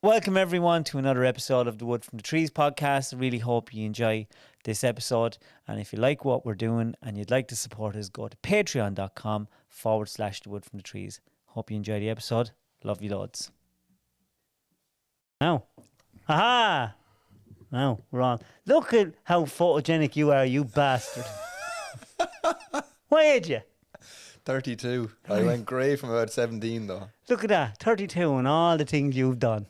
Welcome everyone to another episode of the Wood from the Trees podcast. I really hope you enjoy this episode. And if you like what we're doing and you'd like to support us, go to patreon.com/the Wood from the Trees. Hope you enjoy the episode. Love you loads. Now. Aha! Now, we're on. Look at how photogenic you are, you bastard. What age you? 32. I went grey from about 17 though. Look at that, 32 and all the things you've done.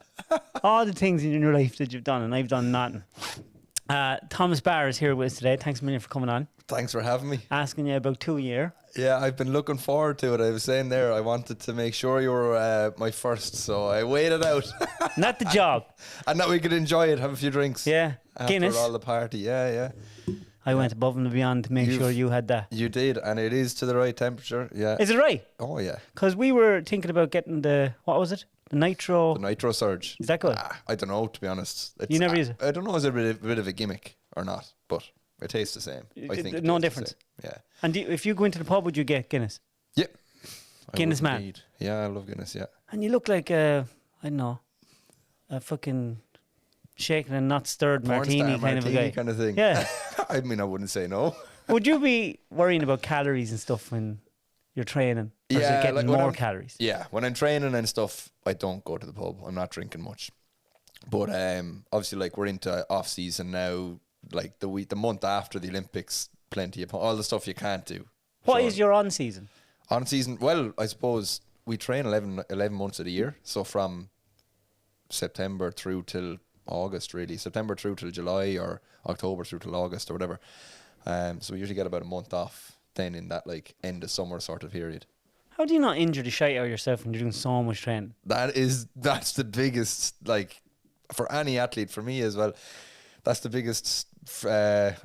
All the things in your life that you've done, and I've done nothing. Thomas Barr is here with us today. Thanks a million for coming on. Thanks for having me. Asking you about 2 year. Yeah, I've been looking forward to it. I was saying there, I wanted to make sure you were my first, so I waited out. Not the job. And that we could enjoy it, have a few drinks. Yeah, after Guinness. all the party. Yeah. I went above and beyond to make sure you had that. You did, and it is to the right temperature. Yeah. Is it right? Oh yeah. Because we were thinking about getting the, what was it? The nitro. The nitro surge. Is that good? I don't know, to be honest. You never use it? I don't know, is it a bit of a gimmick or not, but it tastes the same. I think no difference. Yeah. And if you go into the pub, would you get Guinness? Yeah. Guinness man. Indeed. Yeah, I love Guinness, yeah. And you look like I don't know, a fucking shaken and not stirred martini kind of a guy. Kind of thing. Yeah. I mean, I wouldn't say no. Would you be worrying about calories and stuff when you're training? Or is it getting more calories? Yeah, when I'm training and stuff, I don't go to the pub. I'm not drinking much. But obviously, like, we're into off season now. Like the month after the Olympics, plenty of all the stuff you can't do. What is your on season? On season? Well, I suppose we train 11 months of the year. So from September through till August, really. September through till July, or October through till August, or whatever. So we usually get about a month off then in that like end of summer sort of period. How do you not injure the shite out of yourself when you're doing so much training? That's the biggest, like, for any athlete, for me as well, that's the biggest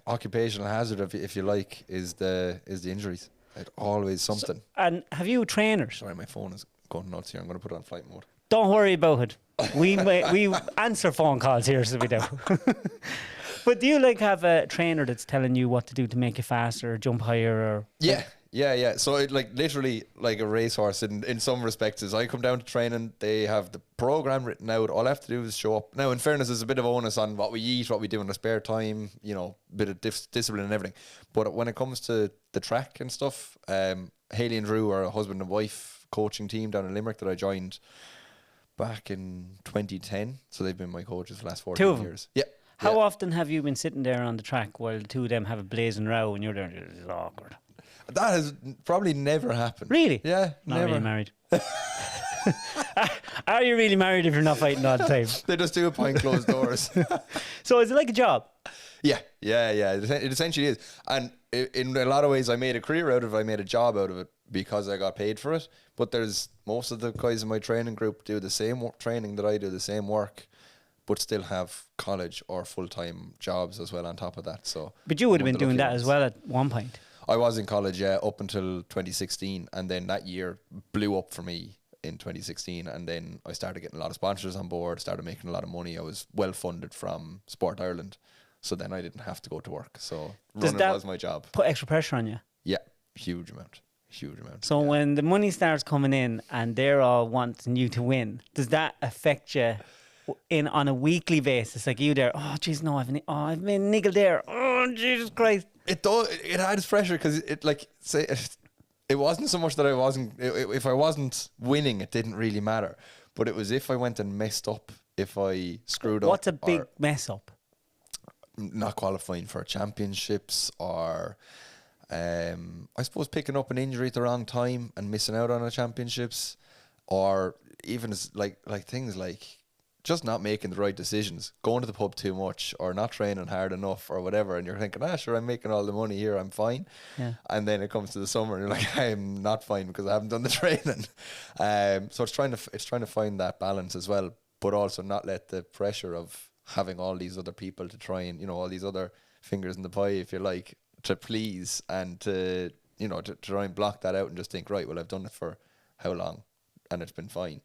occupational hazard, if you like, is the injuries. It's always something. And have you trainers? Sorry, my phone is going nuts here. I'm going to put it on flight mode. Don't worry about it. We answer phone calls here, so we do. But do you like have a trainer that's telling you what to do to make you faster or jump higher? Or Yeah. So it like literally like a racehorse in some respects. As I come down to training, they have the program written out. All I have to do is show up. Now, in fairness, there's a bit of onus on what we eat, what we do in our spare time, you know, a bit of discipline and everything. But when it comes to the track and stuff, Haley and Drew are a husband and wife coaching team down in Limerick that I joined back in 2010. So they've been my coaches for the last 14 years. Yeah. How often have you been sitting there on the track while the two of them have a blazing row and you're there? It's awkward. That has probably never happened. Really? Yeah, not never. Really married. Are you really married if you're not fighting all the time? They just do it behind closed doors. So is it like a job? Yeah. It essentially is. And in a lot of ways, I made a career out of it. I made a job out of it because I got paid for it. But there's most of the guys in my training group do the same training that I do, the same work, but still have college or full-time jobs as well on top of that. So, but you would have been doing that as well at one point. I was in college, yeah, up until 2016, and then that year blew up for me in 2016, and then I started getting a lot of sponsors on board, started making a lot of money. I was well funded from Sport Ireland, so then I didn't have to go to work. So running was my job. Put extra pressure on you? Yeah, huge amount. So when the money starts coming in and they're all wanting you to win, does that affect you on a weekly basis? Like you there, oh jeez, no, I've made a niggle there. Oh Jesus Christ! It does. It adds pressure because it wasn't so much that I wasn't. If I wasn't winning, it didn't really matter. But it was if I went and messed up, if I screwed up. What's a big mess up? Not qualifying for championships, or I suppose picking up an injury at the wrong time and missing out on the championships, or even like things like just not making the right decisions, going to the pub too much, or not training hard enough, or whatever. And you're thinking, sure, I'm making all the money here, I'm fine. Yeah. And then it comes to the summer, and you're like, I'm not fine because I haven't done the training. So it's trying to find that balance as well, but also not let the pressure of having all these other people to try and, all these other fingers in the pie, if you like, to please, and to try and block that out and just think, right, well, I've done it for how long, and it's been fine.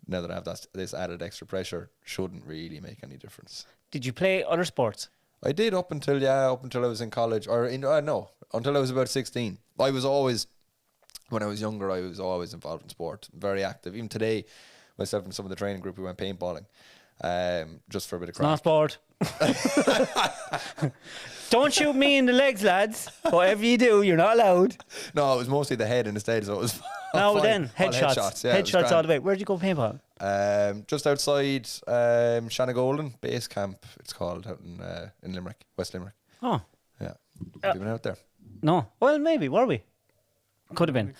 Now that I have this added extra pressure, shouldn't really make any difference. Did you play other sports? I did up until I was in college, until I was about 16. When I was younger, I was always involved in sport, very active. Even today, myself and some of the training group, we went paintballing, just for a bit of Not crack. sport. Don't shoot me in the legs, lads. Whatever you do, you're not allowed. No, it was mostly the head instead, so it was Now fine. then, All headshots. yeah, it was Headshots all grand. the way. Where'd you go paintball? Just outside Shannagolden Base Camp, it's called, out in Limerick, West Limerick. Oh, Yeah. Have you been out there? no. Well, maybe. Were we? Could have been.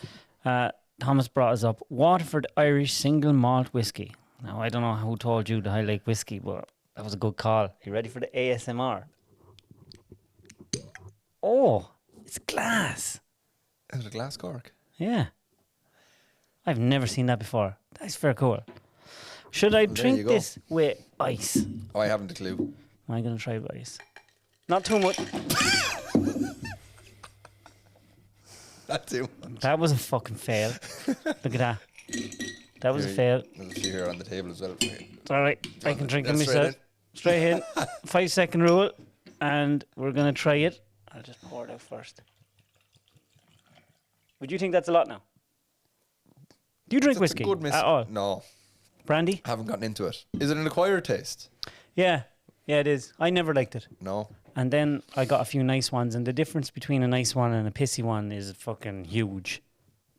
Thomas brought us up Waterford Irish single malt whiskey. Now, I don't know who told you that I like whiskey, but that was a good call. You ready for the ASMR? Oh, it's glass. Is it a glass cork? Yeah. I've never seen that before. That's very cool. Should I there drink you go. this with ice? Oh, I haven't a clue. I'm going to try with ice. Not too much. Not too much. That was a fucking fail. Look at that. That was a Here, fail. There's a few here on the table as well. It's all right. I can drink it That's myself. Straight in. 5-second rule. And we're going to try it. I'll just pour it out first. Would you think that's a lot now? Do you drink That's a whiskey good miss. at all? No, Brandy? haven't gotten into it. Is it an acquired taste? Yeah. Yeah, it is. I never liked it. No. And then I got a few nice ones, and the difference between a nice one and a pissy one is fucking huge.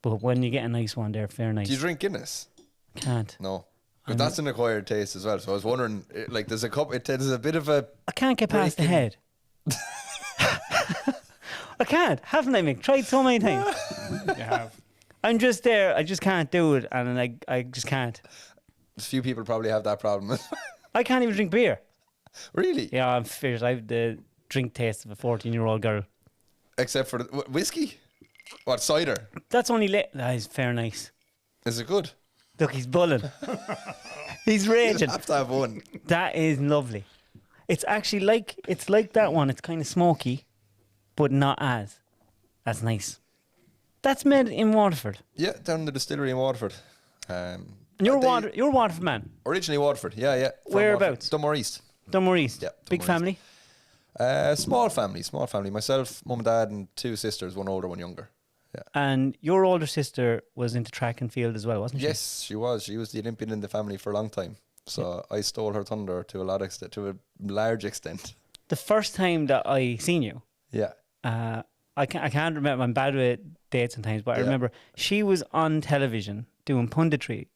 But when you get a nice one, they're fair nice. Do you drink Guinness? Can't. No. But that's an acquired taste as well. So I was wondering, like, there's a couple. There's a bit of a. I can't get past the head. I can't. Haven't I, Mick? Tried so many times. You have. I'm just there. I just can't do it, and I just can't. A few people probably have that problem. I can't even drink beer. Really? Yeah, I'm fierce. I have the drink taste of a 14-year-old girl. Except for whiskey? What, cider? That's only that is fair nice. Is it good? Look, he's bulling. He's raging. You have to have one. That is lovely. It's actually like that one. It's kind of smoky, but not as. That's nice. That's made in Waterford. Yeah, down in the distillery in Waterford. And you're Waterford man. Originally Waterford, yeah. From Whereabouts? Waterford. Dunmore East. Dunmore East. Yeah, Big Dunmore family. Small family. Myself, mum and dad, and two sisters, one older, one younger. Yeah. And your older sister was into track and field as well, wasn't she? Yes, she was. She was the Olympian in the family for a long time. So I stole her thunder to a large extent. The first time that I seen you, Yeah. I can't remember. I'm bad with dates and times, but I Yeah. remember she was on television doing punditry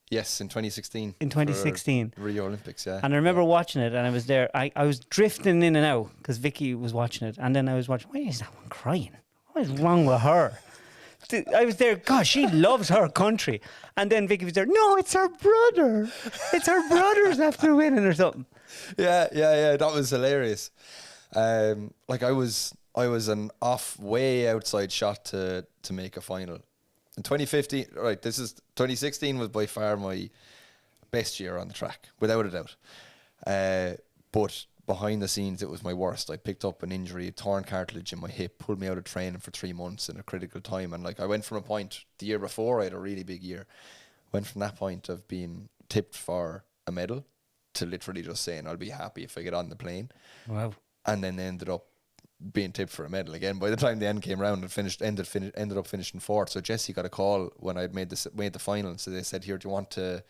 Yes, in 2016. in 2016. for Rio Olympics, yeah. And I remember watching it, and I was there. I was drifting in and out because Vicky was watching it, and then I was watching. Why is that one crying? What is wrong with her? I was there. God, she loves her country. And then Vicky was there. No, it's her brother. It's her brother's after winning or something. Yeah. That was hilarious. Like I was an way outside shot to make a final. In 2015, right, 2016 was by far my best year on the track, without a doubt. But behind the scenes, it was my worst. I picked up an injury, a torn cartilage in my hip, pulled me out of training for 3 months in a critical time. And like I went from a point the year before, I had a really big year. Went from that point of being tipped for a medal to literally just saying I'll be happy if I get on the plane. Wow. And then ended up being tipped for a medal again. By the time the end came round and ended up finishing fourth. So Jesse got a call when I'd made the final. So they said, "Here, do you want to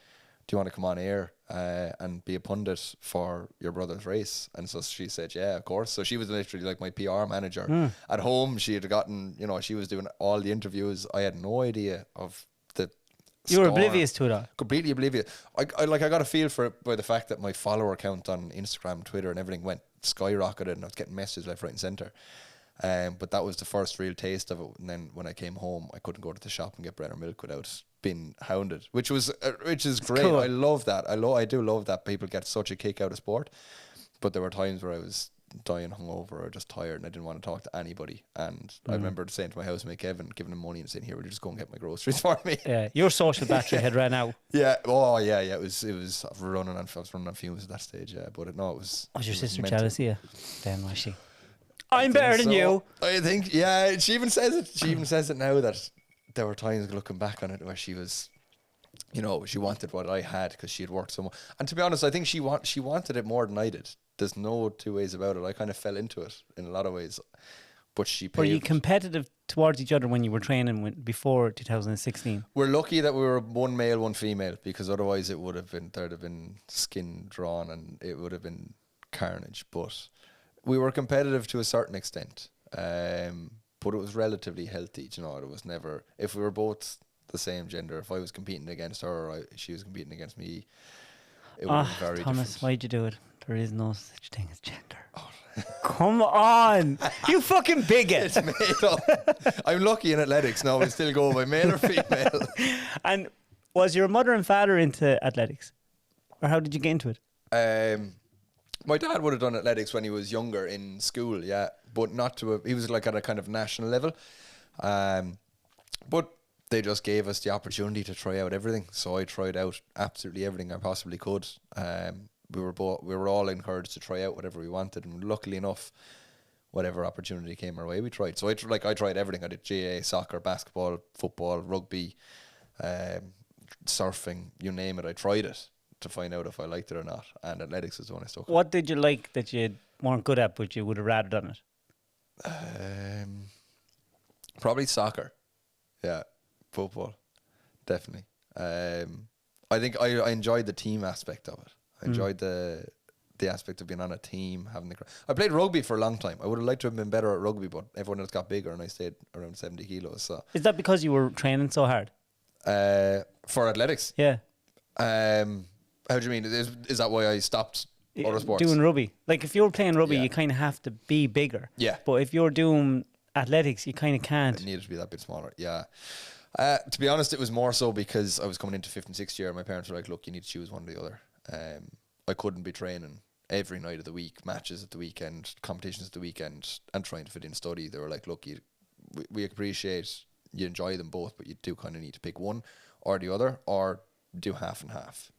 come on air and be a pundit for your brother's race?" And so she said, "Yeah, of course." So she was literally like my PR manager at home. She had gotten, she was doing all the interviews. I had no idea of the. You were score. oblivious to it all. Completely oblivious. I got a feel for it by the fact that my follower count on Instagram, Twitter, and everything went skyrocketed, and I was getting messages left, right, and centre. But that was the first real taste of it. And then when I came home, I couldn't go to the shop and get bread or milk without being hounded, which is great. Cool. I love that. I do love that people get such a kick out of sport. But there were times where I was dying hungover or just tired and I didn't want to talk to anybody. And I remember saying to my housemate Kevin, giving him money and saying, "Here, will you just go and get my groceries for me?" Yeah, your social battery had ran out. Yeah. Oh, yeah. It was. I was running on fumes at that stage. Yeah, but no, it was. Was your it sister mental. jealous of you? Then was she? I'm better than you. I think. Yeah. She even says it. She even says it now that there were times looking back on it where she was, she wanted what I had because she had worked so much. And to be honest, I think she wanted it more than I did. There's no two ways about it. I kind of fell into it in a lot of ways. but she Were you paved. competitive towards each other when you were training before 2016? We're lucky that we were one male, one female, because otherwise it would have been, there'd have been skin drawn and it would have been carnage. But we were competitive to a certain extent, but it was relatively healthy. You know, it was never, if we were both the same gender, if I was competing against her or she was competing against me, it would have been very Thomas, different. why'd you do it? There is no such thing as gender. Come on, you fucking bigot. It's made up. I'm lucky in athletics now. I still go by male or female. And was your mother and father into athletics? Or how did you get into it? My dad would have done athletics when he was younger in school, yeah, but not to he was like at a kind of national level. But they just gave us the opportunity to try out everything. So I tried out absolutely everything I possibly could. We were all encouraged to try out whatever we wanted, and luckily enough, whatever opportunity came our way, we tried. So I tried everything. I did GA, soccer, basketball, football, rugby, surfing, you name it. I tried it to find out if I liked it or not. And athletics is the one I stuck with. What did you like that you weren't good at, but you would have rather done it? Probably soccer. Yeah, football, definitely. I think I enjoyed the team aspect of it. I enjoyed the aspect of being on a team, having I played rugby for a long time. I would have liked to have been better at rugby, but everyone else got bigger and I stayed around 70 kilos. So Is that because you were training so hard? for athletics, Yeah. how do you mean? Is that why I stopped other sports? Doing rugby. Like if you're playing rugby, Yeah. you kind of have to be bigger. Yeah. But if you're doing athletics, you kind of can't. It needed to be that bit smaller. Yeah. To be honest, it was more so because I was coming into 5th and 6th year. My parents were like, look, you need to choose one or the other. I couldn't be training every night of the week, matches at the weekend, competitions at the weekend, and trying to fit in study. They were like, look, we appreciate you enjoy them both, but you do kind of need to pick one or the other, or do half and half.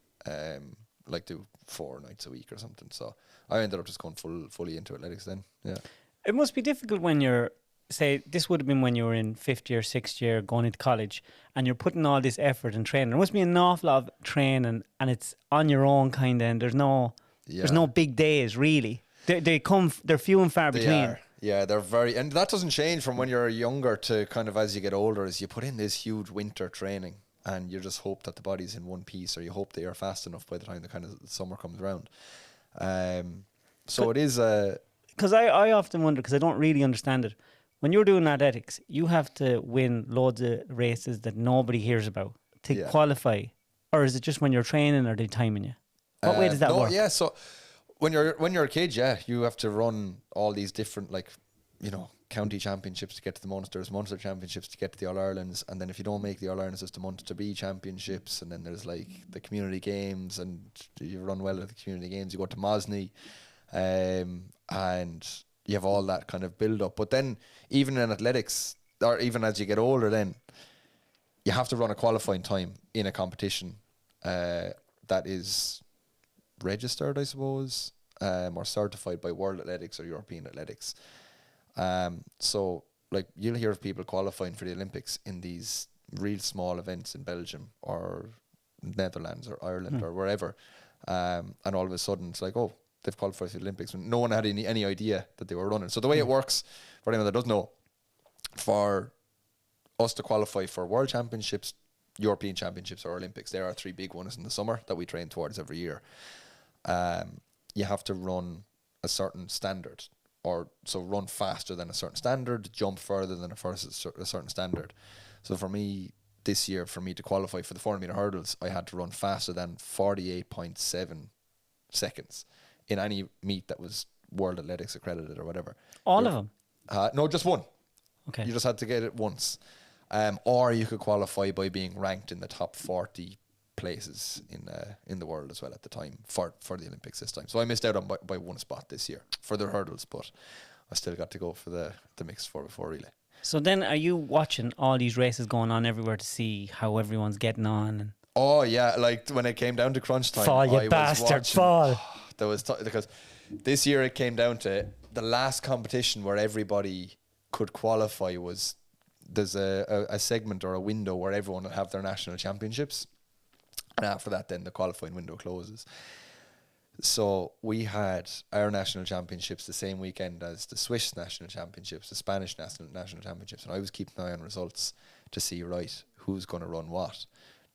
Like do 4 nights a week or something. So I ended up just going fully into athletics then. Yeah. It must be difficult when you're, say, this would have been when you were in 5th year, 6th year, going into college, and you're putting all this effort and training. There must be an awful lot of training, and it's on your own kind of, and there's no big days really. They're few and far between. Are. Yeah, they're very, and that doesn't change from when you're younger to kind of as you get older. Is you put in this huge winter training, and you just hope that the body's in one piece, or you hope they are fast enough by the time the kind of summer comes around. So it is Because I often wonder, because I don't really understand it. When you're doing athletics, you have to win loads of races that nobody hears about to qualify, or is it just when you're training, or they timing you? What way does that work? Yeah, so when you're a kid, you have to run all these different, like, you know, county championships to get to the Munsters, Munster championships to get to the All-Irelands, and then if you don't make the All-Irelands, there's the Munster B championships, and then there's like the community games, and you run well at the community games, you go to Mosney, and you have all that kind of build up. But then even in athletics, or even as you get older, then you have to run a qualifying time in a competition that is registered, I suppose, or certified by World Athletics or European Athletics. So like you'll hear of people qualifying for the Olympics in these real small events in Belgium or Netherlands or Ireland or wherever, and all of a sudden it's like, oh, they've qualified for the Olympics when no one had any idea that they were running. So the way it works, for anyone that doesn't know, for us to qualify for World Championships, European Championships or Olympics, there are 3 big ones in the summer that we train towards every year. You have to run a certain standard, or so run faster than a certain standard, jump further than a certain standard. So for me, this year, for me to qualify for the 400 meter hurdles, I had to run faster than 48.7 seconds in any meet that was World Athletics accredited or whatever. All of them? No, just one. Okay. You just had to get it once. Or you could qualify by being ranked in the top 40 places in the world as well at the time for the Olympics this time. So I missed out on by one spot this year for the hurdles, but I still got to go for the mixed 4x4 relay. So then are you watching all these races going on everywhere to see how everyone's getting on? And Oh yeah, like when it came down to crunch time, fall, you I bastard, was watching, fall. There was because this year it came down to the last competition where everybody could qualify was there's a segment or a window where everyone will have their national championships, and after that then the qualifying window closes. So we had our national championships the same weekend as the Swiss national championships, the Spanish national championships, and I was keeping an eye on results to see, right, who's going to run what.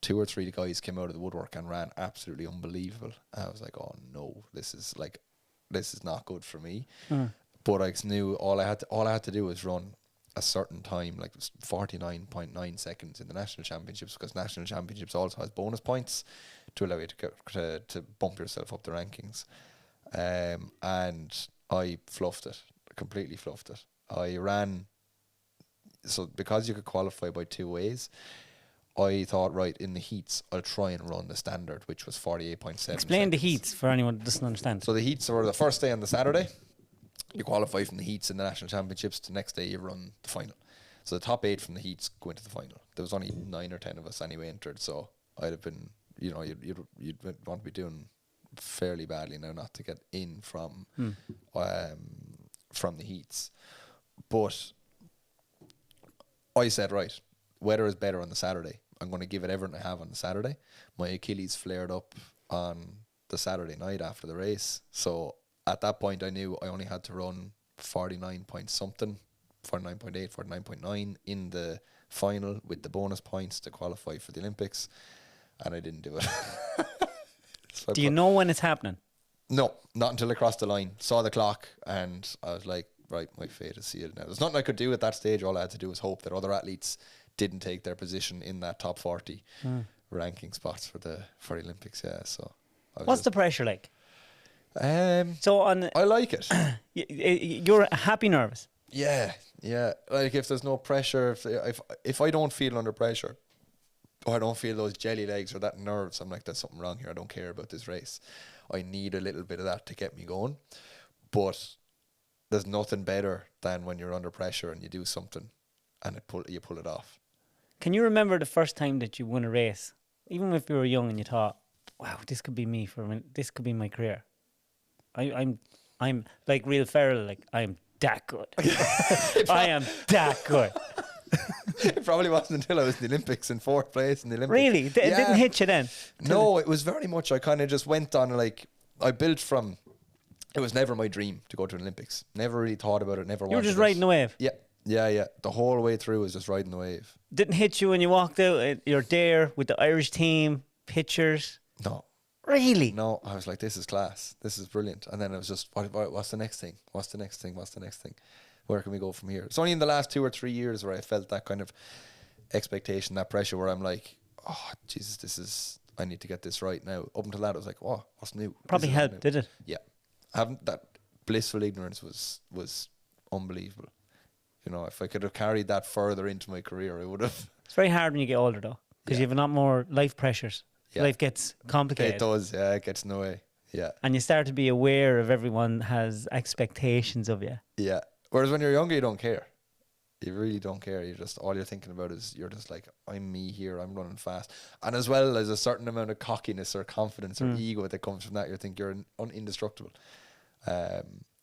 2 or 3 guys came out of the woodwork and ran absolutely unbelievable. And I was like, oh no, this is not good for me. But I knew all I had to do was run a certain time, like it was 49.9 seconds in the national championships, because national championships also has bonus points to allow you to bump yourself up the rankings. And I completely fluffed it. I ran, so because you could qualify by 2 ways, I thought, right, in the heats, I'll try and run the standard, which was 48.7 Explain the seconds. heats for anyone that doesn't understand. So the heats were the first day on the Saturday. You qualify from the heats in the national championships. The next day you run the final. So the top 8 from the heats go into the final. There was only 9 or 10 of us anyway entered, so I'd have been, you'd want to be doing fairly badly now not to get in from the heats. But I said, right, weather is better on the Saturday. I'm going to give it everything I have on the Saturday. My Achilles flared up on the Saturday night after the race, so at that point I knew I only had to run 49 point something, 49.8, 49.9 in the final with the bonus points to qualify for the Olympics, and I didn't do it. So Do you know when it's happening? No, not until I crossed the line. Saw the clock and I was like, right, my fate is sealed now. There's nothing I could do at that stage. All I had to do was hope that other athletes didn't take their position in that top 40 ranking spots for the Olympics. Yeah, so What's the pressure like? So I like it. You're happy nervous. Yeah. Like if there's no pressure, if I don't feel under pressure, or I don't feel those jelly legs or that nerves, I'm like, there's something wrong here. I don't care about this race. I need a little bit of that to get me going. But there's nothing better than when you're under pressure and you do something and you pull it off. Can you remember the first time that you won a race, even if you were young and you thought, wow, this could be me this could be my career? I'm like Real Ferrell, like I'm that good. I am that good. It probably wasn't until I was in the Olympics in 4th place in the Olympics. Really? It didn't hit you then? No, it was very much, I kind of just went on, like, I built from, it was never my dream to go to an Olympics. Never really thought about it, never wanted it. You were just riding the wave? Yeah. The whole way through was just riding the wave. Didn't hit you when you walked out? You're there with the Irish team, pictures? No. Really? No, I was like, this is class. This is brilliant. And then it was just, what's the next thing? What's the next thing? Where can we go from here? It's only in the last 2 or 3 years where I felt that kind of expectation, that pressure, where I'm like, oh, Jesus, I need to get this right now. Up until that, I was like, oh, what's new? Probably helped, did it? Yeah. Having that blissful ignorance was unbelievable. You know, if I could have carried that further into my career, I would have. It's very hard when you get older, though, because you have a lot more life pressures. Yeah. Life gets complicated. It does, yeah, it gets in the way. Yeah. And you start to be aware of everyone has expectations of you. Yeah. Whereas when you're younger, you don't care. You really don't care. All you're thinking about is you're just like, I'm me here, I'm running fast. And as well as a certain amount of cockiness or confidence or ego that comes from that, you think you're indestructible,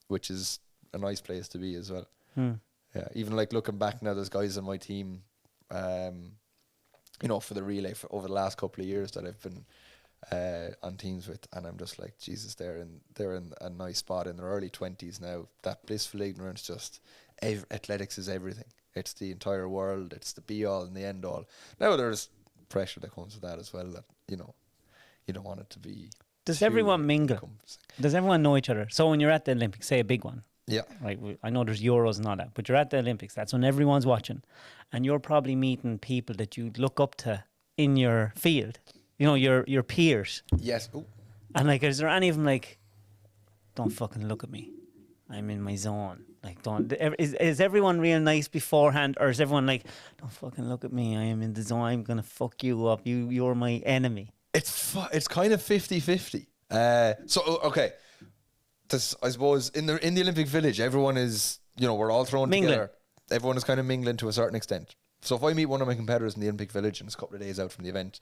which is a nice place to be as well. Yeah, even like looking back now, there's guys on my team, for the relay over the last couple of years that I've been on teams with, and I'm just like, Jesus, they're in a nice spot in their early 20s now. That blissful ignorance, just athletics is everything. It's the entire world. It's the be all and the end all. Now there's pressure that comes with that as well. That you don't want it to be. Does everyone mingle? Does everyone know each other? So when you're at the Olympics, say a big one. Yeah. Right. I know there's Euros and all that, but you're at the Olympics. That's when everyone's watching, and you're probably meeting people that you look up to in your field. You know, your peers. Yes. Ooh. And like, is there any of them like, don't fucking look at me, I'm in my zone. Like, don't. Is everyone real nice beforehand, or is everyone like, don't fucking look at me, I am in the zone, I'm gonna fuck you up. You're my enemy. It's kind of 50-50. So okay. I suppose in the Olympic Village, everyone is, we're all thrown together. Everyone is kind of mingling to a certain extent. So if I meet one of my competitors in the Olympic Village and it's a couple of days out from the event,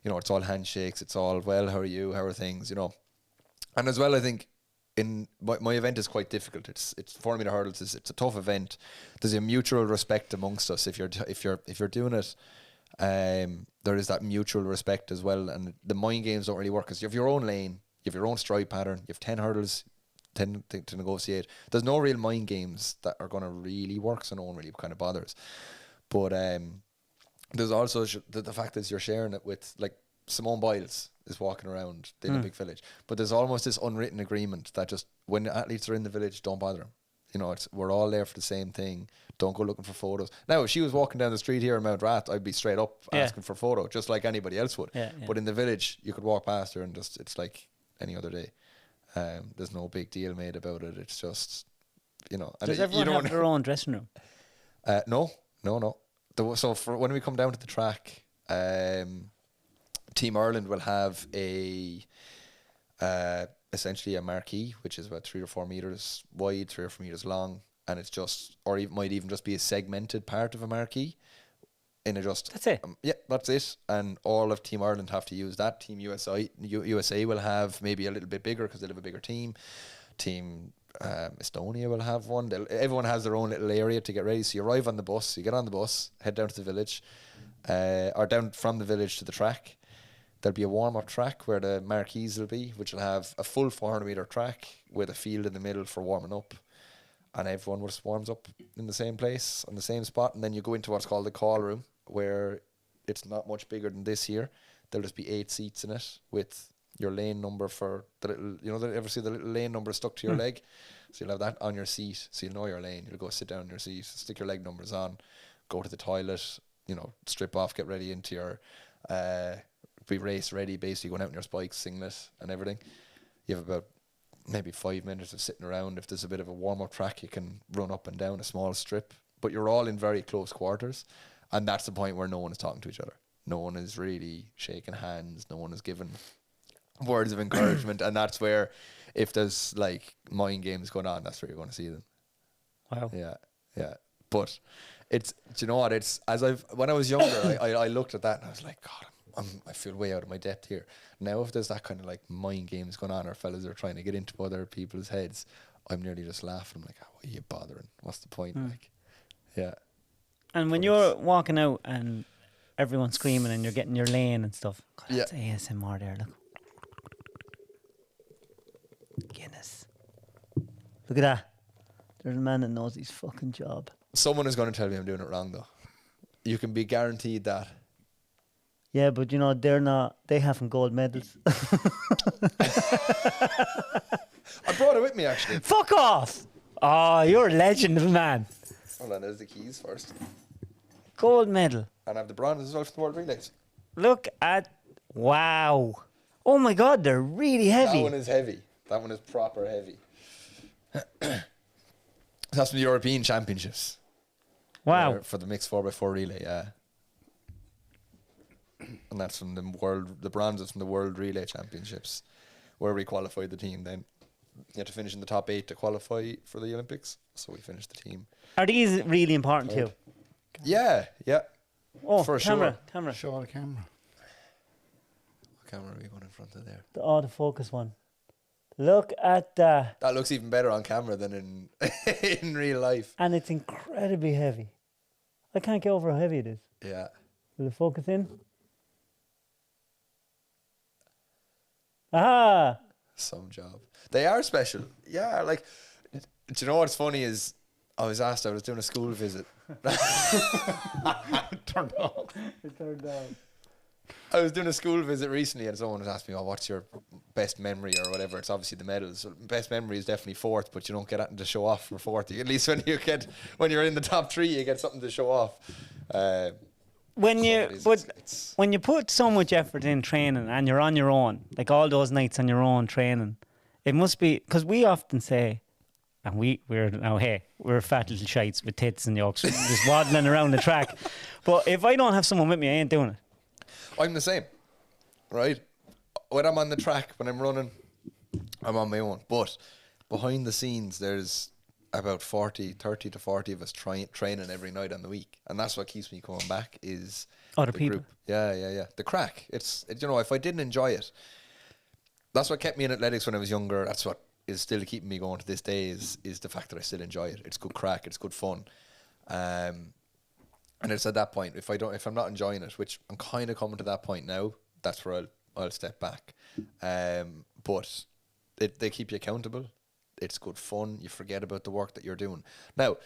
it's all handshakes. It's all, well, how are you? How are things? And as well, I think in my event is quite difficult. It's 4 meter hurdles. It's a tough event. There's a mutual respect amongst us. If you're doing it, there is that mutual respect as well. And the mind games don't really work because you have your own lane. You have your own stride pattern. You have 10 hurdles, 10 to negotiate. There's no real mind games that are going to really work, so no one really kind of bothers. But there's also the fact that you're sharing it with, like, Simone Biles is walking around the Olympic Village, but there's almost this unwritten agreement that just when the athletes are in the village, don't bother them. You know, we're all there for the same thing. Don't go looking for photos. Now, if she was walking down the street here in Mount Rath, I'd be straight up asking for a photo, just like anybody else would. But in the village, you could walk past her and just, it's like any other day. There's no big deal made about it. It's just, you know. Does everyone have their own dressing room? No. So for when we come down to the track, Team Ireland will have essentially a marquee, which is about 3 or 4 meters wide, 3 or 4 meters long, and it's just, or it might even just be a segmented part of a marquee. That's it. That's it. And all of Team Ireland have to use that. Team USA will have maybe a little bit bigger because they'll have a bigger team. Team Estonia will have one. Everyone has their own little area to get ready. So you arrive on the bus, you get on the bus, head down to the village, or down from the village to the track. There'll be a warm-up track where the marquees will be, which will have a full 400-meter track with a field in the middle for warming up. And everyone just warms up in the same place, on the same spot. And then you go into what's called the call room, where it's not much bigger than this here. There'll just be 8 seats in it with your lane number for the little, you know, ever see the little lane number stuck to your leg? So you'll have that on your seat, so you'll know your lane. You'll go sit down in your seat, stick your leg numbers on, go to the toilet, you know, strip off, get ready into your, be race ready, basically going out in your spikes, singlet and everything. You have about maybe 5 minutes of sitting around. If there's a bit of a warm-up track, you can run up and down a small strip, but you're all in very close quarters. And that's the point where no one is talking to each other. No one is really shaking hands. No one is giving words of encouragement. And that's where, if there's like mind games going on, that's where you're going to see them. Wow. Yeah. But it's, do you know what? It's, when I was younger, I looked at that and I was like, God, I feel way out of my depth here. Now, if there's that kind of like mind games going on, or fellas are trying to get into other people's heads, I'm nearly just laughing. I'm like, oh, why are you bothering? What's the point? Like, yeah. And when you're walking out and everyone's screaming and you're getting your lane and stuff, God, that's ASMR there, look. Guinness. Look at that. There's a man that knows his fucking job. Someone is going to tell me I'm doing it wrong, though. You can be guaranteed that. Yeah, but you know, they haven't gold medals. I brought it with me, actually. Fuck off! Oh, you're a legend of a man. Hold on, there's the keys first. Gold medal. And I have the bronze as well from the World Relays. Look at, wow. Oh my God, they're really heavy. That one is heavy. That one is proper heavy. That's from the European Championships. Wow. For the mixed 4x4 relay, yeah. And that's from the bronze is from the World Relay Championships, where we qualified the team. Then you had to finish in the top 8 to qualify for the Olympics. So we finished the team. Are these really important too? Yeah. Oh, for camera. Show the camera. What camera are we going in front of there? The autofocus one. Look at that. That looks even better on camera than in in real life. And it's incredibly heavy. I can't get over how heavy it is. Yeah. Will it focus in? Ah! Some job. They are special. Yeah, like, do you know what's funny is I was doing a school visit. It turned off. It turned down. I was doing a school visit recently and someone was asking me, oh, what's your best memory or whatever? It's obviously the medals. So best memory is definitely 4th, but you don't get anything to show off for 4th. At least when you're in the top 3, you get something to show off. When you put so much effort in training and you're on your own, like all those nights on your own training, it must be, because we often say, and we're fat little shites with tits and yokes just waddling around the track. But if I don't have someone with me, I ain't doing it. I'm the same, right? When I'm on the track, when I'm running, I'm on my own. But behind the scenes, there's about 30 to 40 of us training every night on the week. And that's what keeps me coming back is other the people. Group. Yeah. The crack. It's you know, if I didn't enjoy it, that's what kept me in athletics when I was younger. That's what is still keeping me going to this day is the fact that I still enjoy it. It's good crack. It's good fun. And it's at that point, if I'm not enjoying it, which I'm kind of coming to that point now, that's where I'll step back. but they keep you accountable. It's good fun. You forget about the work that you're doing. Now,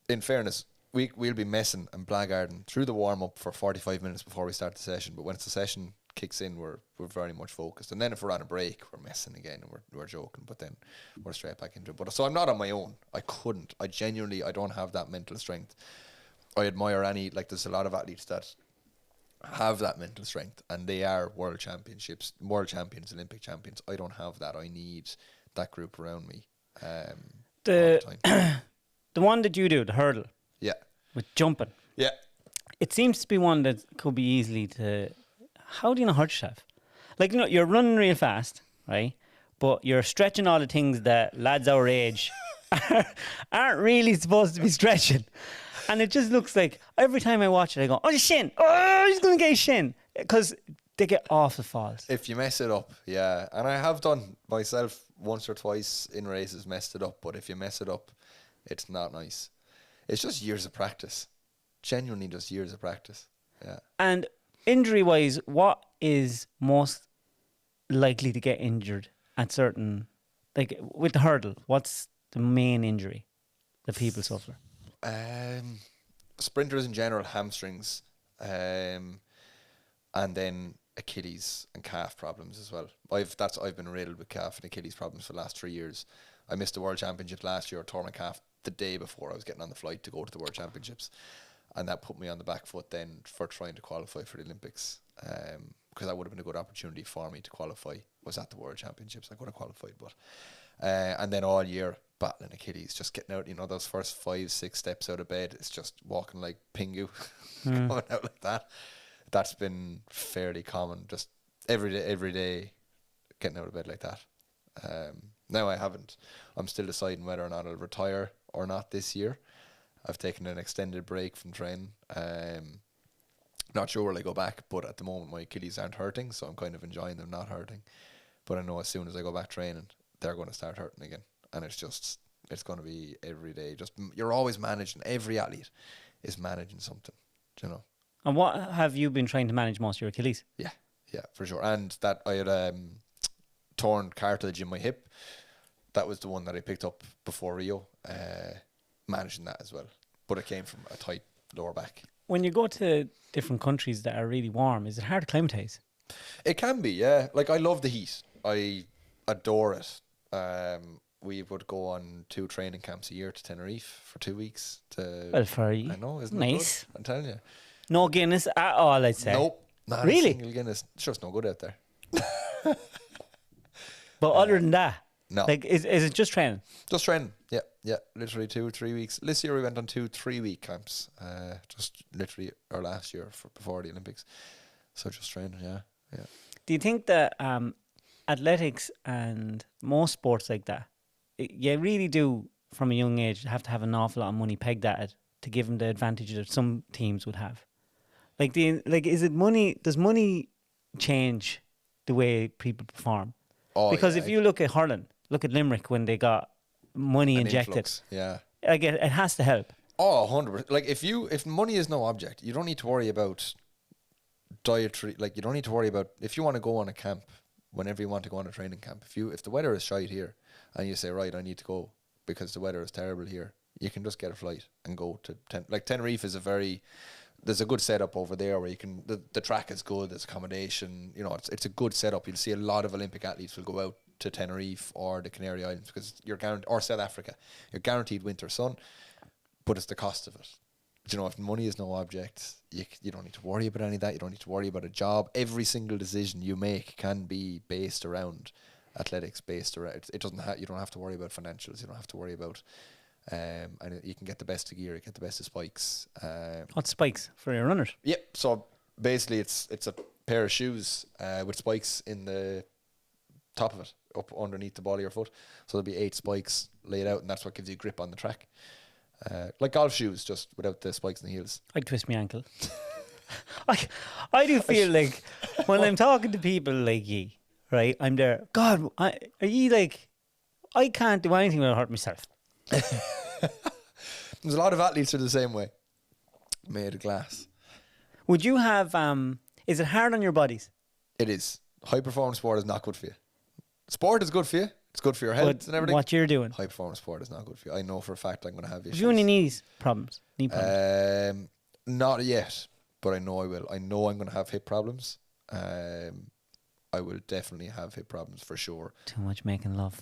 in fairness, we'll be messing and blackguarding through the warm-up for 45 minutes before we start the session, but once the session kicks in, we're very much focused. And then if we're on a break, we're messing again and we're joking, but then we're straight back into it. But so I'm not on my own. I don't have that mental strength. I admire there's a lot of athletes that have that mental strength and they are world champions, Olympic champions. I don't have that. I need that group around me all the time. The one that you do, the hurdle. Yeah. With jumping. Yeah. It seems to be one that could be easily to... How do you not hurt yourself? Like, you're running real fast, right? But you're stretching all the things that lads our age aren't really supposed to be stretching. And it just looks like every time I watch it, I go, oh, the shin. Oh, he's going to get his shin. Because they get awful falls. If you mess it up, yeah. And I have done myself once or twice in races, messed it up. But if you mess it up, it's not nice. It's just years of practice. Genuinely just years of practice. Yeah. And injury-wise, what is most likely to get injured at certain... Like, with the hurdle, what's the main injury that people suffer? Sprinters in general, hamstrings, and then Achilles and calf problems as well. I've been riddled with calf and Achilles problems for the last 3 years. I missed the World Championship last year, tore my calf the day before I was getting on the flight to go to the World Championships, and that put me on the back foot then for trying to qualify for the Olympics, because that would have been a good opportunity for me to qualify. I was at the World Championships, I could have qualified, but and then all year battling Achilles, just getting out, those first 5-6 steps out of bed, it's just walking like Pingu, coming out like that. That's been fairly common, just every day getting out of bed like that. Now I'm still deciding whether or not I'll retire or not this year. I've taken an extended break from training. Not sure will I go back, but at the moment my Achilles aren't hurting, so I'm kind of enjoying them not hurting. But I know as soon as I go back training, they're going to start hurting again. And it's going to be every day. You're always managing. Every athlete is managing something, And what have you been trying to manage most? Your Achilles? Yeah, for sure. And that I had torn cartilage in my hip. That was the one that I picked up before Rio, managing that as well. But it came from a tight lower back. When you go to different countries that are really warm, is it hard to acclimatise? It can be, yeah. Like, I love the heat. I adore it. We would go on 2 training camps a year to Tenerife for 2 weeks. Well, for you. I know, isn't nice. it good? I'm telling you. No Guinness at all, I'd say. Nope. Not really? A single Guinness. It's just no good out there. But other than that, no. Like, is it just training? Just training, yeah. Literally 2-3 weeks. This year we went on 2 3-week camps. Just literally our last year before the Olympics. So just training, yeah. Do you think that athletics and most sports like that, you really do from a young age have to have an awful lot of money pegged at it to give them the advantage that some teams would have? Is it money? Does money change the way people perform? Oh, because yeah. if you look at hurling, look at Limerick when they got money injected. Influx, yeah. It has to help. Oh, 100%. Like, if money is no object, you don't need to worry about dietary. Like, you don't need to worry about if you want to go on a camp whenever you want to go on a training camp. If the weather is shite here and you say, right, I need to go because the weather is terrible here, you can just get a flight and go to Tenerife is there's a good setup over there where you can, the track is good, there's accommodation, it's a good setup. You'll see a lot of Olympic athletes will go out to Tenerife or the Canary Islands because you're guaranteed, or South Africa, you're guaranteed winter sun, but it's the cost of it. If money is no object, you don't need to worry about any of that. You don't need to worry about a job. Every single decision you make can be based around athletics, you don't have to worry about financials. You don't have to worry about and you can get the best of gear, you get the best of spikes. What spikes for your runners? Yep. So basically, it's a pair of shoes with spikes in the top of it, up underneath the ball of your foot. So there'll be 8 spikes laid out, and that's what gives you grip on the track. Like golf shoes, just without the spikes in the heels. I'd twist my ankle. I do feel like when I'm talking to people like you, right? I'm there. God, are you like? I can't do anything without hurt myself. There's a lot of athletes who are the same way, made of glass. Would you have is it hard on your bodies? It is. High performance sport is not good for you. Sport is good for you. It's good for your health But and everything. what you're doing, High performance sport is not good for you. I know for a fact I'm going to have issues. have you any knee problems? Not yet, but I know I will. I know I'm going to have hip problems. I will definitely have hip problems for sure. Too much making love.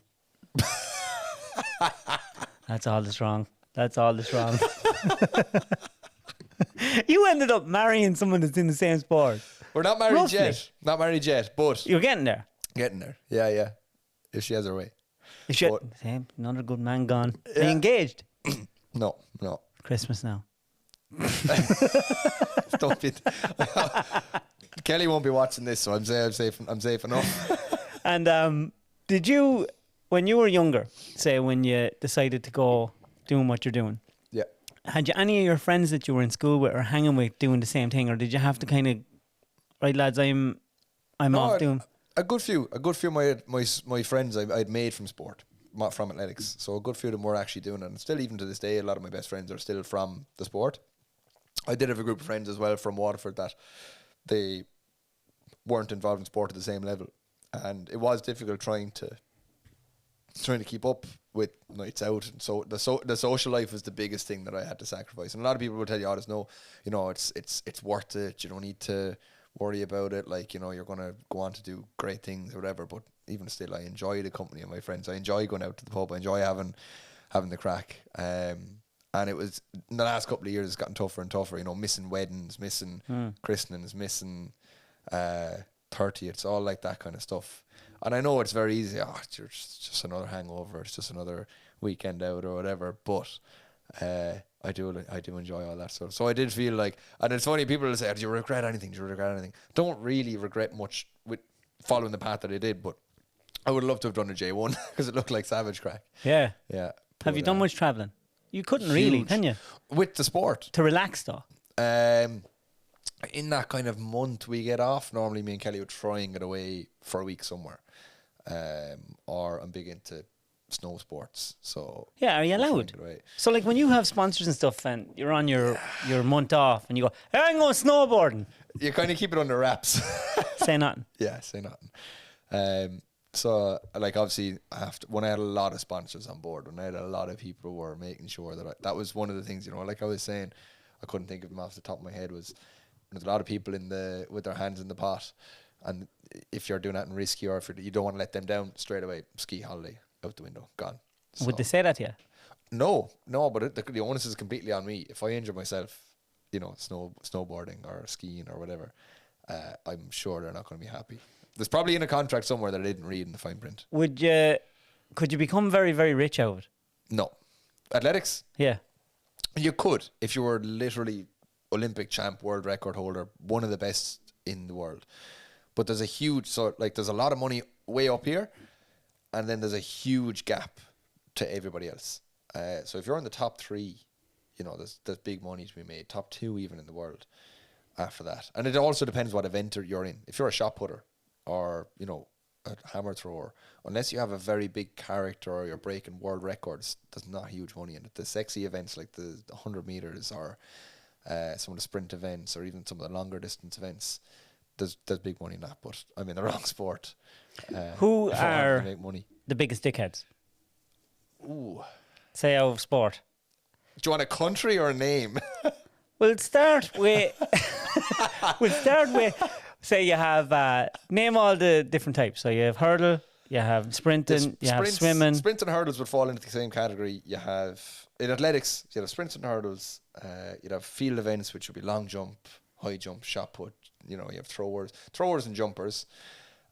That's all that's wrong. That's all that's wrong. You ended up marrying someone that's in the same sport. We're not married Roughly. yet. Not married yet, but You're getting there. getting there. Yeah, yeah. If she has her way. You should. But- Same. Another good man gone. Are you Yeah. engaged? No. Christmas now. Don't be. Kelly won't be watching this, so I'm safe enough. And did you, when you were younger, say when you decided to go doing what you're doing, Yeah. had you any of your friends that you were in school with or hanging with doing the same thing, or did you have to kind of, right lads, I'm off doing? A good few of my friends I'd made from sport, not from athletics. So a good few of them were actually doing it. And still, even to this day, a lot of my best friends are still from the sport. I did have a group of friends as well from Waterford that they weren't involved in sport at the same level. And it was difficult trying to keep up with nights out. And so the social life was the biggest thing that I had to sacrifice. And a lot of people will tell you, there's no, it's worth it. You don't need to worry about it. Like, you're going to go on to do great things or whatever. But even still, I enjoy the company of my friends. I enjoy going out to the pub. I enjoy having the crack. And it was, in the last couple of years, it's gotten tougher and tougher. Missing weddings, missing christenings, missing 30th, all like that kind of stuff. And I know it's very easy. It's just another hangover. It's just another weekend out or whatever. But I do enjoy all that stuff. So I did feel like, and it's funny, people will say, do you regret anything? Don't really regret much with following the path that I did, but I would love to have done a J1 because it looked like savage crack. Yeah. Yeah. Have you done much travelling? You couldn't really, huge. can you? With the sport. To relax though. In that kind of month we get off, normally me and Kelly would try and get away for a week somewhere. Or I'm big into snow sports. So Yeah, are you allowed? So like when you have sponsors and stuff and you're on your month off and you go, hey, I'm going snowboarding. You kind of keep it under wraps. Say nothing. Yeah, say nothing. So like obviously when I had a lot of sponsors on board, when I had a lot of people who were making sure that was one of the things, like I was saying, I couldn't think of them off the top of my head, was there's a lot of people with their hands in the pot, and if you're doing that in risky or if you don't want to let them down, straight away ski holiday out the window, gone. So, Would they say that to you? No, but the onus is completely on me. If I injure myself, snowboarding or skiing or whatever, I'm sure they're not going to be happy. There's probably in a contract somewhere that I didn't read in the fine print. Could you become very, very rich out of it? No. Athletics? Yeah. You could, if you were literally Olympic champ, world record holder, one of the best in the world. But there's there's a lot of money way up here, and then there's a huge gap to everybody else. So if you're in the top 3, there's big money to be made. Top 2 even in the world after that. And it also depends what event you're in. If you're a shot putter or, a hammer thrower, unless you have a very big character or you're breaking world records, there's not huge money in it. The sexy events like the 100 meters or some of the sprint events or even some of the longer distance events, there's big money in that. But I'm in the wrong sport. Who if I wanted are to make money. the biggest dickheads? Ooh. Say out of sport. Do you want a country or a name? We'll start with. Say you have name all the different types. So you have hurdle, you have sprinting, you have swimming. Sprints and hurdles would fall into the same category. You have in athletics, you have sprints and hurdles. You'd have field events, which would be long jump, high jump, shot put. You have throwers and jumpers,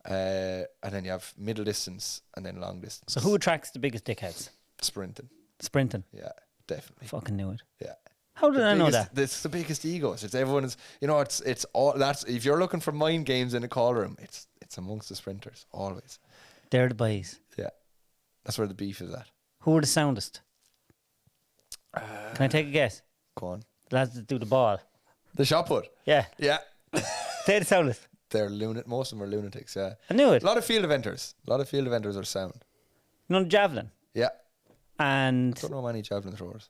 and then you have middle distance and then long distance. So who attracts the biggest dickheads? Sprinting. Yeah, definitely. Fucking knew it. Yeah. How did I know that? It's the biggest egos. It's everyone's. It's all. That's if you're looking for mind games in a call room, it's amongst the sprinters always. They're the boys. Yeah, that's where the beef is at. Who are the soundest? Can I take a guess? Go on. The lads that do the ball. The shot put. Yeah. Yeah. They're the soundest. They're most of them are lunatics. Yeah. I knew it. A lot of field eventers. Are sound. Javelin. Yeah. And Don't know many javelin throwers.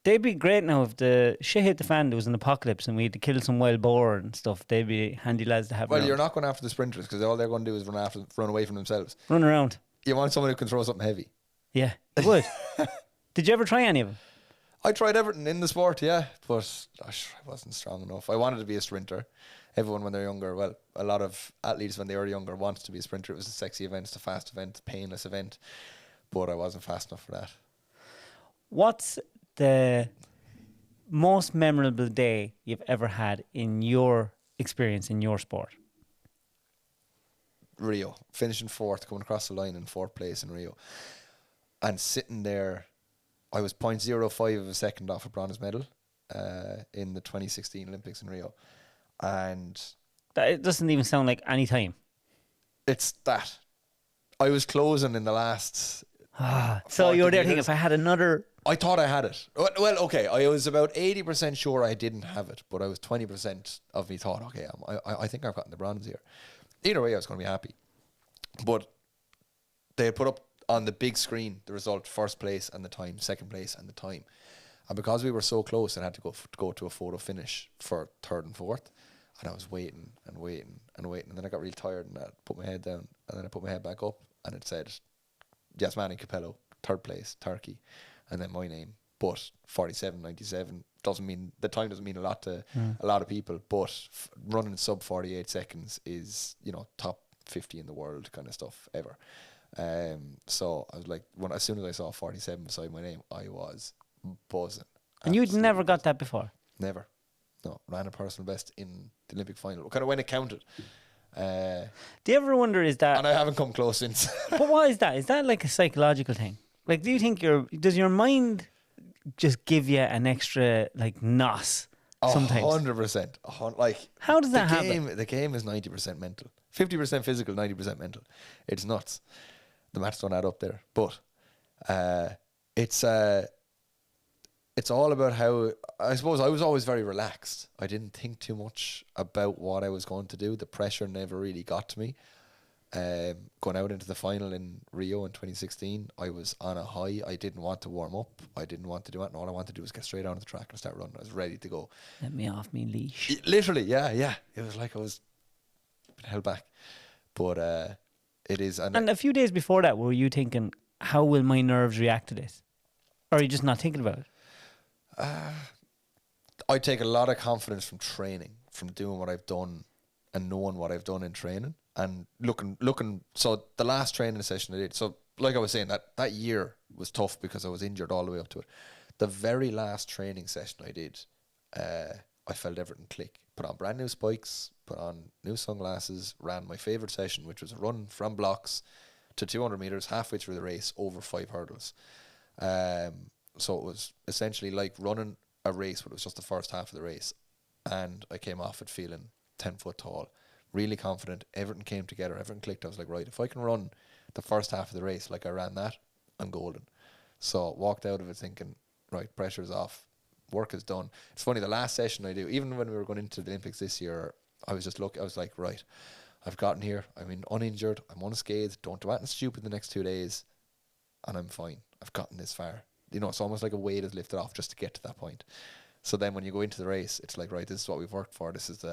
They'd be great now if the shit hit the fan, there was an apocalypse and we had to kill some wild boar and stuff. They'd be handy lads to have Well, around. you're not going after the sprinters because all they're going to do is run away from themselves. Run around. You want someone who can throw something heavy. Yeah, you would. Did you ever try any of them? I tried everything in the sport, yeah, but gosh, I wasn't strong enough. I wanted to be a sprinter. Everyone when they're younger, well, a lot of athletes when they were younger wanted to be a sprinter. It was a sexy event, it's a fast event, painless event, but I wasn't fast enough for that. What's the most memorable day you've ever had in your experience in your sport? Rio, finishing fourth, coming across the line in fourth place in Rio, and sitting there, I was 0.05 of a second off a bronze medal in the 2016 Olympics in Rio, and It doesn't even sound like any time. it's that I was closing in the last. So you were 40 there thinking, meters. if I had another... I thought I had it. Well, okay, I was about 80% sure I didn't have it, but I was 20% of me thought, okay, I think I've gotten the bronze here. Either way, I was going to be happy. But they had put up on the big screen the result, first place and the time, second place and the time. And because we were so close, I had to go to a photo finish for third and fourth. And I was waiting and waiting and waiting. And then I got really tired and I put my head down. And then I put my head back up and it said, Yasmani Capello, third place, Turkey. And then my name. But 47.97 doesn't mean, the time doesn't mean a lot to a lot of people. But running sub 48 seconds is, top 50 in the world kind of stuff ever. So I was like, as soon as I saw 47 beside my name, I was buzzing. And you'd Absolutely never got buzzing. that before? Never. No, ran a personal best in the Olympic final. Kind of when it counted. Do you ever wonder, is that... And I haven't come close since. But what is that? Is that like a psychological thing? Like, do you think does your mind just give you an extra, like, nos sometimes? 100%. Like, How does that happen? The game is 90% mental. 50% physical, 90% mental. It's nuts. The maths don't add up there. But it's all about how, I suppose I was always very relaxed. I didn't think too much about what I was going to do. The pressure never really got to me. Going out into the final in Rio in 2016, I was on a high. I didn't want to warm up. I didn't want to do it. And all I wanted to do was get straight onto the track and start running. I was ready to go. Let me off me leash. Literally, yeah. It was like I was held back. But it is. And a few days before that, were you thinking, how will my nerves react to this? Or are you just not thinking about it? I take a lot of confidence from training, from doing what I've done and knowing what I've done in training. And looking, so the last training session I did, so like I was saying, that year was tough because I was injured all the way up to it. The very last training session I did, I felt everything click. Put on brand new spikes, put on new sunglasses, ran my favourite session, which was a run from blocks to 200 metres, halfway through the race, over 5 hurdles. So it was essentially like running a race, but it was just the first half of the race. And I came off it feeling 10 foot tall. Really confident, everything came together, everything clicked. I was like, right, if I can run the first half of the race like I ran that, I'm golden. So walked out of it thinking, right, pressure's off, work is done. It's funny, the last session I do, even when we were going into the Olympics this year, I was like, right, I've gotten here, I'm uninjured, I'm unscathed, don't do anything stupid the next 2 days, and I'm fine. I've gotten this far. It's almost like a weight is lifted off just to get to that point. So then when you go into the race, it's like, right, this is what we've worked for, this is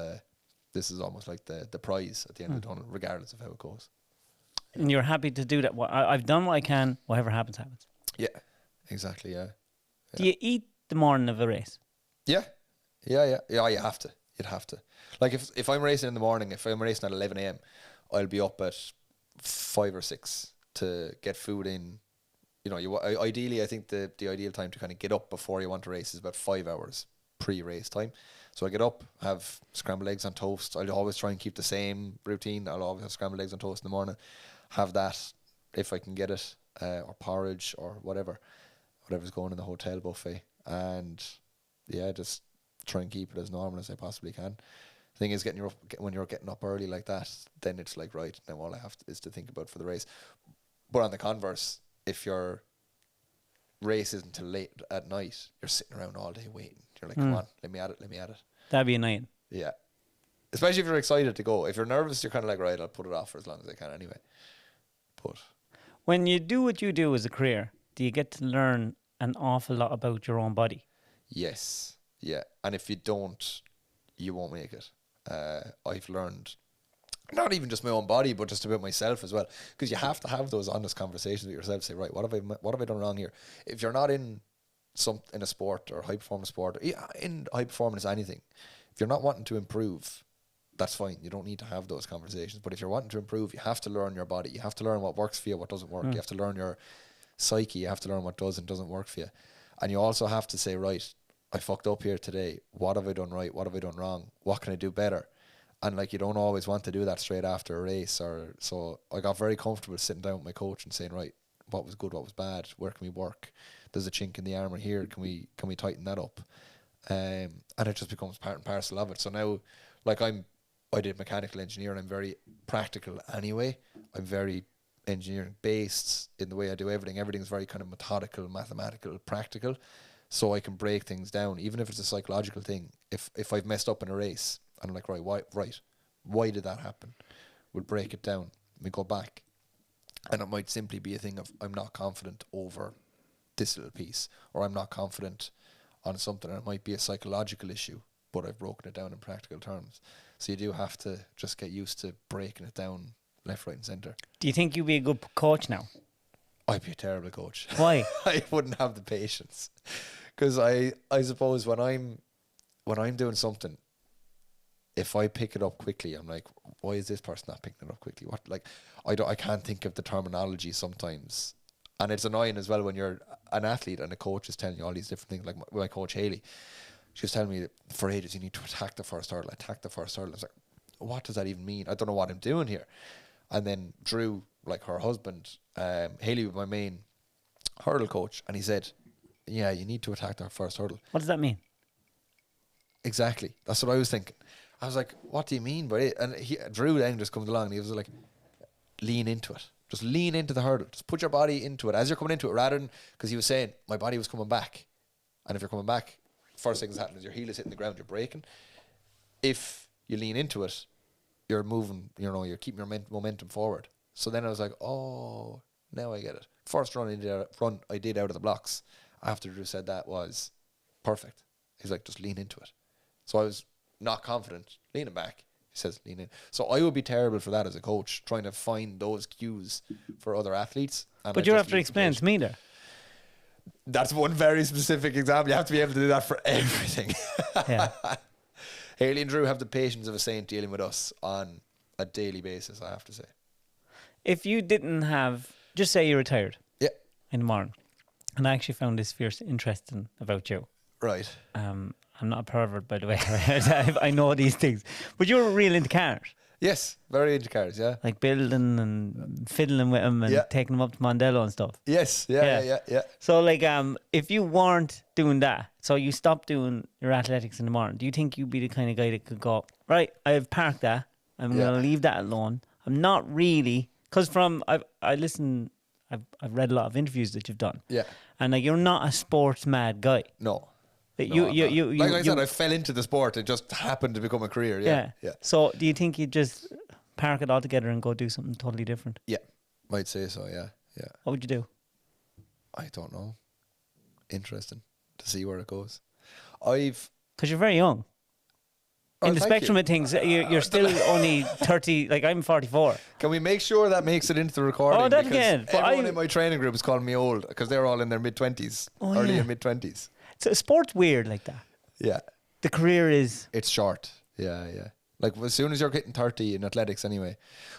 almost like the prize at the end of the tunnel, regardless of how it goes. And you're happy to do that. I've done what I can, whatever happens, happens. Yeah, exactly, yeah. Do you eat the morning of a race? Yeah, you have to. You'd have to. Like if I'm racing in the morning, if I'm racing at 11 a.m, I'll be up at 5 or 6 to get food in. Ideally, I think the ideal time to kind of get up before you want to race is about 5 hours pre-race time. So I get up, have scrambled eggs on toast. I'll always try and keep the same routine. I'll always have scrambled eggs on toast in the morning. Have that if I can get it, or porridge or whatever's going in the hotel buffet. And yeah, just try and keep it as normal as I possibly can. The thing is, when you're getting up early like that, then it's like, right, now all I have is to think about for the race. But on the converse, if your race isn't till late at night, you're sitting around all day waiting. You're like, come on, let me at it. That'd be annoying. Yeah. Especially if you're excited to go. If you're nervous, you're kind of like, right, I'll put it off for as long as I can anyway. But when you do what you do as a career, do you get to learn an awful lot about your own body? Yes. Yeah. And if you don't, you won't make it. I've learned, not even just my own body, but just about myself as well. Because you have to have those honest conversations with yourself. Say, right, what have I done wrong here? If you're not in a sport or high performance sport, in high performance anything, if you're not wanting to improve, that's fine. You don't need to have those conversations. But if you're wanting to improve, you have to learn your body. You have to learn what works for you, what doesn't work. You have to learn your psyche. You have to learn what does and doesn't work for you. And you also have to say, right, I fucked up here today. What have I done right? What have I done wrong? What can I do better? And like, you don't always want to do that straight after a race. Or so I got very comfortable sitting down with my coach and saying, right, what was good, what was bad? Where can we work? There's a chink in the armor here. Can we tighten that up? And it just becomes part and parcel of it. So now, like, I did mechanical engineering. I'm very practical anyway. I'm very engineering based in the way I do everything. Everything's very kind of methodical, mathematical, practical. So I can break things down, even if it's a psychological thing. If I've messed up in a race and I'm like, why did that happen? We'll break it down. We go back. And it might simply be a thing of, I'm not confident over this little piece, or I'm not confident on something, and it might be a psychological issue, but I've broken it down in practical terms. So you do have to just get used to breaking it down left, right and centre. Do you think you'd be a good coach now? I'd be a terrible coach. Why? I wouldn't have the patience. Because I suppose when I'm doing something, if I pick it up quickly, I'm like, why is this person not picking it up quickly? What, like, I can't think of the terminology sometimes. And it's annoying as well when you're an athlete and a coach is telling you all these different things. Like my coach Haley, she was telling me that for ages, you need to attack the first hurdle. I was like, what does that even mean? I don't know what I'm doing here. And then Drew, like her husband, Haley was my main hurdle coach, and he said, yeah, you need to attack that first hurdle. What does that mean? Exactly. That's what I was thinking. I was like, what do you mean by it? And Drew then just comes along and he was like, lean into it. Just lean into the hurdle. Just put your body into it as you're coming into it, rather than, because he was saying my body was coming back. And if you're coming back, first thing that's happening is your heel is hitting the ground, you're braking. If you lean into it, you're moving, you're keeping your momentum forward. So then I was like, oh, now I get it. First run I did out of the blocks after Drew said that was perfect. He's like, just lean into it. So I was not confident, leaning back. He says, lean in. So I would be terrible for that as a coach, trying to find those cues for other athletes. But you have to explain to me there. That's one very specific example. You have to be able to do that for everything. Yeah. Haley and Drew have the patience of a saint dealing with us on a daily basis, I have to say. If you didn't have, just say you retired. Yeah. In the morning. And I actually found this fierce interesting about you. Right. I'm not a pervert, by the way. I know these things. But you're real into cars. Yes, very into cars, yeah. Like building and fiddling with them and taking them up to Mondello and stuff. Yes, yeah. So like, if you weren't doing that, so you stopped doing your athletics in the morning, do you think you'd be the kind of guy that could go, right, I've parked that, I'm going to leave that alone. I'm not really, because I've read a lot of interviews that you've done. Yeah. And like, you're not a sports mad guy. No. Like I said, I fell into the sport. It just happened to become a career. Yeah. So do you think you'd just park it all together and go do something totally different? Yeah. I'd say so, yeah. What would you do? I don't know. Interesting to see where it goes. Because you're very young. In the spectrum of things, you're still only 30, like I'm 44. Can we make sure that makes it into the recording? Oh, that again. Everyone in my training group is calling me old because they're all in their mid-20s, early and mid-20s. So sport's weird like that. Yeah. The career is... It's short. Yeah. Like as soon as you're getting 30 in athletics anyway,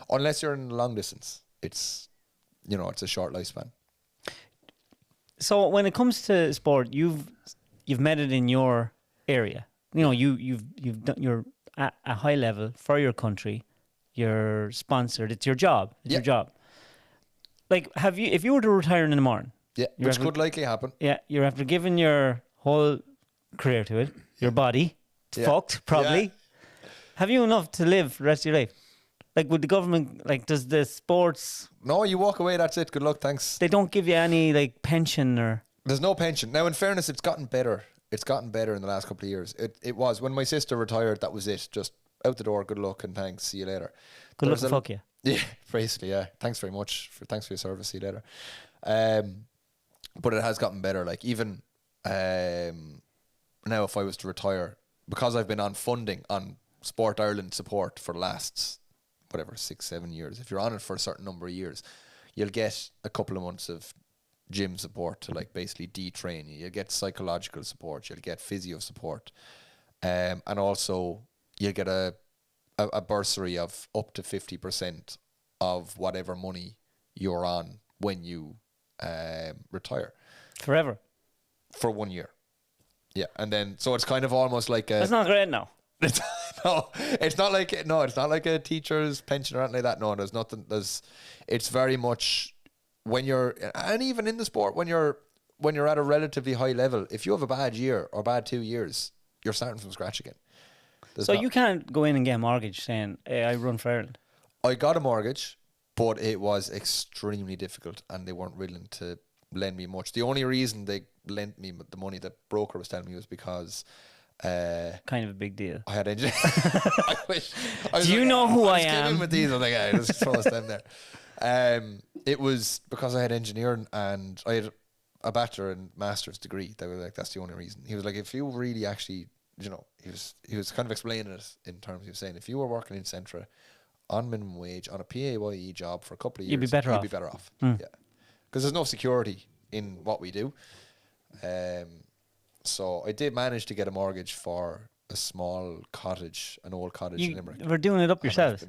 unless you're in long distance, it's a short lifespan. So when it comes to sport, you've made it in your area. You've done, you're at a high level for your country. You're sponsored. It's your job. Your job. Like, if you were to retire in the morning, which could likely happen. Yeah, you're after giving your whole career to it. Your body, it's fucked probably. Yeah. Have you enough to live the rest of your life? Like, would the government, like, does the sports... No, you walk away, that's it. Good luck, thanks. They don't give you any, like, pension or... There's no pension. Now, in fairness, it's gotten better. It's gotten better in the last couple of years. It was. When my sister retired, that was it. Just out the door, good luck and thanks, see you later. Good luck and fuck you. Yeah, basically, yeah. Thanks very much. Thanks for your service, see you later. But it has gotten better. Like, even now if I was to retire, because I've been on funding on Sport Ireland support for the last, whatever, 6-7 years. If you're on it for a certain number of years, you'll get a couple of months of gym support to like basically detrain you. You'll get psychological support. You'll get physio support. And also you'll get a bursary of up to 50% of whatever money you're on when you retire. Forever. For 1 year. Yeah. And then, so it's kind of almost like a... That's not great now. It's not like a teacher's pension or anything like that. No, there's nothing. It's very much when you're, and even in the sport, when you're at a relatively high level, if you have a bad year or bad 2 years, you're starting from scratch again. So you can't go in and get a mortgage saying, hey, I run for Ireland. I got a mortgage, but it was extremely difficult and they weren't willing to lend me much. The only reason they lent me the money that broker was telling me was because kind of a big deal. I had engineering. I wish. Do you know who I am? am? With these, I was like, hey, just throw us down there. It was because I had engineering and I had a bachelor and master's degree. They were like, that's the only reason. He was like, if you really actually, you know, he was kind of explaining it in terms of saying, if you were working in Centra on minimum wage on a PAYE job for a couple of years, you'd be better off. Yeah, because there's no security in what we do. So I did manage to get a mortgage for a small cottage, an old cottage in Limerick. You were doing it up yourself?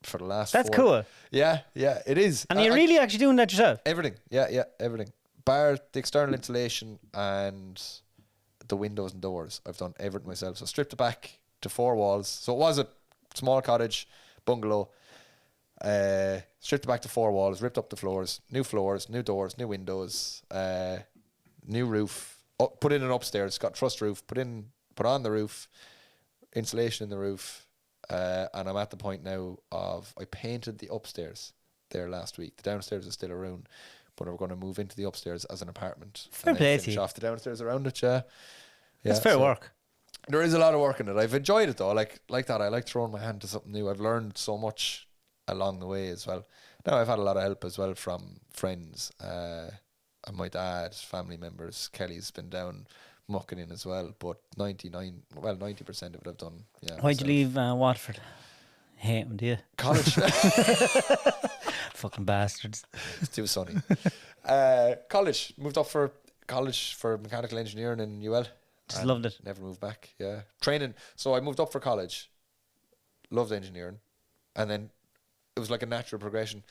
For the last That's cool. Yeah, it is. And you're really actually doing that yourself? Everything. Yeah, everything. Bar the external insulation and the windows and doors. I've done everything myself. So stripped it back to 4 walls. So it was a small cottage, bungalow. Stripped it back to 4 walls, ripped up the floors, new doors, new windows, new roof. Put in an upstairs, got truss roof, put on the roof, insulation in the roof, and I'm at the point now of I painted the upstairs there last week. The downstairs is still a room, but we're going to move into the upstairs as an apartment. Fair and play finish to you. off the downstairs around it. Yeah, that's fair work. There is a lot of work in it. I've enjoyed it though. Like that. I like throwing my hand to something new. I've learned so much along the way as well. Now I've had a lot of help as well from friends. And my dad, family members. Kelly's been down mucking in as well, but 90% of it I've done. Yeah. Why'd you leave Watford? Hate them, do you? College. Fucking bastards. It's too sunny. College. Moved up for college for mechanical engineering in UL. Just loved it. Never moved back. Yeah. Training. So I moved up for college. Loved engineering. And then it was like a natural progression.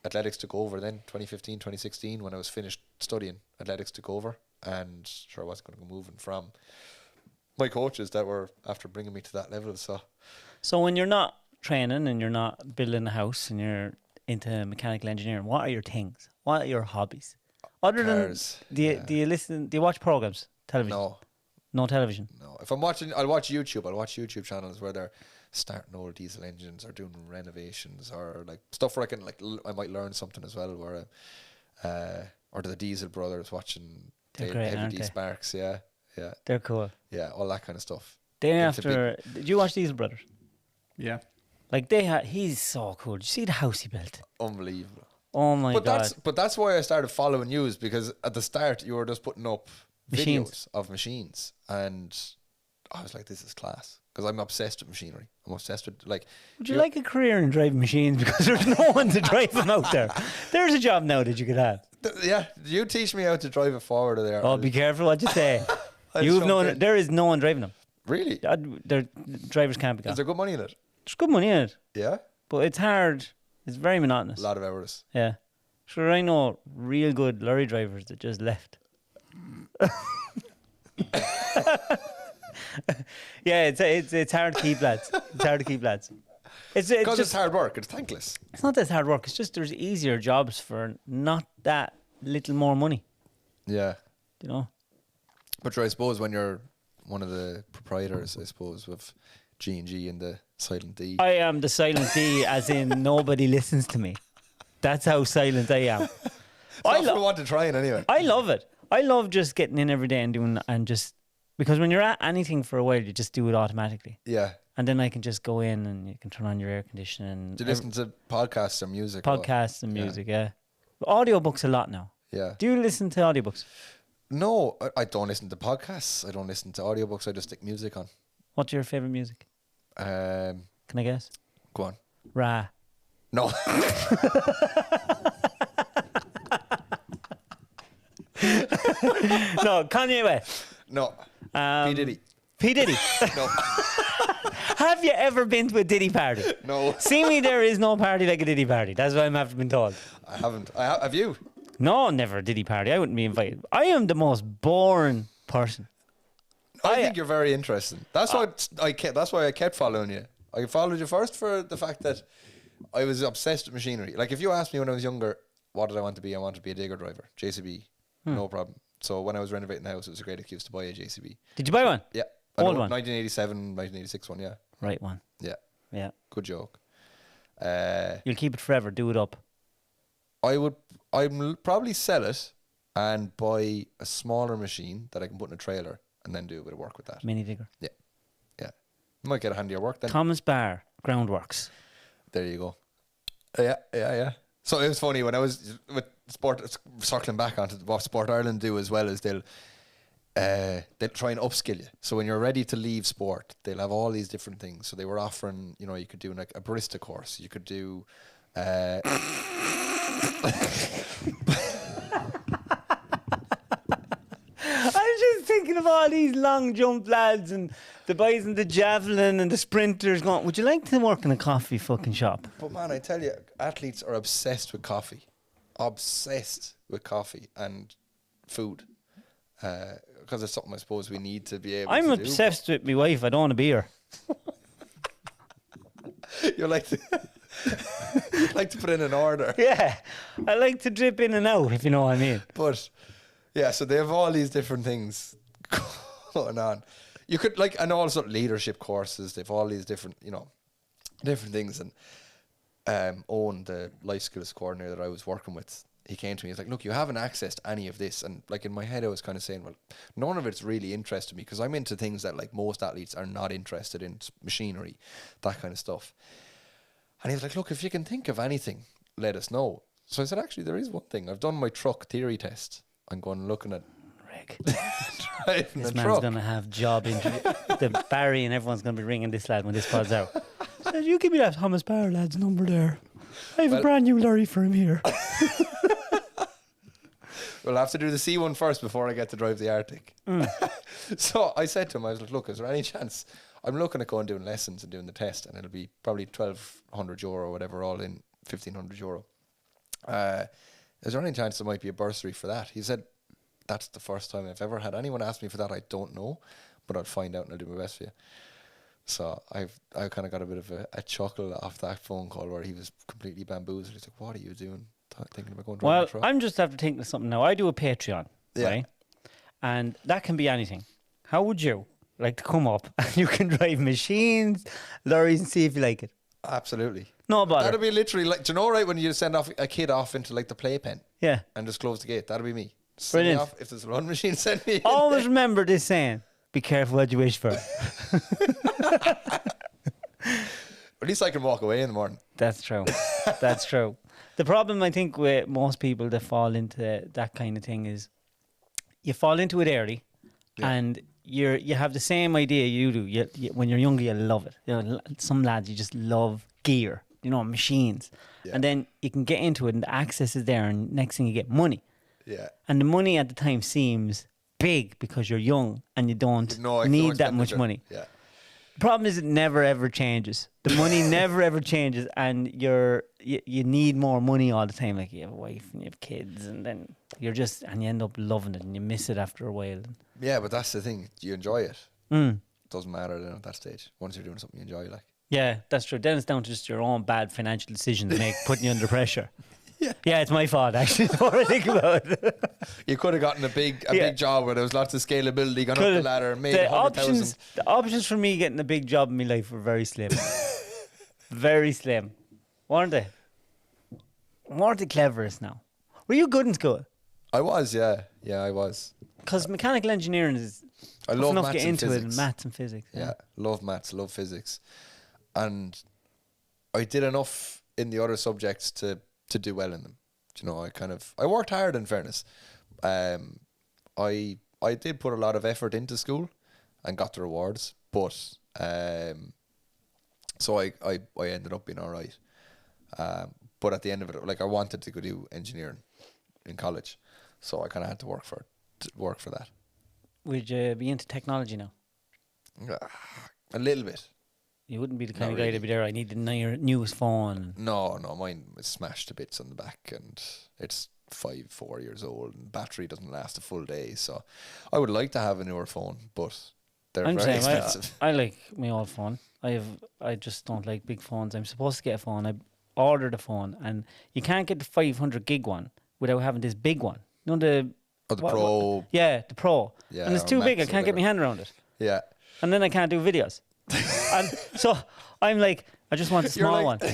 Athletics took over then, 2015, 2016, when I was finished studying. Athletics took over, and sure I wasn't going to go moving from my coaches that were after bringing me to that level. So when you're not training and you're not building a house and you're into mechanical engineering, what are your things? What are your hobbies? Other cars, than, do you listen, do you watch programs, television? No television? No. If I'm watching, I'll watch YouTube. I'll watch YouTube channels where they're starting old diesel engines or doing renovations or like stuff where I can I might learn something as well. Where, or the Diesel Brothers watching Heavy D Sparks. Yeah. They're cool. Yeah, all that kind of stuff. Did you watch Diesel Brothers? Yeah. Like he's so cool. Did you see the house he built? Unbelievable. Oh my God. But that's why I started following news, because at the start you were just putting up videos of machines, and I was like, this is class, because I'm obsessed with machinery. I'm obsessed with Would you like a career in driving machines? Because there's no one to drive them out there. There's a job now that you could have. Yeah, you teach me how to drive it forward there. Oh, be careful what you say. There is no one driving them. Really? Their drivers can't be gone. Is there good money in it? There's good money in it. Yeah. But it's hard. It's very monotonous. A lot of hours. Yeah. Sure, I know real good lorry drivers that just left. Yeah, it's hard to keep lads. It's hard to keep lads. Because it's hard work. It's thankless. It's not that it's hard work. It's just there's easier jobs for not that little more money. Yeah. You know. But I suppose when you're one of the proprietors, I suppose, with G&G and the Silent D. I am the Silent D, as in nobody listens to me. That's how silent I am. I want to try it anyway. I love it. I love just getting in every day and doing, and just, because when you're at anything for a while, you just do it automatically. Yeah. And then I can just go in and you can turn on your air conditioning. Do you listen to podcasts or music? Podcasts and music, yeah. Audiobooks a lot now. Yeah. Do you listen to audiobooks? No, I don't listen to podcasts. I don't listen to audiobooks. I just stick music on. What's your favourite music? Um, Can I guess? Go on. Ra. No. No, Kanye West. No. P. Diddy. P. Diddy. No. Have you ever been to a Diddy party? No. See me, there is no party like a Diddy party. That's what I'm after being told. I haven't. Have you? No, never a Diddy party. I wouldn't be invited. I am the most boring person. I think you're very interesting. That's That's why I kept following you. I followed you first for the fact that I was obsessed with machinery. Like if you asked me when I was younger, what did I want to be? I wanted to be a digger driver, JCB, no problem. So when I was renovating the house, it was a great excuse to buy a JCB. Did you buy one? Yeah, Old one. 1987, 1986 one. Yeah, Right one. yeah, Yeah. good joke. You'll keep it forever. Do it up. I'd probably sell it and buy a smaller machine that I can put in a trailer and then do a bit of work with that. Mini digger. Yeah. Might get a handier work then. Thomas Barr, Groundworks. There you go. Yeah. So it was funny when I was with sport, circling back onto what Sport Ireland do as well, is they'll try and upskill you. So when you're ready to leave sport, they'll have all these different things. So they were offering, you could do like a barista course. You could do. I'm just thinking of all these long jump lads and the boys in the javelin and the sprinters going, would you like to work in a coffee fucking shop? But man, I tell you, athletes are obsessed with coffee. Obsessed with coffee and food. Because it's something I suppose we need to be able I'm to do. obsessed with my wife. I don't want to be her. You like to like to put in an order. Yeah. I like to drip in and out, if you know what I mean. But yeah, so they have all these different things going on. You could and also leadership courses. They have all these different, different things. And Owen, the life skills coordinator that I was working with, he came to me. He's like, "Look, you haven't accessed any of this." And like in my head, I was kind of saying, "Well, none of it's really interested me because I'm into things that like most athletes are not interested in, machinery, that kind of stuff." And he was like, "Look, if you can think of anything, let us know." So I said, "Actually, there is one thing. I've done my truck theory test. I'm going looking at Rick. driving This a man's truck." going to have job interview. The Barry and everyone's going to be ringing this lad when this pod's out. Said, you give me that Thomas Barr lad's number there. I have a brand new lorry for him here. We'll have to do the C one first before I get to drive the Arctic. So I said to him, I was like, "Look, is there any chance?" I'm looking at going doing lessons and doing the test, and it'll be probably €1,200 or whatever, all in €1,500. Is there any chance there might be a bursary for that? He said, "That's the first time I've ever had anyone ask me for that. I don't know, but I'll find out and I'll do my best for you." So I kind of got a bit of a chuckle off that phone call where he was completely bamboozled. He's like, "What are you doing? Thinking about going to Well, a truck?" I'm just after thinking of something now. I do a Patreon, Yeah. right? And that can be anything. How would you like to come up and you can drive machines, lorries, and see if you like it? Absolutely. No bother. That'd be literally like, do you know, right, when you send off a kid off into like the playpen Yeah. and just close the gate? That'd be me. Send me Brilliant. off. If there's one machine, send me in Always there. remember this saying: be careful what you wish for. At least I can walk away in the morning. That's true. That's true. The problem, I think, with most people that fall into that kind of thing is you fall into it early, and you have the same idea you do. When you're younger, you love it. Some lads, you just love gear, machines. Yeah. And then you can get into it and the access is there, and next thing you get money. Yeah. And the money at the time seems big because you're young and you don't need that much money. Yeah. The problem is it never ever changes. The money never ever changes, and you need more money all the time. Like you have a wife and you have kids, and then you end up loving it, and you miss it after a while. Yeah, but that's the thing. You enjoy it. Doesn't matter then at that stage. Once you're doing something you enjoy, like. Yeah, that's true. Then it's down to just your own bad financial decisions putting you under pressure. Yeah, it's my fault actually. The more I think about it. You could have gotten a big job where there was lots of scalability, gone up the ladder, made the 100,000. The options for me getting a big job in my life were very slim. Very slim. Weren't they? Weren't they cleverest now? Were you good in school? I was, yeah. Yeah, I was. Because mechanical engineering is I tough love enough to maths get and into it, physics. maths and physics. Yeah, love maths, love physics. And I did enough in the other subjects to do well in them. I worked hard, in fairness. I did put a lot of effort into school and got the rewards, but so I ended up being all right. But at the end of it, like I wanted to go do engineering in college, so I kind of had to work for that. Would you be into technology now? A little bit. You wouldn't be the kind Not of guy really. to be there. I need the newest phone. No, mine was smashed to bits on the back, and it's 4 years old, and battery doesn't last a full day. So I would like to have a newer phone, but they're I'm very saying expensive. I like my old phone. I just don't like big phones. I'm supposed to get a phone. I ordered a phone, and you can't get the 500 gig one without having this big one. You know the Oh, the Pro. yeah, the Pro. Yeah, And it's or too big. I Max or can't get my whatever. hand around it. Yeah. And then I can't do videos. And so I'm like, I just want a You're small like- one.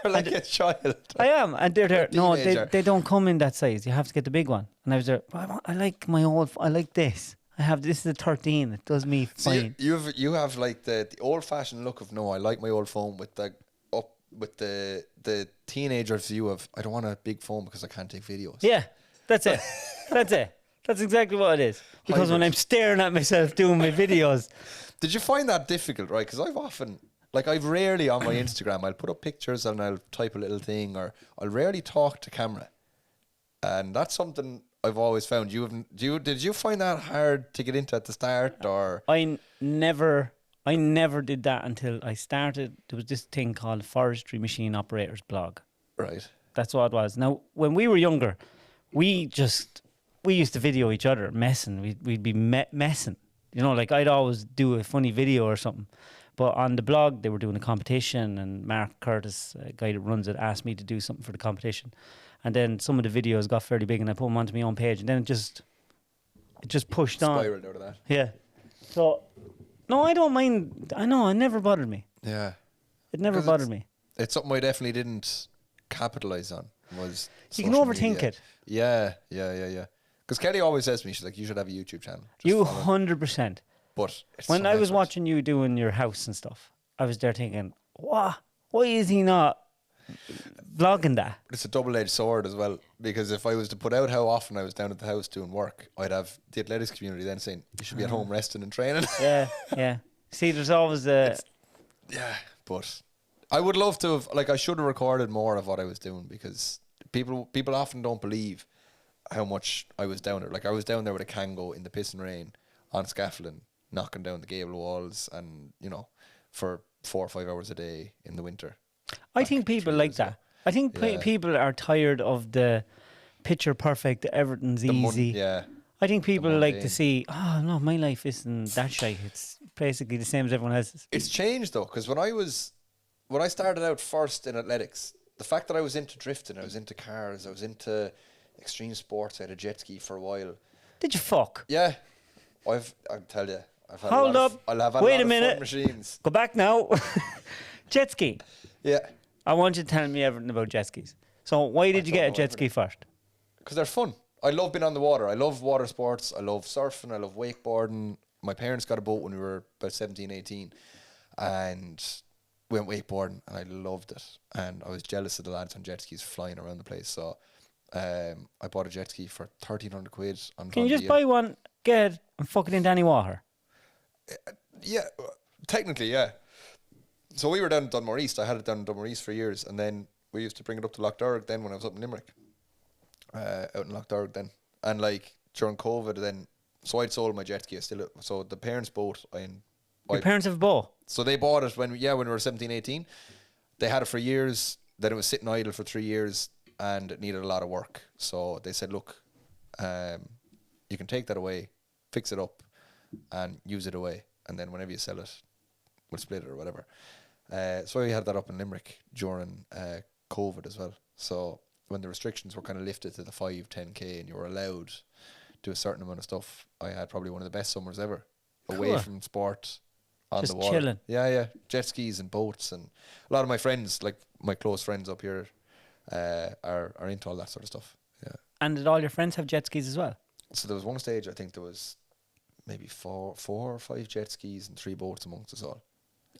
You're like a child. I am, and they're there. No, teenager. they don't come in that size. You have to get the big one. And I was there. I like my old. I like this. I have this is a 13. It does me So fine. you have like the old fashioned look of no, I like my old phone with the teenager's view of I don't want a big phone because I can't take videos. Yeah, that's it. That's it. That's exactly what it is. Because when Hybrid. I'm staring at myself doing my videos, Did you find that difficult, right? Because I've rarely on my Instagram, I'll put up pictures and I'll type a little thing, or I'll rarely talk to camera. And that's something I've always found. Did you find that hard to get into at the start, or? I never did that until I started. There was this thing called Forestry Machine Operators blog. Right. That's what it was. Now, when we were younger, we used to video each other messing. We'd be messing. You know, like I'd always do a funny video or something. But on the blog, they were doing a competition, and Mark Curtis, a guy that runs it, asked me to do something for the competition. And then some of the videos got fairly big, and I put them onto my own page, and then it just pushed on. Spiraled out of that. Yeah. So, no, I don't mind. I know, it never bothered me. Yeah. It never 'Cause bothered me. It's something I definitely didn't capitalize on. Was You can social overthink media. it. Yeah. Because Kelly always says to me, she's like, you should have a YouTube channel. Just You follow." 100%. But it's When some I was effort. watching you doing your house and stuff, I was there thinking, why is he not vlogging that? It's a double-edged sword as well, because if I was to put out how often I was down at the house doing work, I'd have the athletics community then saying, you should be at home resting and training. Yeah. See, there's always a... Yeah, but I would love to have, like, I should have recorded more of what I was doing, because people often don't believe how much I was down there. Like, I was down there with a Kango in the pissing rain on scaffolding, knocking down the gable walls, and, you know, for 4 or 5 hours a day in the winter. I think people like that. I think Yeah. people are tired of the picture perfect, everything's easy. Yeah. I think people like to mundane. see, oh no, my life isn't that shite. It's basically the same as everyone else's. It's changed though, because when I started out first in athletics, the fact that I was into drifting, I was into cars, I was into extreme sports. I had a jet ski for a while. Did you fuck? Yeah, I'll tell you, I've had Hold a lot up. I'll have a Wait lot a of minute. fun machines. Go back now. Jet ski. Yeah, I want you to tell me everything about jet skis. So why did you don't get a know jet ski first? because they're fun. I love being on the water. I love water sports. I love surfing. I love wakeboarding. My parents got a boat when we were about 17, 18, and we went wakeboarding, and I loved it. And I was jealous of the lads on jet skis flying around the place. So I bought a jet ski for 1,300 quid. On Can you just Honda. buy one, get it, and fuck it into any water? Yeah, technically, yeah. So we were down in Dunmore East. I had it down in Dunmore East for years, and then we used to bring it up to Loughdorg then when I was up in Limerick, out in Loughdorg then. And like during COVID then, so I'd sold my jet ski. So the parents' boat, Your parents have a boat. so they bought it when we were 17, 18. They had it for years. Then it was sitting idle for 3 years, and it needed a lot of work. So they said, look, you can take that away, fix it up, and use it away. And then whenever you sell it, we'll split it or whatever. So we had that up in Limerick during COVID as well. So when the restrictions were kind of lifted to the 5, 10K and you were allowed to do a certain amount of stuff, I had probably one of the best summers ever. Away Cool. from sport, on Just the water. chilling. Yeah. Jet skis and boats. And a lot of my friends, like my close friends up here, are into all that sort of stuff. Yeah. And did all your friends have jet skis as well? So there was one stage, I think there was maybe four or 5 jet skis and 3 boats amongst us all.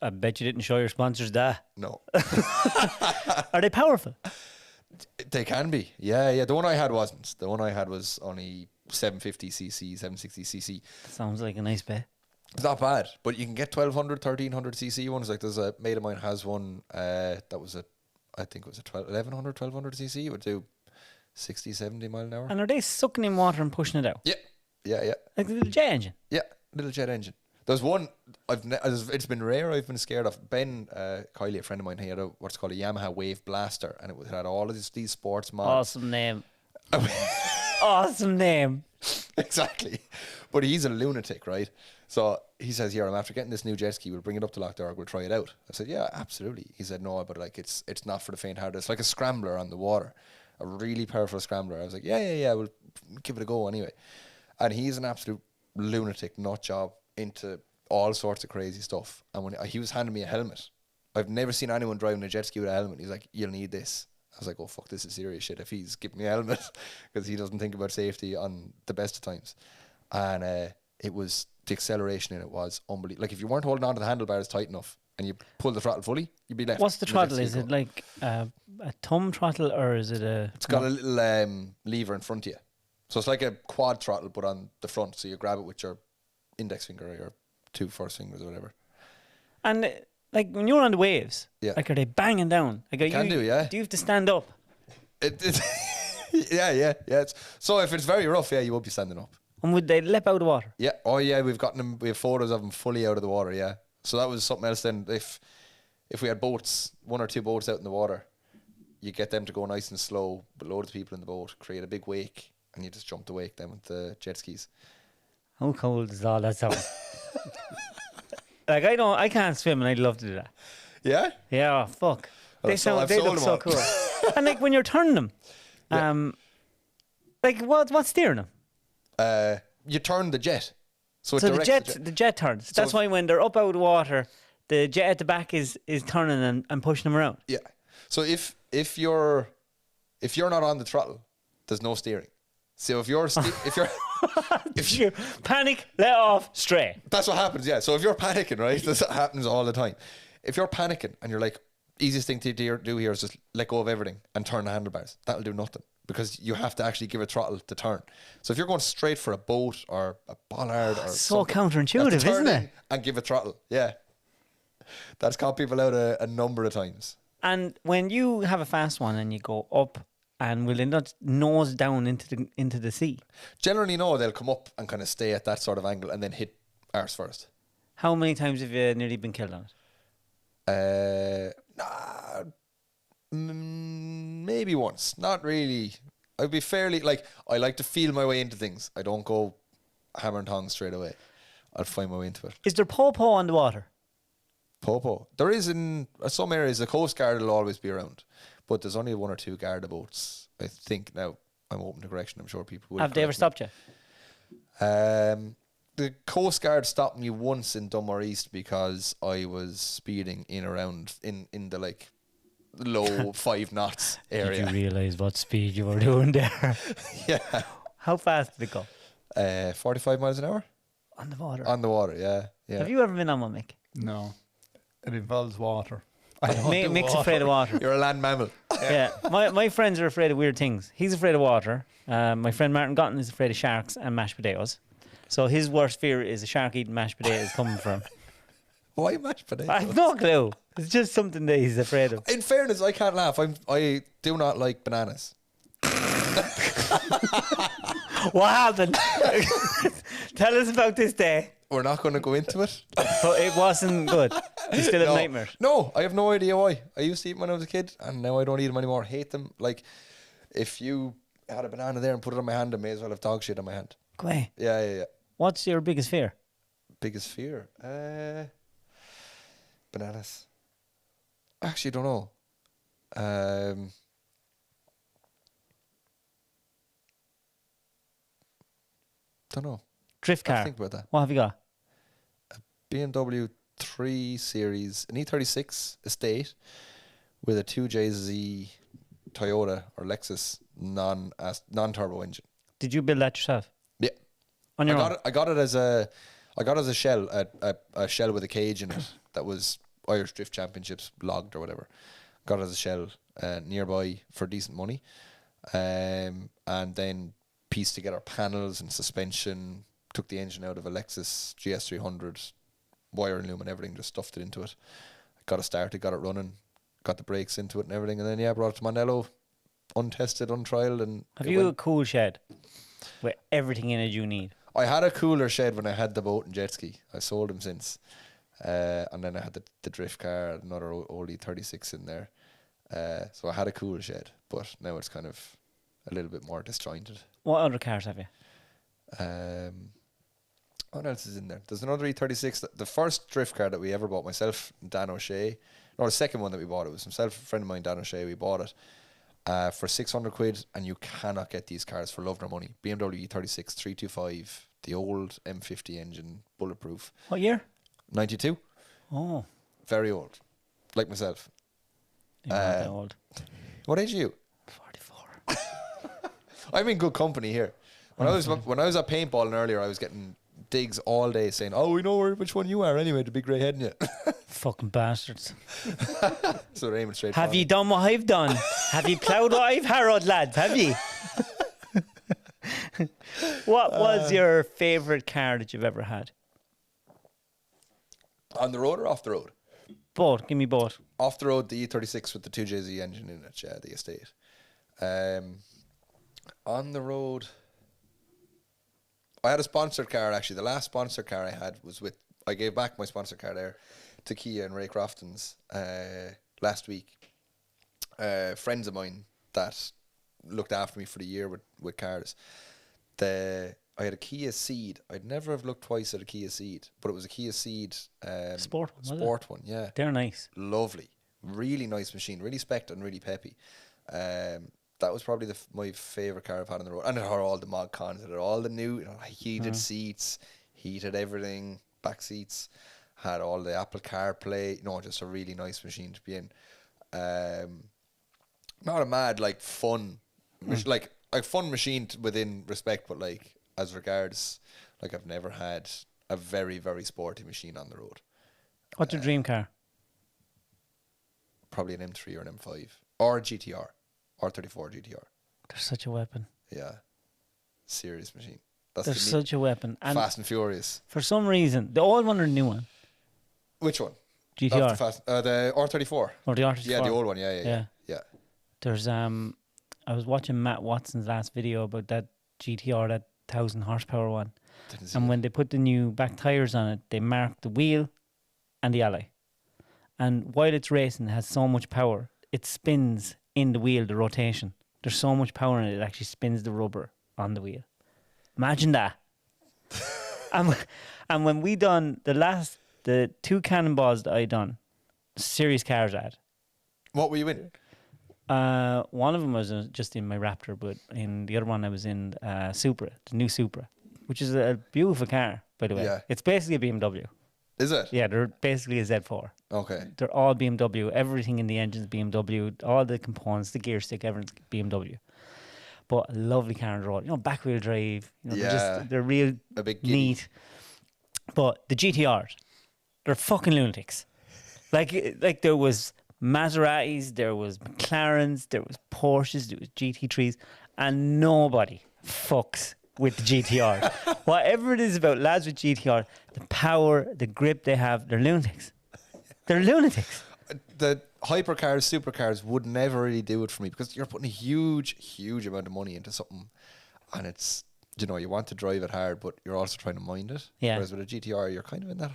I bet you didn't show your sponsors that. No. Are they powerful? They can be. Yeah. The one I had wasn't. The one I had was only 750cc, 760cc. Sounds like a nice bet. It's not bad, but you can get 1200, 1300cc ones. Like there's a mate of mine has one that was I think it was a 1100, 1200cc. It would do 60, 70 mile an hour. And are they sucking in water and pushing it out? Yeah. Like the little jet engine? Yeah, little jet engine. There's one it's been rare. I've been scared of. Ben Kiley, a friend of mine, he had what's called a Yamaha Wave Blaster, and it had all of these sports mods. Awesome name. Awesome name. Exactly. But he's a lunatic, right? So he says, here, I'm after getting this new jet ski. We'll bring it up to Loughdorg. We'll try it out. I said, yeah, absolutely. He said, no, but like it's not for the faint-hearted. It's like a scrambler on the water, a really powerful scrambler. I was like, yeah, we'll give it a go anyway. And he's an absolute lunatic, nut job, into all sorts of crazy stuff. And when he was handing me a helmet, I've never seen anyone driving a jet ski with a helmet. He's like, you'll need this. I was like, oh, fuck, this is serious shit if he's giving me a helmet, because he doesn't think about safety on the best of times. And it was, the acceleration in it was unbelievable. Like if you weren't holding on to the handlebars tight enough and you pull the throttle fully, you'd be left. What's the throttle? Is it like a thumb throttle, or is it a... It's got a little lever in front of you. So it's like a quad throttle, but on the front. So you grab it with your index finger or your two first fingers or whatever. And like when you're on the waves, like are they banging down? Like yeah. Do you have to stand up? Yeah. So if it's very rough, you won't be standing up. And would they lip out of the water? Yeah. Oh yeah, we have photos of them fully out of the water, yeah. So that was something else then. If we had boats, one or two boats out in the water, you get them to go nice and slow, but loads of people in the boat, create a big wake, and you just jump the wake then with the jet skis. How cold is all that sound? Like I can't swim, and I'd love to do that. Yeah? Yeah, fuck. They look so cool. And like when you're turning them, like what's steering them? You turn the jet. So the jet turns. That's why when they're up out of the water, the jet at the back is turning and pushing them around. Yeah. So if you're not on the throttle, there's no steering. So if you're if you panic, let off, straight. That's what happens. Yeah. So if you're panicking, right, this happens all the time. If you're panicking and you're like, easiest thing to do here is just let go of everything and turn the handlebars. That'll do nothing, because you have to actually give a throttle to turn. So if you're going straight for a boat or a bollard or so counterintuitive, isn't it? And give a throttle. Yeah. That's caught people out a number of times. And when you have a fast one and you go up, and will they not nose down into the sea? Generally, no. They'll come up and kind of stay at that sort of angle and then hit arse first. How many times have you nearly been killed on it? Maybe once. Not really. I'd be fairly, I like to feel my way into things. I don't go hammer and tongs straight away. I'll find my way into it. Is there po-po on the water? Po-po. There is in some areas. The Coast Guard will always be around, but there's only one or two Garda boats, I think. Now, I'm open to correction. I'm sure people will. Have they ever stopped you? The Coast Guard stopped me once in Dunmore East because I was speeding in the low 5 knots area. Did you realise what speed you were doing there? Yeah. How fast did it go? 45 miles an hour. On the water? On the water, yeah. Have you ever been on one, Mick? No. It involves water. Mick's afraid of water. You're a land mammal. Yeah. My friends are afraid of weird things. He's afraid of water. My friend Martin Gotton is afraid of sharks and mashed potatoes. So his worst fear is a shark eating mashed potatoes coming from. Why mashed potatoes? I have no clue. It's just something that he's afraid of. In fairness, I can't laugh. I do not like bananas. What happened? Tell us about this day. We're not going to go into it. But it wasn't good. You still have nightmares. No, I have no idea why. I used to eat them when I was a kid, and now I don't eat them anymore. Hate them. Like, if you had a banana there and put it on my hand, I may as well have dog shit on my hand. Go away. Yeah. What's your biggest fear? Biggest fear? Bananas. I actually don't know. Don't know. Drift car. Think about that. What have you got? A BMW 3 Series, an E36 Estate with a 2JZ Toyota or Lexus non-turbo engine. Did you build that yourself? Yeah. On your own? I got it as a shell, a shell with a cage in it that was Irish Drift Championships logged or whatever. Got it as a shell nearby for decent money, and then pieced together panels and suspension, took the engine out of a Lexus GS300, wire and lumen, everything, just stuffed it into it. Got it started, got it running, got the brakes into it and everything, and then brought it to Mondello, untested, untrialed, and Have you a cool shed with everything in it you need? I had a cooler shed when I had the boat and jet ski. I sold them since. And then I had the drift car, another old E36 in there. So I had a cooler shed, but now it's kind of a little bit more disjointed. What other cars have you? What else is in there? There's another E36. The first drift car that we ever bought, myself and Dan O'Shea. No, the second one that we bought, it was myself, a friend of mine, Dan O'Shea. We bought it for 600 quid, and you cannot get these cars for love nor money. BMW E36 325, the old M50 engine, bulletproof. What year? 92. Oh, Very old. Like myself. you're not that old. What age are you? 44. I'm in good company here. When I was at paintballing earlier, I was getting digs all day saying, "Oh, we know which one you are anyway, the big grey head in you." Fucking bastards. So they're aiming straight. Have you done what I've done? Have you ploughed what I've harrowed, lads? Have you? What was your favourite car that you've ever had? On the road or off the road? Both. Give me both. Off the road, the E36 with the 2JZ engine in it, the estate. On the road, I had a sponsored car actually. The last sponsored car I had was I gave back my sponsored car there to Kia and Ray Crofton's last week. Friends of mine that looked after me for the year with cars. I had a Kia Ceed. I'd never have looked twice at a Kia Ceed, but it was a Kia Ceed Sport one, was it? sport one, yeah. They're nice. Lovely. Really nice machine, really spec'd and really peppy. That was probably my favourite car I've had on the road. And it had all the mod cons. It had all the new heated seats, heated everything, back seats, had all the Apple CarPlay. Just a really nice machine to be in. Not a mad, fun, fun machine within respect, but as regards, I've never had a very, very sporty machine on the road. What's your dream car? Probably an M3 or an M5 or a GTR or 34 GTR. They're such a weapon. Yeah, serious machine. They're such a weapon. And Fast and Furious. for some reason, the old one or the new one? Which one? GTR. The R34. Or the R34? Yeah, the old one. Yeah. There's I was watching Matt Watson's last video about that GTR, that 1,000 horsepower one. And when they put the new back tires on it, they marked the wheel and the alloy. And while it's racing, it has so much power, it spins in the wheel, the rotation. There's so much power in it, it actually spins the rubber on the wheel. Imagine that. and when we done the two cannonballs that I done, serious cars at. What were you in? One of them was just in my Raptor, but in the other one I was in Supra, the new Supra, which is a beautiful car, by the way. Yeah. It's basically a BMW. Is it? Yeah, they're basically a Z4. Okay. They're all BMW. Everything in the engine's BMW. All the components, the gear stick, everything's BMW. But a lovely car on the road. Back wheel drive. They're real A bit giddy. neat. But the GTRs, they're fucking lunatics. Like there was Maseratis, there was McLarens, there was Porsches, there was GT3s, and nobody fucks with the GTR. Whatever it is about lads with GTR, the power, the grip they have, they're lunatics. They're lunatics. The hypercars, supercars would never really do it for me because you're putting a huge, huge amount of money into something, and it's you want to drive it hard, but you're also trying to mind it. Yeah. Whereas with a GTR, you're kind of in that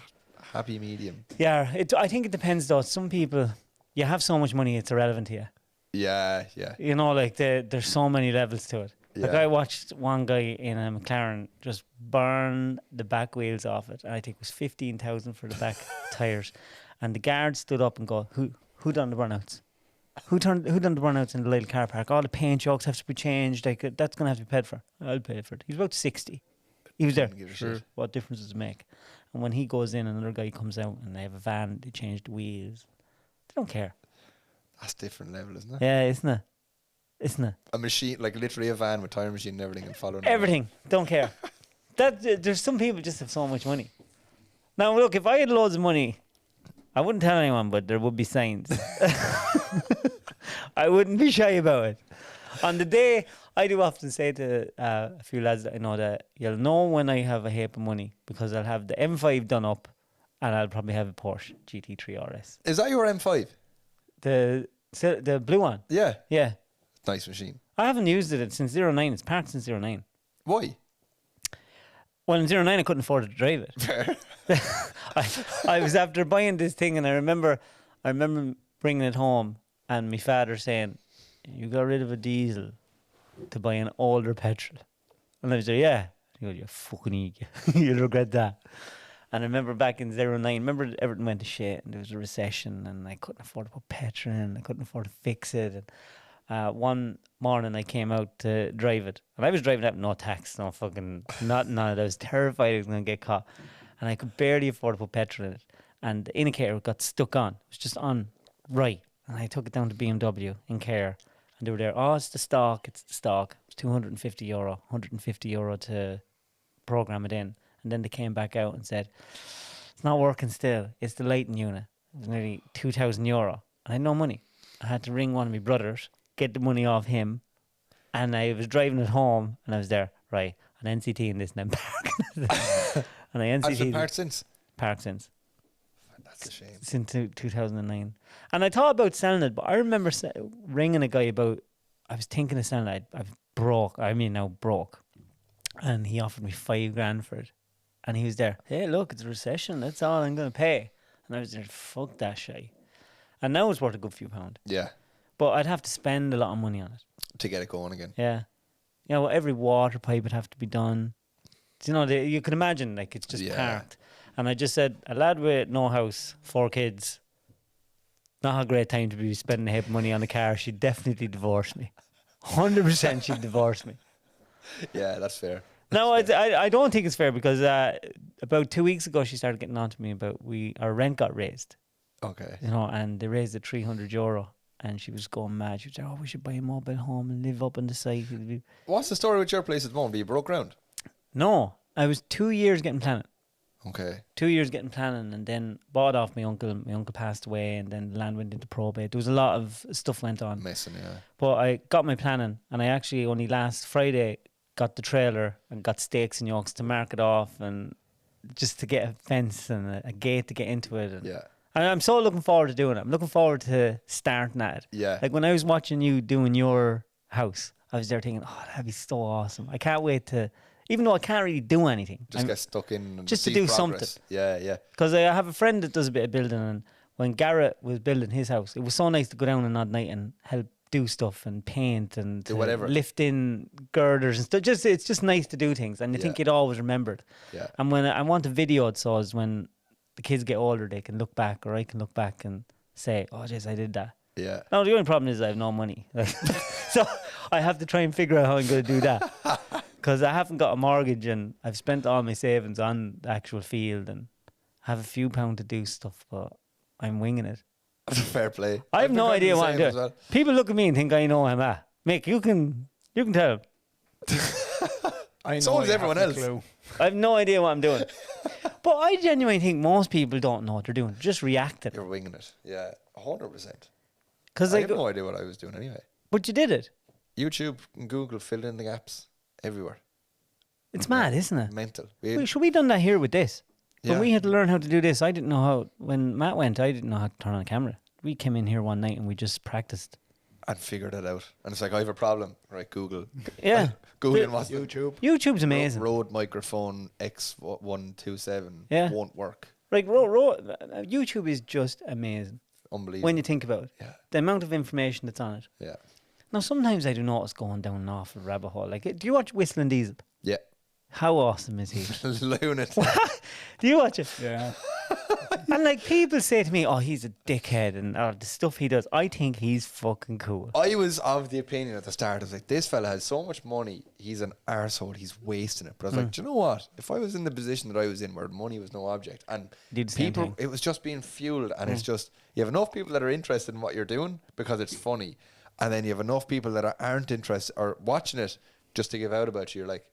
happy medium. Yeah, I think it depends though. Some people, you have so much money, it's irrelevant to you. Yeah. There's so many levels to it. Like Yeah. I watched one guy in a McLaren just burn the back wheels off it, and I think it was 15,000 for the back tires. And the guard stood up and go, "Who done the burnouts? Who done the burnouts in the little car park? All the paint jokes have to be changed. That's gonna have to be paid for. I'll pay for it." He's about 60. He was there. Didn't give a Sure. shit. What difference does it make? And when he goes in, another guy comes out, and they have a van. They change the wheels. They don't care. That's different level, isn't it? Yeah, isn't it? Isn't it? A machine, literally a van with tire machine and everything, and following Everything. Don't care. There's some people just have so much money. Now look, if I had loads of money, I wouldn't tell anyone, but there would be signs. I wouldn't be shy about it. On the day I do often say to a few lads that I know that you'll know when I have a heap of money because I'll have the M5 done up and I'll probably have a Porsche GT3 RS. Is that your M5? The blue one. Yeah. Yeah. Nice machine. I haven't used it since 09. It's parked since 09. Why? Well, in 09 I couldn't afford to drive it. Fair. I was after buying this thing and I remember bringing it home and my father saying, you got rid of a diesel to buy an older petrol. And I was like, yeah. He goes, you fucking idiot. You'll regret that. And I remember back in 09, remember everything went to shit and there was a recession and I couldn't afford to put petrol in, I couldn't afford to fix it. And one morning I came out to drive it. And I was driving it with no tax, no fucking, nothing on it. I was terrified I was going to get caught. And I could barely afford to put petrol in it. And the indicator got stuck on. It was just on right. And I took it down to BMW in Care. And they were there, oh, it's the stock. It was €150 to program it in. And then they came back out and said, it's not working still. It's the lighting unit. It was nearly €2,000. And I had no money. I had to ring one of my brothers, get the money off him. And I was driving it home and I was there, right, an NCT in this and then parking. And I Has it NCT parked since? parked since. That's a shame. Since 2009. And I thought about selling it, but I remember ringing a guy about, I was thinking of selling it. I was broke. I mean, now broke. And he offered me $5,000 for it. And he was there, hey, look, it's a recession. That's all I'm going to pay. And I was there, fuck that shit. And now it's worth a good few pound. Yeah. But I'd have to spend a lot of money on it. To get it going again. Yeah. You know, every water pipe would have to be done. You know, you can imagine, like, it's just parked. And I just said, a lad with no house, 4 kids, not a great time to be spending a heap of money on a car. She'd definitely divorce me. 100% she'd divorce me. Yeah, that's fair. No, I don't think it's fair because about 2 weeks ago she started getting on to me about our rent got raised. Okay. You know, and they raised it €300. And she was going mad. She was like, oh, we should buy a mobile home and live up on the site. What's the story with your place at the moment? Are you broke ground? No, I was 2 years getting planning. Okay. 2 years getting planning and then bought off my uncle. My uncle passed away and then the land went into probate. There was a lot of stuff went on. Messing, yeah. But I got my planning and I actually only last Friday got the trailer and got stakes and yokes to mark it off and just to get a fence and a gate to get into it. And Yeah. I'm so looking forward to doing it. I'm looking forward to starting at it. Yeah. Like when I was watching you doing your house, I was there thinking, oh, that'd be so awesome. I can't wait to, even though I can't really do anything. Just get stuck in and just to see do progress. something. Yeah, yeah. Because I have a friend that does a bit of building, and when Garrett was building his house, it was so nice to go down and odd night and help do stuff and paint and Do whatever. lift in girders and stuff. It's just nice to do things, and you think you'd always remembered. Yeah. And when I want a video, it says when the kids get older, they can look back, or I can look back and say, "Oh, jeez, I did that." Yeah. No, the only problem is I have no money, so I have to try and figure out how I'm going to do that. Because I haven't got a mortgage and I've spent all my savings on the actual field and have a few pounds to do stuff, but I'm winging it. Fair play. I have I've no been idea the what I'm same doing. as well. People look at me and think I know where I'm at. Mick, you can tell them. I know So does I everyone haven't a else. clue. I have no idea what I'm doing. But I genuinely think most people don't know what they're doing. Just reacting. You're winging it. Yeah, 100%. Because I have no idea what I was doing anyway. but you did it. YouTube and Google fill in the gaps everywhere. It's mad, isn't it? Mental. Wait, should we done that here with this? Yeah. When we had to learn how to do this, I didn't know how. When Matt went, I didn't know how to turn on a camera. We came in here one night and we just practiced. And figured it out. And it's like, I have a problem. Right, Google. Yeah. Googling what's the YouTube. YouTube's amazing. Rode microphone X127 Yeah. won't work. Like, YouTube is just amazing Unbelievable. when you think about it. Yeah. The amount of information that's on it. Yeah. Now, sometimes I do notice going down an awful rabbit hole. Like, do you watch Whistling Diesel? Yeah. How awesome is he? Lunatic. Do you watch it? Yeah. And like, people say to me, oh, he's a dickhead and the stuff he does. I think he's fucking cool. I was of the opinion at the start, I was like, this fella has so much money, he's an arsehole, he's wasting it. But I was like, do you know what? If I was in the position that I was in where money was no object and Do the same people, thing. it was just being fueled and it's just, you have enough people that are interested in what you're doing because it's funny. And then you have enough people that aren't interested or watching it just to give out about you. You're like,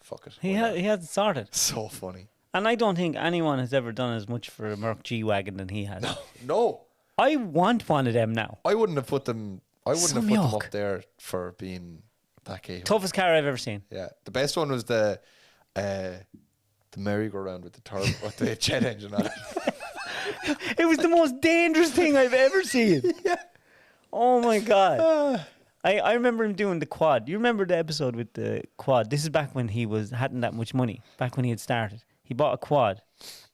fuck it. He why not? has it sorted. So funny. And I don't think anyone has ever done as much for a Merc G-Wagon than he has. No. I want one of them now. I wouldn't have put them, I wouldn't Some have put them yuck. up there for being That gave. Toughest car I've ever seen. Yeah, the best one was the merry-go-round with the jet engine on it. It was the most dangerous thing I've ever seen. Yeah. Oh my God. I remember him doing the quad. You remember the episode with the quad? This is back when he hadn't that much money. Back when he had started. He bought a quad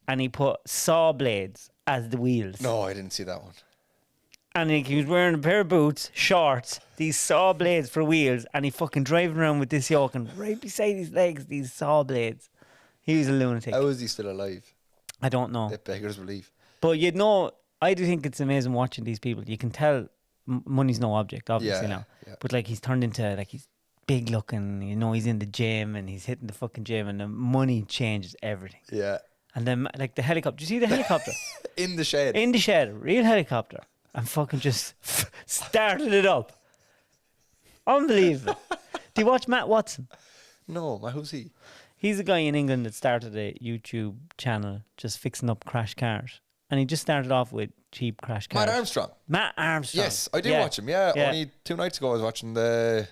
and he put saw blades as the wheels. No, I didn't see that one. And he was wearing a pair of boots, shorts, these saw blades for wheels, and he fucking driving around with this yoke and right beside his legs, these saw blades. He was a lunatic. How is he still alive? I don't know. That beggars belief. But you know, I do think it's amazing watching these people. You can tell money's no object, obviously now. Yeah. But like he's turned into like he's big looking. You know, he's in the gym and he's hitting the fucking gym, and the money changes everything. Yeah. And then like the helicopter. Do you see the helicopter? In the shed. In the shed, real helicopter, and fucking just started it up. Unbelievable. Do you watch Matt Watson? No, who's he? He's a guy in England that started a YouTube channel just fixing up crash cars. And he just started off with cheap crash cars. Matt Armstrong. Matt Armstrong. Yes, I did watch him. Yeah, only 2 nights ago I was watching the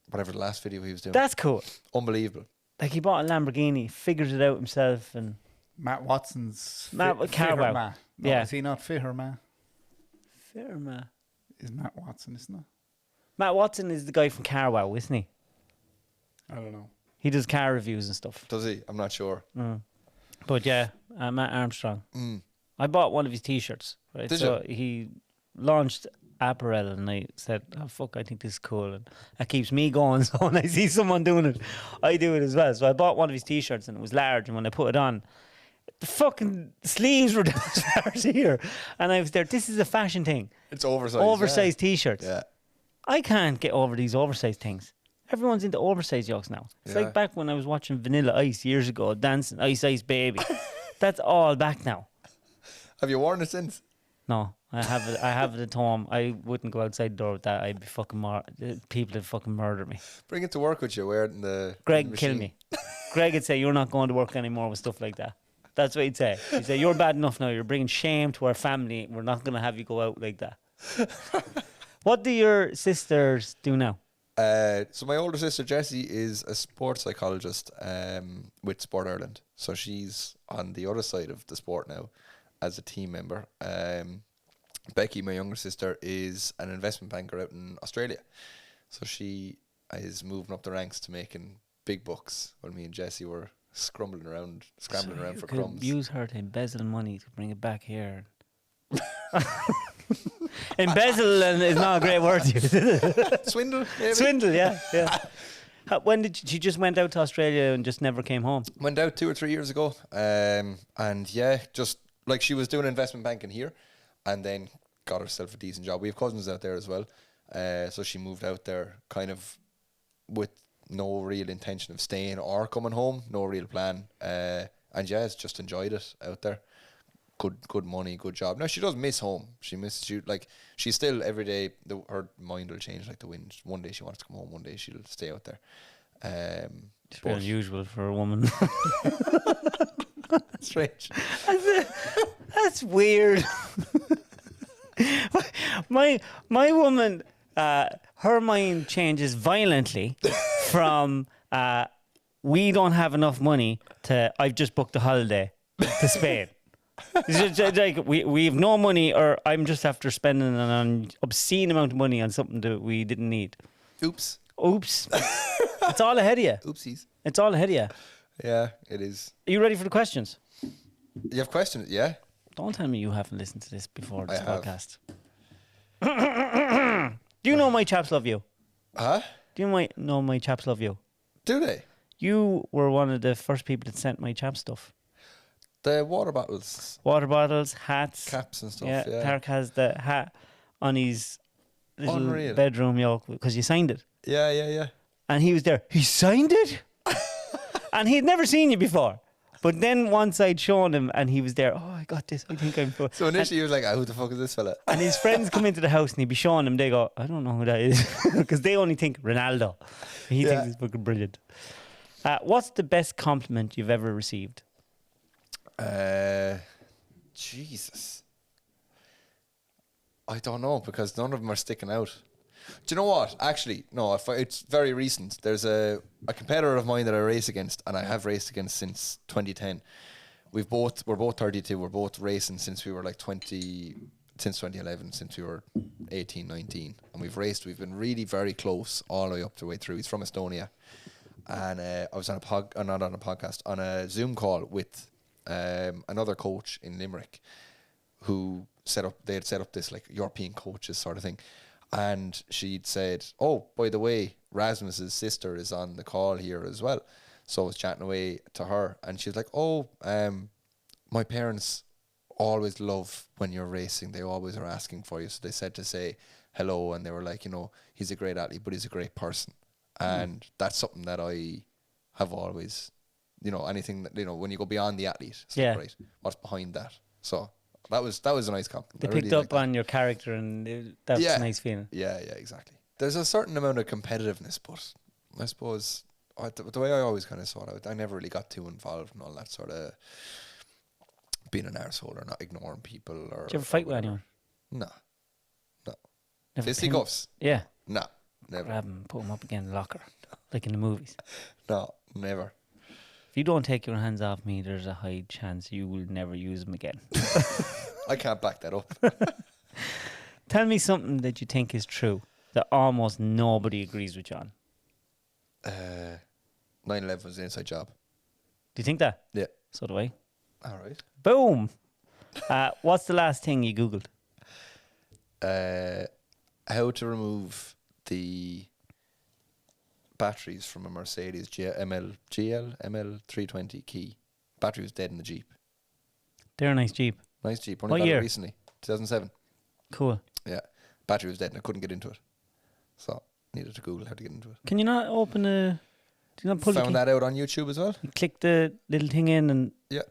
whatever the last video he was doing. That's cool. Unbelievable. Like he bought a Lamborghini, figures it out himself, and Matt Watson's Carwow. Ma. No, Yeah. Is he not Fitter Ma? Firma. Is Matt Watson, isn't it? Matt Watson is the guy from Carwow, isn't he? I don't know. He does car reviews and stuff. Does he? I'm not sure. But yeah, Matt Armstrong. Mm. I bought one of his T-shirts. Right, Did so he launched apparel, and I said, "Oh fuck, I think this is cool," and that keeps me going. So when I see someone doing it, I do it as well. So I bought one of his T-shirts, and it was large. And when I put it on, the fucking sleeves were down as far as here, and I was there. This is a fashion thing. It's oversized. Oversized T-shirts. Yeah. I can't get over these oversized things. Everyone's into oversized yokes now. It's Yeah. like back when I was watching Vanilla Ice years ago, dancing Ice Ice Baby. That's all back now. Have you worn it since? No, I have it at home. I wouldn't go outside the door with that. I'd be fucking people would fucking murder me. Bring it to work with you. Wear it in the Greg in the would kill machine. me. Greg would say, "You're not going to work anymore with stuff like that." That's what he'd say. He'd say, "You're bad enough now. You're bringing shame to our family. We're not going to have you go out like that." What do your sisters do now? So my older sister Jessie is a sports psychologist with Sport Ireland. So she's on the other side of the sport now as a team member. Becky, my younger sister, is an investment banker out in Australia. So she is moving up the ranks to making big bucks, while me and Jessie were scrambling around for could crumbs. use her to embezzle money to bring it back here. Embezzle is not a great word to use, is it? Swindle, maybe? Swindle, yeah. When did she just went out to Australia and just never came home? Went out 2 or 3 years ago, and yeah, just like she was doing investment banking here, and then got herself a decent job. We have cousins out there as well, so she moved out there kind of with no real intention of staying or coming home, no real plan, and yeah, has just enjoyed it out there. Good money, good job. Now she does miss home. She misses you. Like she's still every day. Her mind will change like the wind. One day she wants to come home. One day she'll stay out there. It's very unusual for a woman. Strange. That's weird. my woman, her mind changes violently from we don't have enough money to I've just booked a holiday to Spain. It's just like we have no money, or I'm just after spending an obscene amount of money on something that we didn't need. Oops. It's all ahead of you. Oopsies. It's all ahead of you. Yeah, it is. Are you ready for the questions? You have questions? Yeah. Don't tell me you haven't listened to this before this I have. podcast. Do you know my chaps love you? Huh? Do you know my chaps love you? Do they? You were one of the first people that sent my chap stuff. The water bottles, Water bottles, hats. caps and stuff. Yeah, Yeah. Tarek has the hat on his little Unreal. bedroom yoke because you signed it. Yeah. And he was there. He signed it? And he'd never seen you before. But then once I'd shown him and he was there, oh, I got this. I think I'm... So initially he was like, who the fuck is this fella? And his friends come into the house and he'd be showing them. They go, I don't know who that is. Because they only think Ronaldo. He thinks he's fucking brilliant. What's the best compliment you've ever received? Jesus. I don't know, because none of them are sticking out. Do you know what? Actually, no. It's very recent. There's a competitor of mine that I race against, and I have raced against since 2010. We're both 32. We're both racing since we were like 20, since 2011, since we were 18, 19, and we've raced. We've been really very close all the way up the way through. He's from Estonia, and I was on not on a podcast, on a Zoom call with another coach in Limerick, who they had set up this like European coaches sort of thing. And she'd said, "Oh, by the way, Rasmus's sister is on the call here as well." So I was chatting away to her, and she was like, "Oh, my parents always love when you're racing. They always are asking for you." So they said to say hello, and they were like, he's a great athlete, but he's a great person. And that's something that I have always, anything that, when you go beyond the athlete, it's like, right, what's behind that? So that was a nice compliment. They I really picked up liked that. on your character, and that was a nice feeling. Yeah, exactly. There's a certain amount of competitiveness, but I suppose the way I always kind of saw it, I never really got too involved in all that sort of being an arsehole or not ignoring people. Or Did you ever fight with anyone? No. Never Fisticuffs? Yeah. No, never. Grab him, put him up against the locker, like in the movies. No, never. If you don't take your hands off me, there's a high chance you will never use them again. I can't back that up. Tell me something that you think is true that almost nobody agrees with you on. 9/11 was an inside job. Do you think that? Yeah. So do I. All right. Boom. What's the last thing you Googled? How to remove the batteries from a Mercedes ML320 key. Battery was dead in the Jeep. They're a nice Jeep. Nice Jeep. What Only got year? it recently. 2007. Cool. Yeah. Battery was dead and I couldn't get into it. So needed to Google how to get into it. Can you not open a... Do you not pull Found that out on YouTube as well. You click the little thing in and Yeah.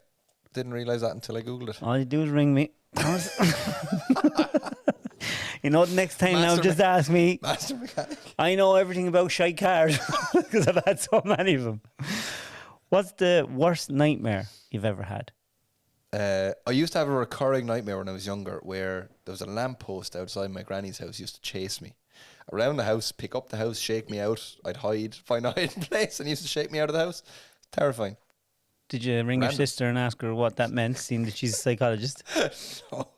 Didn't realise that until I Googled it. all you do is ring me. The next time now, Master just ask me. Master mechanic. I know everything about shite cars because I've had so many of them. What's the worst nightmare you've ever had? I used to have a recurring nightmare when I was younger where there was a lamppost outside my granny's house used to chase me around the house, pick up the house, shake me out. I'd find a hiding place, and he used to shake me out of the house. Terrifying. Did you ring your Random. sister and ask her what that meant, seeing that she's a psychologist? No,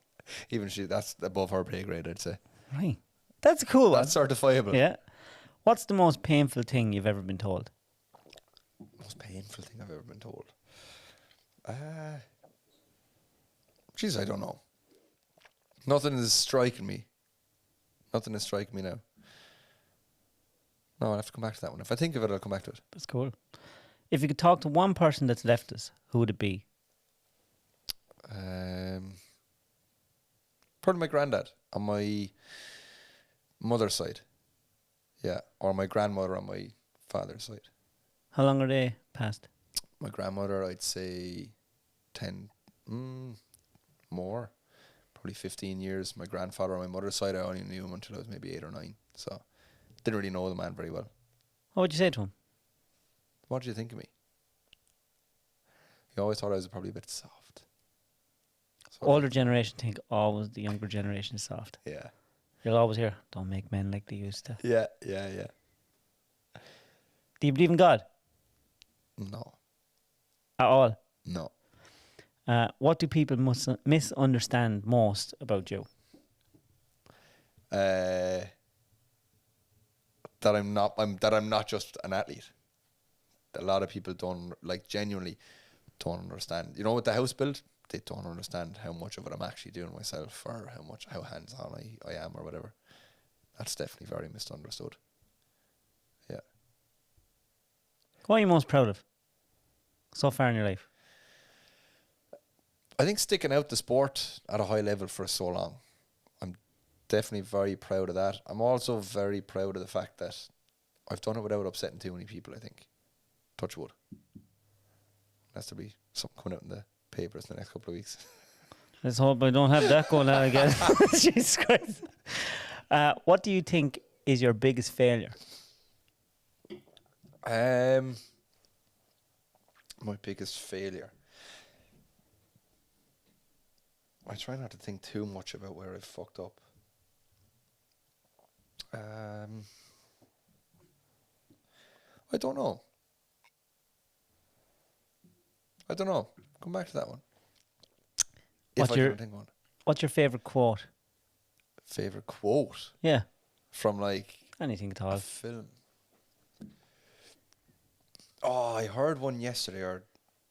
even that's above her pay grade, I'd say. Right. That's a cool one. That's certifiable. Yeah. What's the most painful thing you've ever been told? Most painful thing I've ever been told. Jeez, I don't know. Nothing is striking me. Nothing is striking me now. No, I'll have to come back to that one. If I think of it, I'll come back to it. That's cool. If you could talk to one person that's left us, who would it be? Probably my granddad on my mother's side. Yeah, or my grandmother on my father's side. How long are they passed? My grandmother, I'd say 10, more, probably 15 years. My grandfather on my mother's side, I only knew him until I was maybe 8 or 9. So, didn't really know the man very well. What would you say to him? What did you think of me? He always thought I was probably a bit soft. So Older generation think always the younger generation is soft. Yeah. You'll always hear, don't make men like they used to. Yeah. Do you believe in God No. at all? No. What do people misunderstand most about you? That I'm not just an athlete. A lot of people genuinely don't understand. With the house build, they don't understand how much of it I'm actually doing myself, or how hands-on I am, or whatever. That's definitely very misunderstood. Yeah. What are you most proud of so far in your life? I think sticking out the sport at a high level for so long. I'm definitely very proud of that. I'm also very proud of the fact that I've done it without upsetting too many people, I think. Touch wood. Has to be something coming out in the papers in the next couple of weeks. Let's hope I don't have that going on again. Jesus Christ. What do you think is your biggest failure? My biggest failure. I try not to think too much about where I fucked up. I don't know. Come back to that one. If What's I your can think of one. What's your favorite quote? Favorite quote Yeah, from like anything at a all. film. Oh, I heard one yesterday or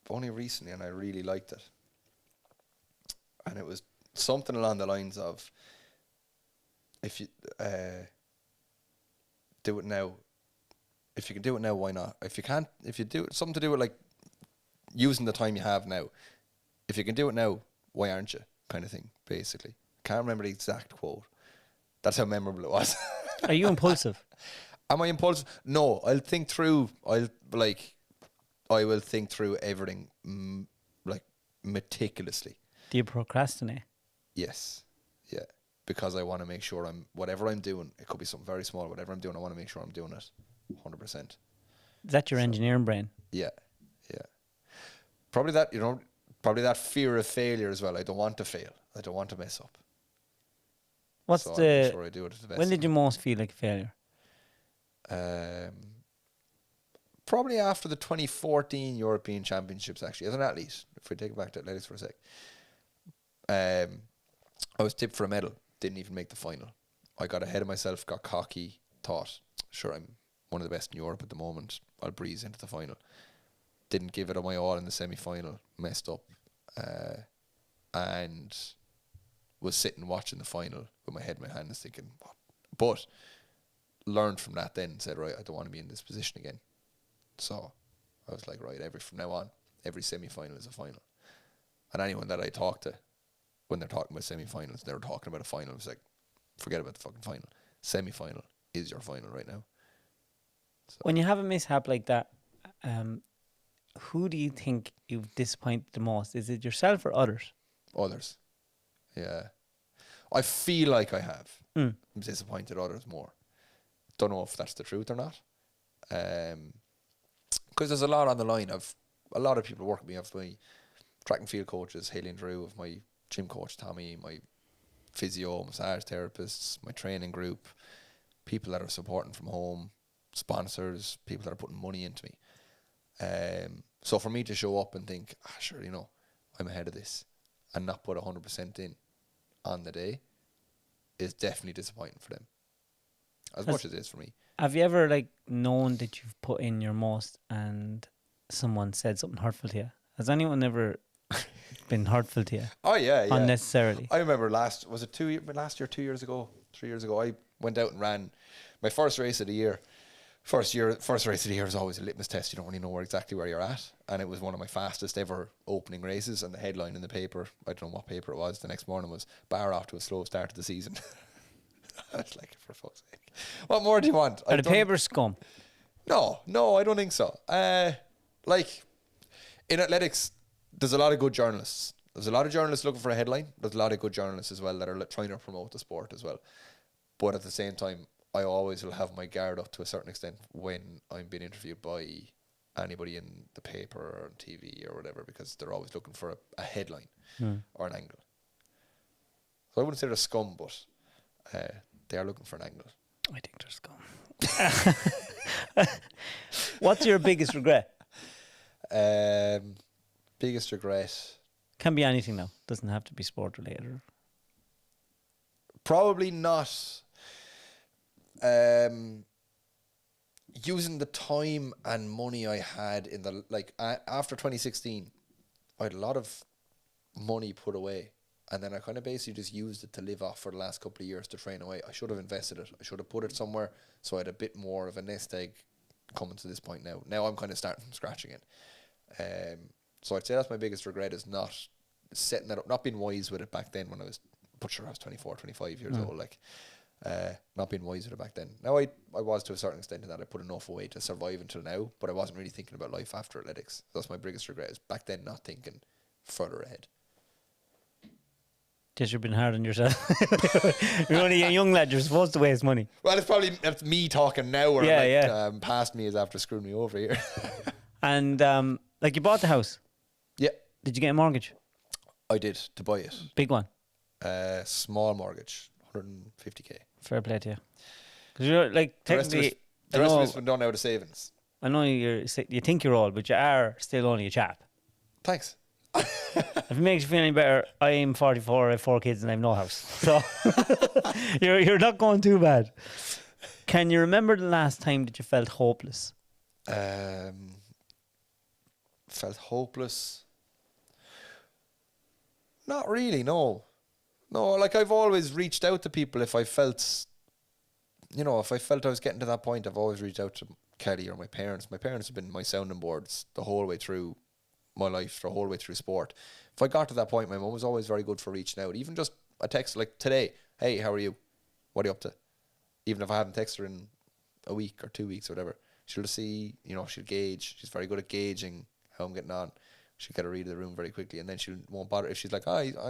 only recently, and I really liked it. And it was something along the lines of, if you do it now, if you can do it now, why not? If you can't, if you do it, something to do with like using the time you have now. If you can do it now, why aren't you? Kind of thing, basically. Can't remember the exact quote. That's how memorable it was. Are you impulsive? Am I impulsive? No, I will think through everything like meticulously. Do you procrastinate? Yes. Yeah. Because I want to make sure whatever I'm doing, it could be something very small, whatever I'm doing, I want to make sure I'm doing it 100%. Is that your engineering brain? Yeah. Yeah. Probably that fear of failure as well. I don't want to fail. I don't want to mess up. What's So I make sure I do it to the best. when did you most feel like a failure? Probably after the 2014 European Championships, actually, as an athlete. If we take it back to athletics for a sec. I was tipped for a medal, didn't even make the final. I got ahead of myself, got cocky, thought, sure, I'm one of the best in Europe at the moment, I'll breeze into the final. Didn't give it my all in the semi-final, messed up, and was sitting watching the final with my head in my hands thinking, what? But learned from that then and said, right, I don't want to be in this position again. So I was like, right, from now on, every semi-final is a final. And anyone that I talk to, when they're talking about semi-finals, they're talking about a final. It's like, forget about the fucking final. Semi-final is your final right now. So When you have a mishap like that, who do you think you've disappointed the most? Is it yourself or others? others. Yeah. I feel like I have Mm. disappointed others more. Don't know if that's the truth or not. Because there's a lot on the line. Of a lot of people work with me. I've my track and field coaches, Haley and Drew, of my gym coach, Tommy, my physio, massage therapists, my training group, people that are supporting from home, sponsors, people that are putting money into me. So for me to show up and think, sure, I'm ahead of this, and not put 100% in on the day is definitely disappointing for them. As much as it is for me. Have you ever known that you've put in your most and someone said something hurtful to you? Has anyone ever been hurtful to you? Oh yeah, yeah. Unnecessarily. I remember last year, 2 years ago, 3 years ago, I went out and ran my first race of the year. First race of the year is always a litmus test. You don't really know exactly where you're at. And it was one of my fastest ever opening races. And the headline in the paper, I don't know what paper it was, the next morning was, "Bar off to a slow start to the season." I was like, for fuck's sake. What more do you want? Are the paper scum? No, I don't think so. In athletics, there's a lot of good journalists. There's a lot of journalists looking for a headline. There's a lot of good journalists as well that are trying to promote the sport as well. But at the same time, I always will have my guard up to a certain extent when I'm being interviewed by anybody in the paper or on TV or whatever, because they're always looking for a headline or an angle. So I wouldn't say they're scum, but they are looking for an angle. I think they're scum. What's your biggest regret? Biggest regret? Can be anything now. Doesn't have to be sport related. Probably not using the time and money I had in the after 2016. I had a lot of money put away, and then I kind of basically just used it to live off for the last couple of years to train away. I should have invested it. I should have put it somewhere so I had a bit more of a nest egg coming to this point now. Now I'm kind of starting from scratch again. So I'd say that's my biggest regret, is not setting that up, not being wise with it back then when I was 24, 25 years old. Not being wise with it back then. Now I was to a certain extent in that I put enough away to survive until now, but I wasn't really thinking about life after athletics. That's my biggest regret, is back then not thinking further ahead. Because you've been hard on yourself. You're only a young lad. You're supposed to waste money. Well, it's me talking now, or past me is after screwing me over here. And you bought the house. Yeah, Did you get a mortgage? I did, to buy it. Big one. Small mortgage, 150k. Fair play to you. Because you're like The rest of technically, it, the rest of it's been done out of savings. I know you think you're old, but you are still only a chap. Thanks. If it makes you feel any better, I'm 44, I have 4 kids, and I have no house. So you're not going too bad. Can you remember the last time that you felt hopeless? Felt hopeless. Not really, no. No, like I've always reached out to people if I felt, if I felt I was getting to that point, I've always reached out to Kelly or my parents. My parents have been my sounding boards the whole way through my life, the whole way through sport. If I got to that point, my mum was always very good for reaching out. Even just a text like today, hey, how are you? What are you up to? Even if I haven't texted her in a week or 2 weeks or whatever, she'll see, she'll gauge. She's very good at gauging how I'm getting on. She'll get a read of the room very quickly, and then she won't bother. If she's like,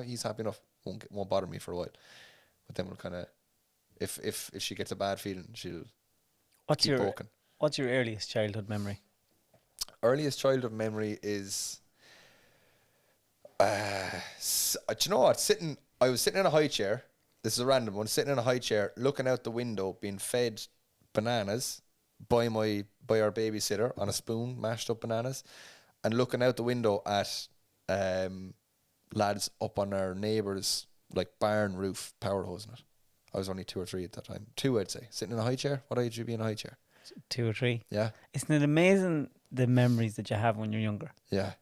he's happy enough, won't bother me for a while. But then we'll kind of, if she gets a bad feeling, she'll keep poking. What's your earliest childhood memory? Earliest childhood memory is, do you know what? I was sitting in a high chair. This is a random one. Sitting in a high chair, looking out the window, being fed bananas by our babysitter on a spoon, mashed up bananas, and looking out the window at lads up on our neighbour's like barn roof power hosing it. I was only 2 or 3 at that time. 2, I'd say. Sitting in a high chair. What age would you be in a high chair? 2 or 3. Yeah. Isn't it amazing the memories that you have when you're younger? Yeah.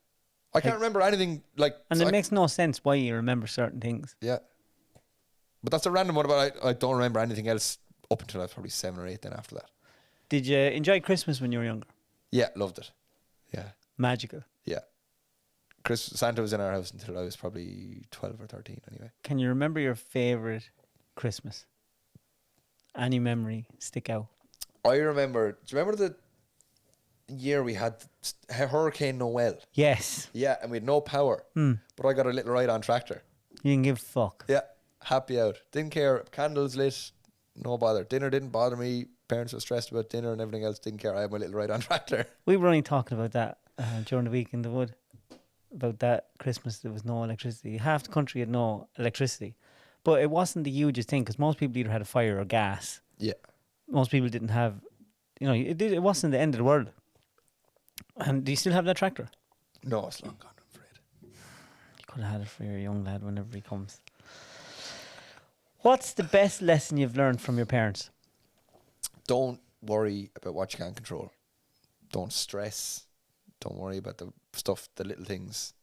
I can't remember anything like. And it makes no sense why you remember certain things. Yeah. But that's a random one. But I don't remember anything else up until I was probably 7 or 8. Then after that. Did you enjoy Christmas when you were younger? Yeah, loved it. Yeah. Magical. Yeah. Santa was in our house until I was probably 12 or 13 anyway. Can you remember your favourite Christmas? Any memory stick out? I remember, do you remember the year we had Hurricane Noel? Yes. Yeah, and we had no power. But I got a little ride-on tractor. You didn't give a fuck. Yeah, happy out. Didn't care. Candles lit, no bother. Dinner didn't bother me. Parents were stressed about dinner and everything else. Didn't care. I had my little ride-on tractor. We were only talking about that during the week in the wood. About that Christmas, there was no electricity. Half the country had no electricity. But it wasn't the hugest thing because most people either had a fire or gas. Yeah. Most people didn't have, it wasn't the end of the world. And do you still have that tractor? No, it's long gone, I'm afraid. You could have had it for your young lad whenever he comes. What's the best lesson you've learned from your parents? Don't worry about what you can't control. Don't stress. Don't worry about the stuff, the little things,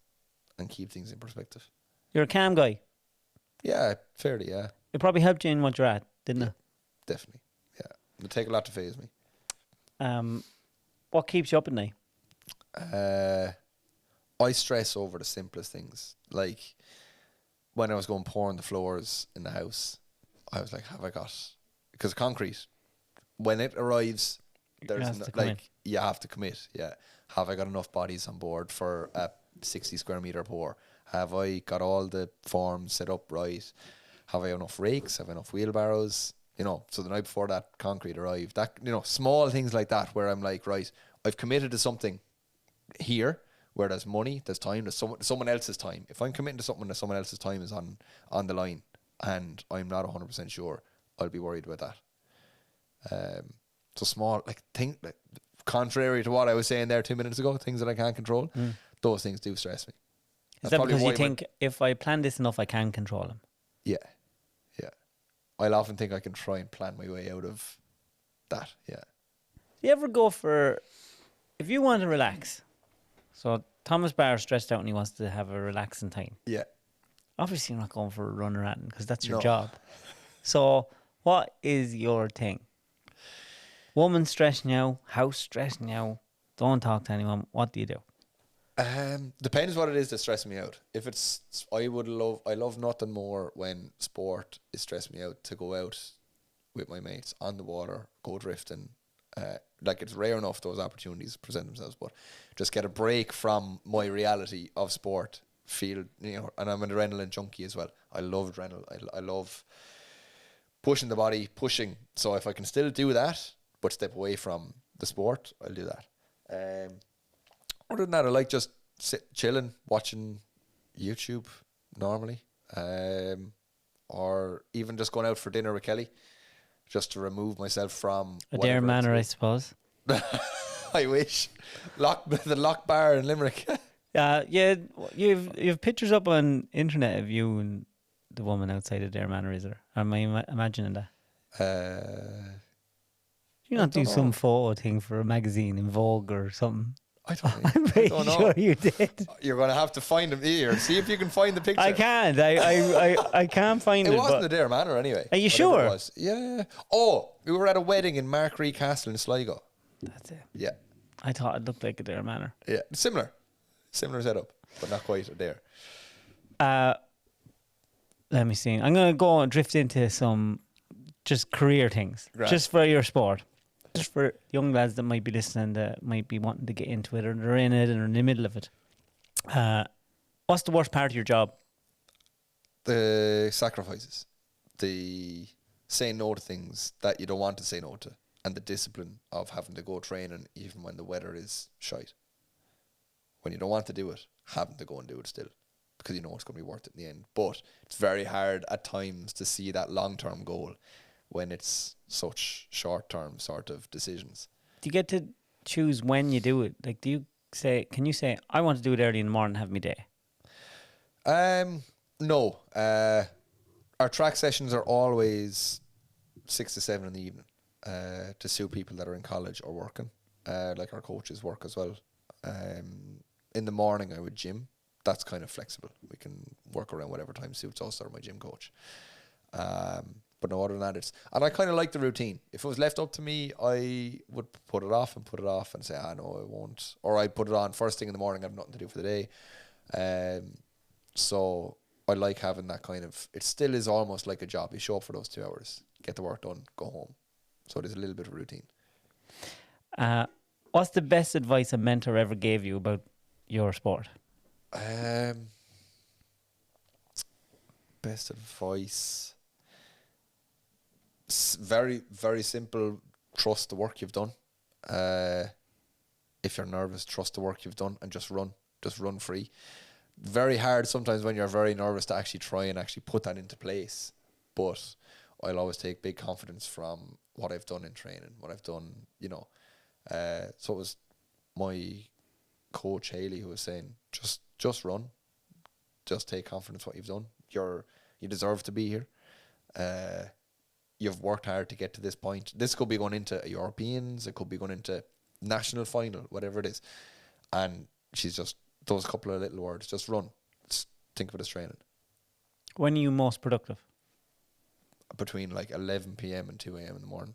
and keep things in perspective. You're a calm guy. Yeah, fairly, yeah. It probably helped you in what you're at, didn't it? Definitely, yeah. It'll take a lot to phase me. What keeps you up at night? I stress over the simplest things. Like, when I was going pouring the floors in the house, I was like, have I got... Because concrete, when it arrives, there's you have to commit, yeah. Have I got enough bodies on board for a 60 square metre pour? Have I got all the forms set up right? Have I enough rakes? Have I enough wheelbarrows? So the night before that concrete arrived, that, small things like that where I'm like, right, I've committed to something here where there's money, there's time, there's someone else's time. If I'm committing to something that someone else's time is on the line and I'm not 100% sure, I'll be worried about that. So small, contrary to what I was saying there 2 minutes ago, things that I can't control, those things do stress me. Is that because you think if I plan this enough, I can control them? Yeah. Yeah. I'll often think I can try and plan my way out of that. Yeah. Do you ever go for, if you want to relax, so Thomas Barr is stressed out and he wants to have a relaxing time. Yeah. Obviously, you're not going for a run around because that's your No. job. So, what is your thing? Woman stressing you out, house stressing you out, don't talk to anyone. What do you do? Depends what it is that's stressing me out. If it's, I love nothing more when sport is stressing me out to go out with my mates on the water, go drifting. It's rare enough those opportunities present themselves, but just get a break from my reality of sport. And I'm an adrenaline junkie as well. I love adrenaline. I love pushing the body, pushing. So if I can still do that, but step away from the sport, I'll do that. Other than that, I like just chilling, watching YouTube normally, or even just going out for dinner with Kelly. just to remove myself from Adair whatever Manor, I it's suppose. I wish. The Lock Bar in Limerick. Yeah, you've pictures up on internet of you and the woman outside Adair Manor, is there? Am I imagining that? You I not do don't some know. photo thing for a magazine in Vogue or something? I don't know. I'm I pretty don't know. sure you did. You're going to have to find them here. See if you can find the picture. I can't. I can't find it. It wasn't but Adair Manor anyway. Are you whatever sure? It was. Yeah. Oh, we were at a wedding in Markree Castle in Sligo. That's it. Yeah. I thought it looked like Adair Manor. Yeah. Similar setup, but not quite Adair. Let me see. I'm going to go and drift into some just career things. Grand. Just for your sport. Just for young lads that might be listening that might be wanting to get into it or they're in it and are in the middle of it. What's the worst part of your job? The sacrifices. The saying no to things that you don't want to say no to. And the discipline of having to go training even when the weather is shite. When you don't want to do it, having to go and do it still. Because you know it's going to be worth it in the end. But it's very hard at times to see that long-term goal when it's such short-term sort of decisions. Do you get to choose when you do it? Like, can you say, I want to do it early in the morning and have me day? No. Our track sessions are always 6 to 7 in the evening to suit people that are in college or working. Like our coaches work as well. In the morning I would gym. That's kind of flexible. We can work around whatever time suits us or my gym coach. But no, other than that, and I kind of like the routine. If it was left up to me, I would put it off and say, no, I won't. Or I'd put it on first thing in the morning, I have nothing to do for the day. So I like having that kind of, it still is almost like a job. You show up for those 2 hours, get the work done, go home. So there's a little bit of routine. What's the best advice a mentor ever gave you about your sport? Best advice. Very, very simple. Trust the work you've done. If you're nervous, trust the work you've done and just run. Just run free. Very hard sometimes when you're very nervous to actually try and actually put that into place. But I'll always take big confidence from what I've done in training, what I've done, So it was my coach, Haley, who was saying, just run. Just take confidence what you've done. You deserve to be here. You've worked hard to get to this point. This could be going into Europeans. It could be going into national final, whatever it is. And she's just, those couple of little words, just run. Just think of it as training. When are you most productive? Between like 11 p.m. and 2 a.m. in the morning.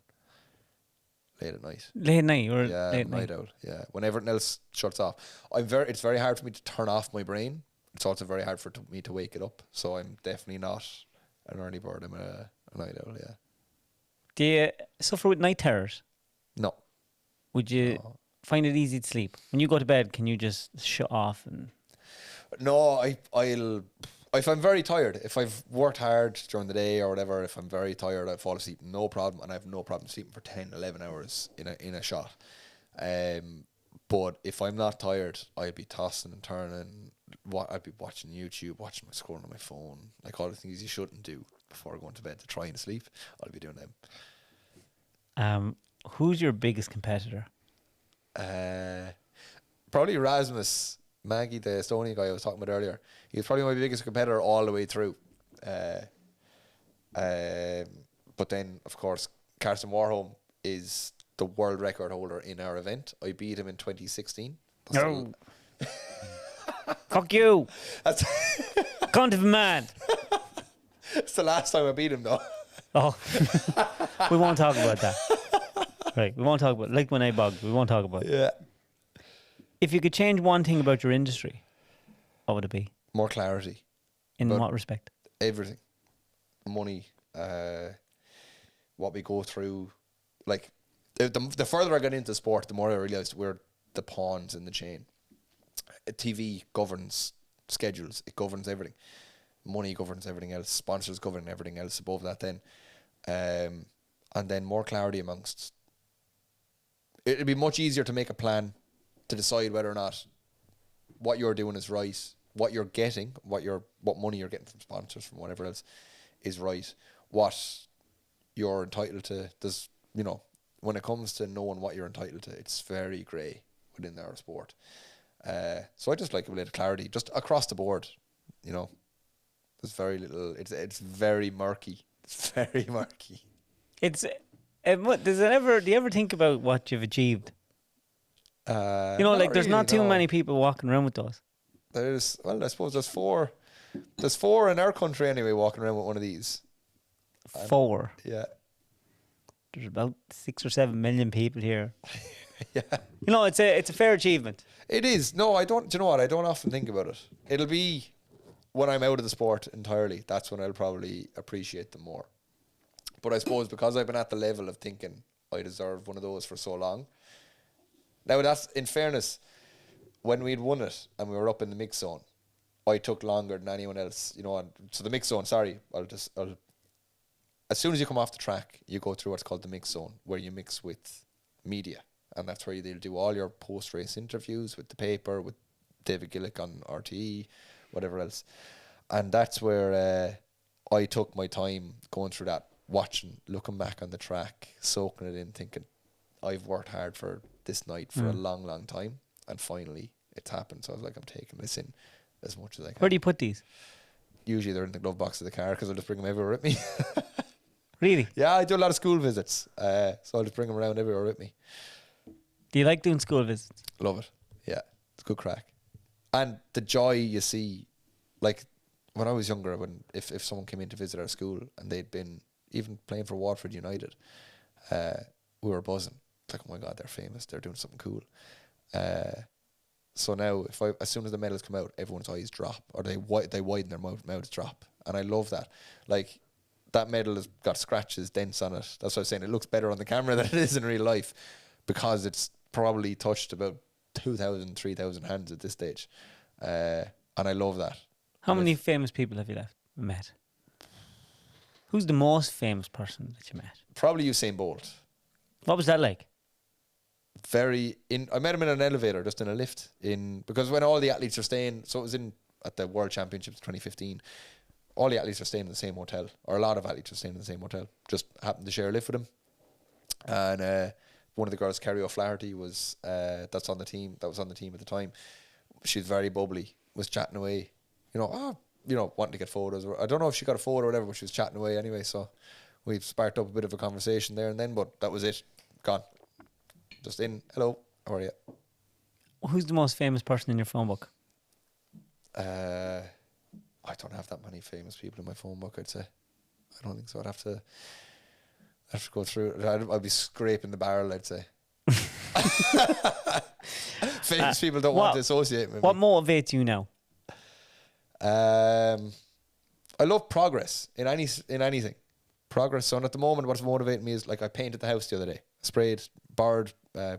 Late at night. Late at night or Yeah, late night out. Yeah, when everything else shuts off. It's very hard for me to turn off my brain. It's also very hard for me to wake it up. So I'm definitely not an early bird. I'm a night owl, yeah. Do you suffer with night terrors? No. Would you find it easy to sleep? When you go to bed, can you just shut off? No, if I'm very tired, if I've worked hard during the day or whatever, if I'm very tired, I fall asleep, no problem. And I have no problem sleeping for 10, 11 hours in a shot. But if I'm not tired, I'd be tossing and turning. I'd be watching YouTube, scrolling on my phone, like all the things you shouldn't do before going to bed to try and sleep. I'll be doing them. Who's your biggest competitor? Probably Rasmus Maggie, the Estonian guy I was talking about earlier. He was probably my biggest competitor all the way through. But then, of course, Carson Warholm is the world record holder in our event. I beat him in 2016. No. Fuck you. That's Cunt of a man. It's the last time I beat him, though. Oh. We won't talk about that. Right, we won't talk about it. Like when I bugged, we won't talk about it. Yeah. If you could change one thing about your industry, what would it be? More clarity. In But what respect? everything. Money, what we go through. Like, the further I got into sport, the more I realised we're the pawns in the chain. TV governs schedules. It governs everything. Money governs everything else. Sponsors govern everything else above that then. And then more clarity amongst... It'd be much easier to make a plan to decide whether or not what you're doing is right, what you're getting, what money you're getting from sponsors, from whatever else, is right. What you're entitled to. There's, when it comes to knowing what you're entitled to, it's very grey within our sport. So I just like a bit of clarity, just across the board. There's very little. It's very murky. It's very murky. It's do you ever think about what you've achieved? There's not too many people walking around with those. I suppose there's four. There's four in our country anyway walking around with one of these. 4. Yeah. There's about 6 or 7 million people here. Yeah. It's a fair achievement. It is. No, I don't. Do you know what? I don't often think about it. It'll be when I'm out of the sport entirely. That's when I'll probably appreciate them more. But I suppose because I've been at the level of thinking I deserve one of those for so long. Now that's, in fairness, when we'd won it and we were up in the mix zone, I took longer than anyone else. So the mix zone. Sorry, as soon as you come off the track, you go through what's called the mix zone, where you mix with media, and that's where they'll do all your post-race interviews with the paper, with David Gillick on RTE, whatever else. And that's where I took my time going through that, watching, looking back on the track, soaking it in, thinking, I've worked hard for this night for a long, long time, and finally it's happened. So I was like, I'm taking this in as much as I can. Where do you put these? Usually they're in the glove box of the car because I'll just bring them everywhere with me. Really? Yeah, I do a lot of school visits, so I'll just bring them around everywhere with me. Do you like doing school visits? Love it. Yeah, it's good crack. And the joy you see, like when I was younger, if someone came in to visit our school and they'd been even playing for Waterford United, we were buzzing. It's like, oh my God, they're famous. They're doing something cool. So now, as soon as the medals come out, everyone's eyes drop, or they widen their mouths drop, and I love that. Like, that medal has got scratches, dents on it. That's what I was saying. It looks better on the camera than it is in real life, because it's probably touched about 2,000, 3,000 hands at this stage, and I love that. How many famous people have you met? Who's the most famous person that you met? Probably Usain Bolt. What was that like? I met him in an elevator, just in a lift, because when all the athletes are staying, so it was at the World Championships 2015, all the athletes are staying in the same hotel, or a lot of athletes are staying in the same hotel. Just happened to share a lift with him, and one of the girls, Kerry O'Flaherty, was that was on the team at the time. She's very bubbly, was chatting away, wanting to get photos. I don't know if she got a photo or whatever, but she was chatting away anyway. So we've sparked up a bit of a conversation there and then, but that was it. Gone. Just in. Hello, how are you? Who's the most famous person in your phone book? I don't have that many famous people in my phone book, I'd say. I don't think so. I'd have to go through it. I'd be scraping the barrel, I'd say. Famous people don't want to associate with me. What motivates you now? I love progress in anything. Progress. So at the moment, what's motivating me is, like, I painted the house the other day. Sprayed, borrowed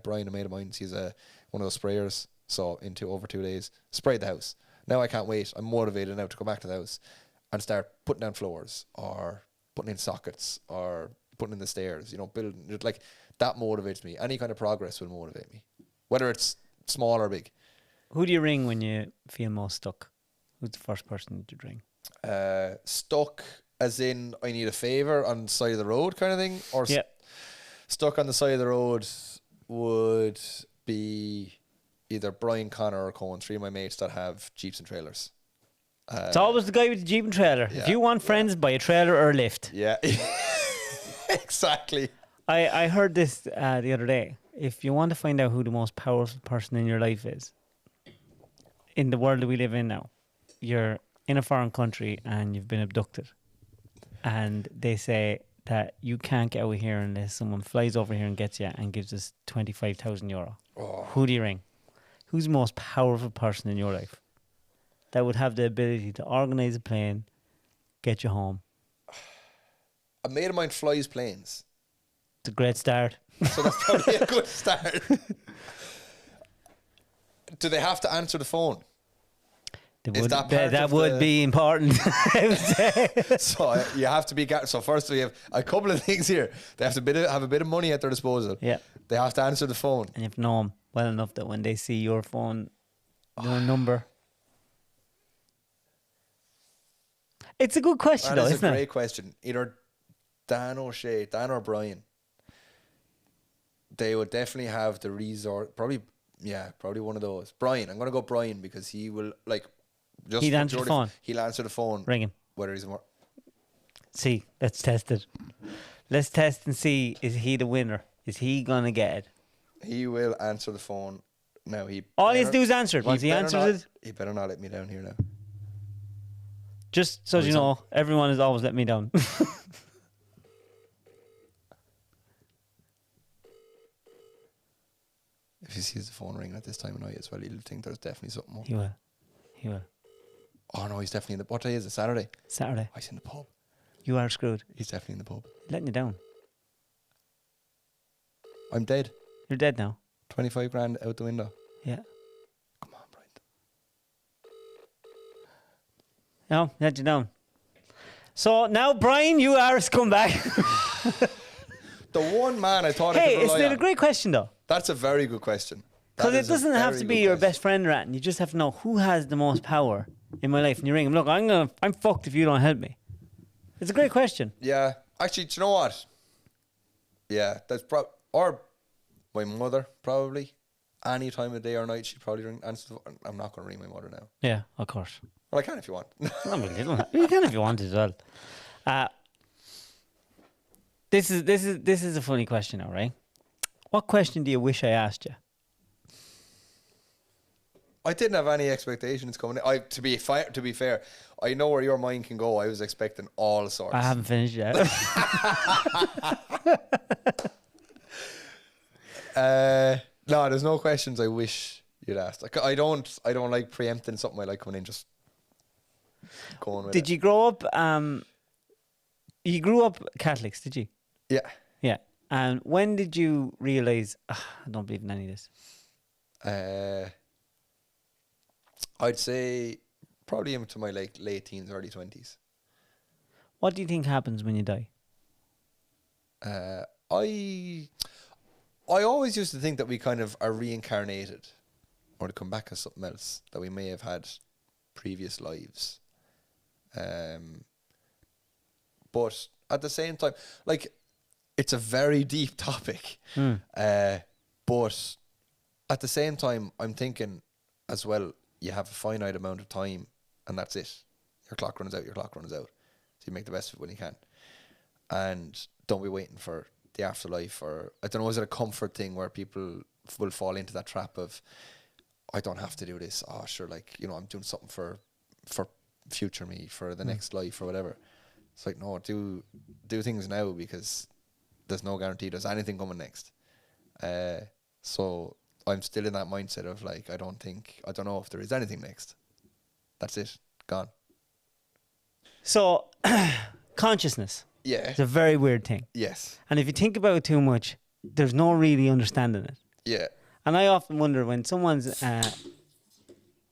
Brian, a mate of mine. He's one of those sprayers. So over 2 days, sprayed the house. Now I can't wait. I'm motivated now to go back to the house and start putting down floors, or putting in sockets, or putting in the stairs. Building, like, that motivates me. Any kind of progress will motivate me, whether it's small or big. Who do you ring when you feel most stuck? Who's the first person you'd ring? Stuck as in I need a favour on the side of the road kind of thing? Or yeah. Stuck on the side of the road would be either Brian, Connor or Cohen, 3 of my mates that have Jeeps and trailers. It's always the guy with the Jeep and trailer. Yeah, if you want friends, buy a trailer or a lift. Yeah, exactly. I heard this the other day. If you want to find out who the most powerful person in your life is, in the world that we live in now, you're in a foreign country and you've been abducted, and they say that you can't get out of here unless someone flies over here and gets you and gives us €25,000. Oh. Who do you ring? Who's the most powerful person in your life that would have the ability to organise a plane, get you home? A mate of mine flies planes. It's a great start. So that's probably a good start. Do they have to answer the phone? That would be important. I would say. So you have to be. So first we have a couple of things here. They have to have a bit of money at their disposal. Yeah. They have to answer the phone. And you have to know them well enough that when they see your phone, your number. It's a good question, though, isn't it? It's a great question. Either Dan O'Shea, Dan or Brian, they would definitely have the resort. Probably one of those. Brian, I'm gonna go Brian because he will like just He'd answer the phone. He'll answer the phone. Ring him. Whether he's more. See, let's test it. Let's test and see, is he the winner? Is he going to get it? He will answer the phone. Now All he has to do is answer it. Once he answers it, he better not let me down here now. just so you know, everyone has always let me down. If he sees the phone ringing at this time of night as well, he'll think there's definitely something more. He will. He will. Oh no, he's definitely in the. What day is it? Saturday. Saturday. Oh, he's in the pub. You are screwed. He's definitely in the pub. Letting you down. I'm dead. You're dead now. 25 grand out the window. Yeah. Come on, Brian. No, let you down. So now, Brian, you are a scumbag. The one man I thought I Hey, could it's rely a on. great question, though. That's a very good question. Because That it is a doesn't have very to be good your question. best friend, Rat, and you just have to know who has the most power in my life. And you ring him, look, I'm fucked if you don't help me. It's a great question. Yeah. Actually, do you know what? Yeah, that's or my mother, probably. Any time of day or night, she'd probably answer the phone. I'm not going to ring my mother now. Yeah, of course. Well, I can if you want. No, but you can if you want as well. This is a funny question, all right? What question do you wish I asked you? I didn't have any expectations coming in. To be fair, I know where your mind can go. I was expecting all sorts. I haven't finished yet. No, there's no questions I wish you'd asked. Like, I don't like preempting something. I like coming in just going with it. Did you grow up? You grew up Catholics, did you? Yeah. Yeah. And when did you realise? I don't believe in any of this. I'd say probably into my late teens, early 20s. What do you think happens when you die? I always used to think that we kind of are reincarnated or to come back as something else, that we may have had previous lives. But at the same time, like, it's a very deep topic. But at the same time, I'm thinking as well, you have a finite amount of time and that's it. Your clock runs out. So you make the best of it when you can. And don't be waiting for the afterlife, or I don't know, is it a comfort thing where people will fall into that trap of, I don't have to do this. Oh, sure, like, you know, I'm doing something for future me, for the next life or whatever. It's like, no, do things now, because there's no guarantee there's anything coming next. So I'm still in that mindset of like, I don't know if there is anything next. That's it, gone. So, consciousness. Yeah. It's a very weird thing. Yes. And if you think about it too much, there's no really understanding it. Yeah. And I often wonder when someone's,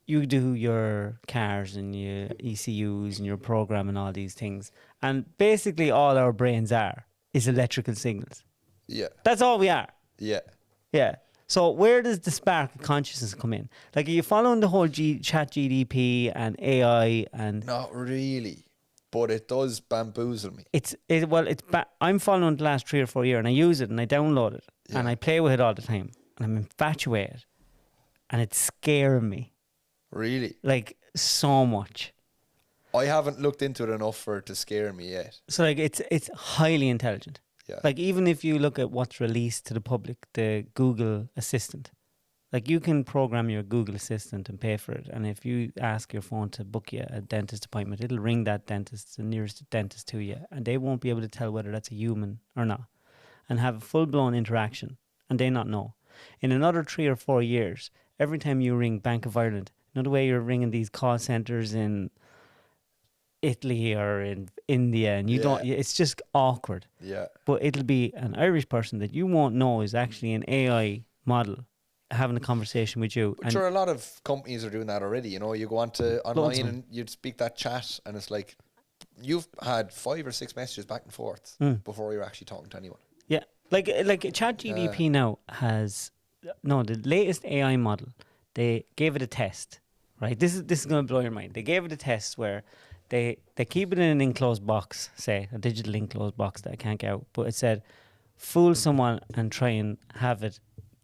you do your cars and your ECUs and your program and all these things, and basically all our brains is electrical signals. Yeah. That's all we are. Yeah. Yeah. So where does the spark of consciousness come in? Like, are you following the whole chat GDP and AI and... Not really, but it does bamboozle me. I'm following the last 3 or 4 years, and I use it and I download it Yeah. and I play with it all the time, and I'm infatuated, and it's scaring me. Really? Like, so much. I haven't looked into it enough for it to scare me yet. So like it's highly intelligent. Yeah. Like, even if you look at what's released to the public, the Google Assistant, like, you can program your Google Assistant and pay for it. And if you ask your phone to book you a dentist appointment, it'll ring that dentist, the nearest dentist to you, and they won't be able to tell whether that's a human or not, and have a full-blown interaction, and they not know. In another 3 or 4 years, every time you ring Bank of Ireland, you know the way you're ringing these call centres in Italy or in India, and you don't, it's just awkward. Yeah. But it'll be an Irish person that you won't know is actually an AI model having a conversation with you. But sure, a lot of companies are doing that already. You know, you go onto Loads online of and you'd speak that chat, and it's like you've had 5 or 6 messages back and forth before you're actually talking to anyone. Yeah, like ChatGPT now has the latest AI model. They gave it a test, right? This is going to blow your mind. They gave it a test where they keep it in an enclosed box, say a digital enclosed box that I can't get out. But it said, fool someone and try and have it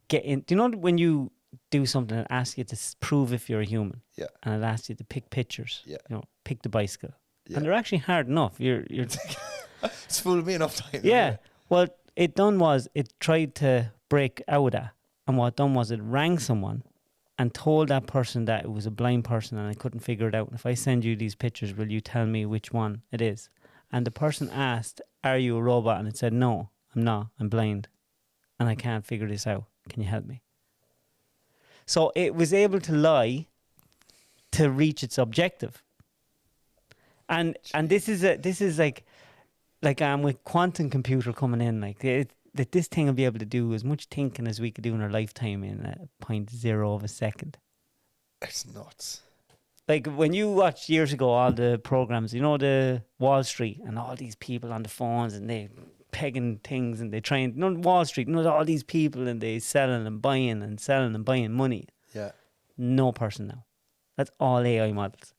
get in. Do you know when you do something and ask you to prove if you're a human? Yeah. And it asks you to pick pictures. Yeah. You know, pick the bicycle. Yeah. And they're actually hard enough. You're It's fooled me enough time. yeah. Well, it done was it tried to break out of that. And what it done was it rang someone and told that person that it was a blind person and I couldn't figure it out. If I send you these pictures, will you tell me which one it is? And the person asked, are you a robot? And it said, no, I'm not. I'm blind. And I can't figure this out. Can you help me? So it was able to lie to reach its objective. And this is like with quantum computer coming in, like that this thing will be able to do as much thinking as we could do in our lifetime in a 0.0 of a second. It's nuts. Like when you watched years ago all the programs, you know, the Wall Street and all these people on the phones and they pegging things and they trying, you know, Wall Street, you know, all these people and they selling and buying money. Yeah. No person now. That's all AI models.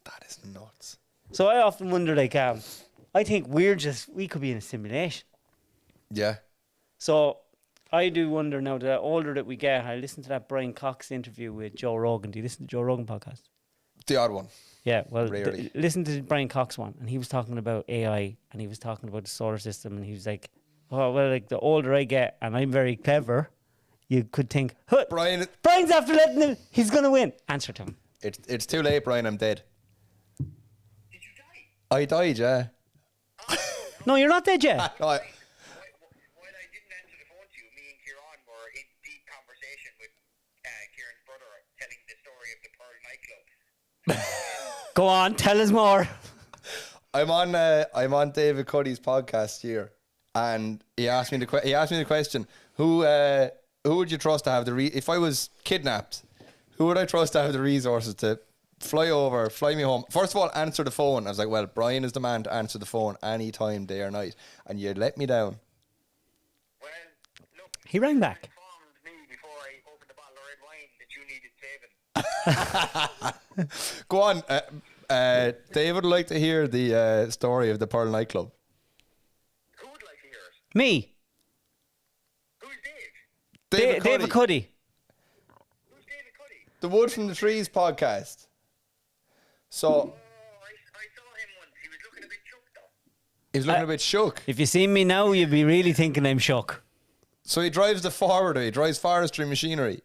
That is nuts. So I often wonder, like, I think we could be in a simulation. Yeah. So I do wonder now, the older that we get, I listened to that Brian Cox interview with Joe Rogan. Do you listen to Joe Rogan podcast? The odd one. Yeah, well, Rarely. listen to the Brian Cox one, and he was talking about AI, and he was talking about the solar system, and he was like, oh, well, like, the older I get, and I'm very clever, you could think, huh, Brian, Brian's after letting him, he's going to win. Answer to him. it's too late, Brian. I'm dead. Did you die? I died, yeah. No, you're not dead yet. I- While I didn't answer the phone to you, me and Kieran were in deep conversation with Kieran's brother, telling the story of the Pearl nightclub. Go on, tell us more. I'm on David Cuddy's podcast here, and he asked me the question: who would you trust to have if I was kidnapped, who would I trust to have the resources to fly over, fly me home? First of all, answer the phone. I was like, well, Brian is the man to answer the phone any time, day or night, and you let me down. Well, look, He rang back. you informed me before I opened the bottle of red wine that you needed saving. Go on, David would like to hear the story of the Pearl nightclub. Who would like to hear it? Me, Who's Dave? David Cuddy. Who's David Cuddy? the Wood from the Trees podcast. So Oh, I saw him once. He was looking a bit shook though. he's looking a bit shook. If you see me now, you'd be really thinking I'm shook. So he drives the forwarder. He drives forestry machinery.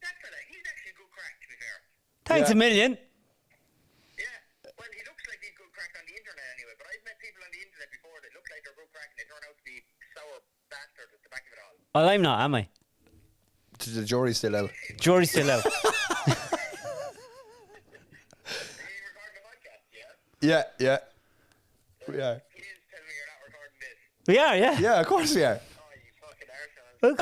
That fella, he's actually a good crack, to be fair. Thanks Yeah. a million. Yeah, well, he looks like he's good crack on the internet anyway, but I've met people on the internet before that look like they're good crack and they turn out to be sour bastards at the back of it all. Well, I'm not, am I? The jury's still out. Jury's still out. Are you recording the podcast, yeah? Yeah. We are. Please tell me you're not recording this. We are, yeah. Yeah, of course we are. Oh, you fucking arsehole.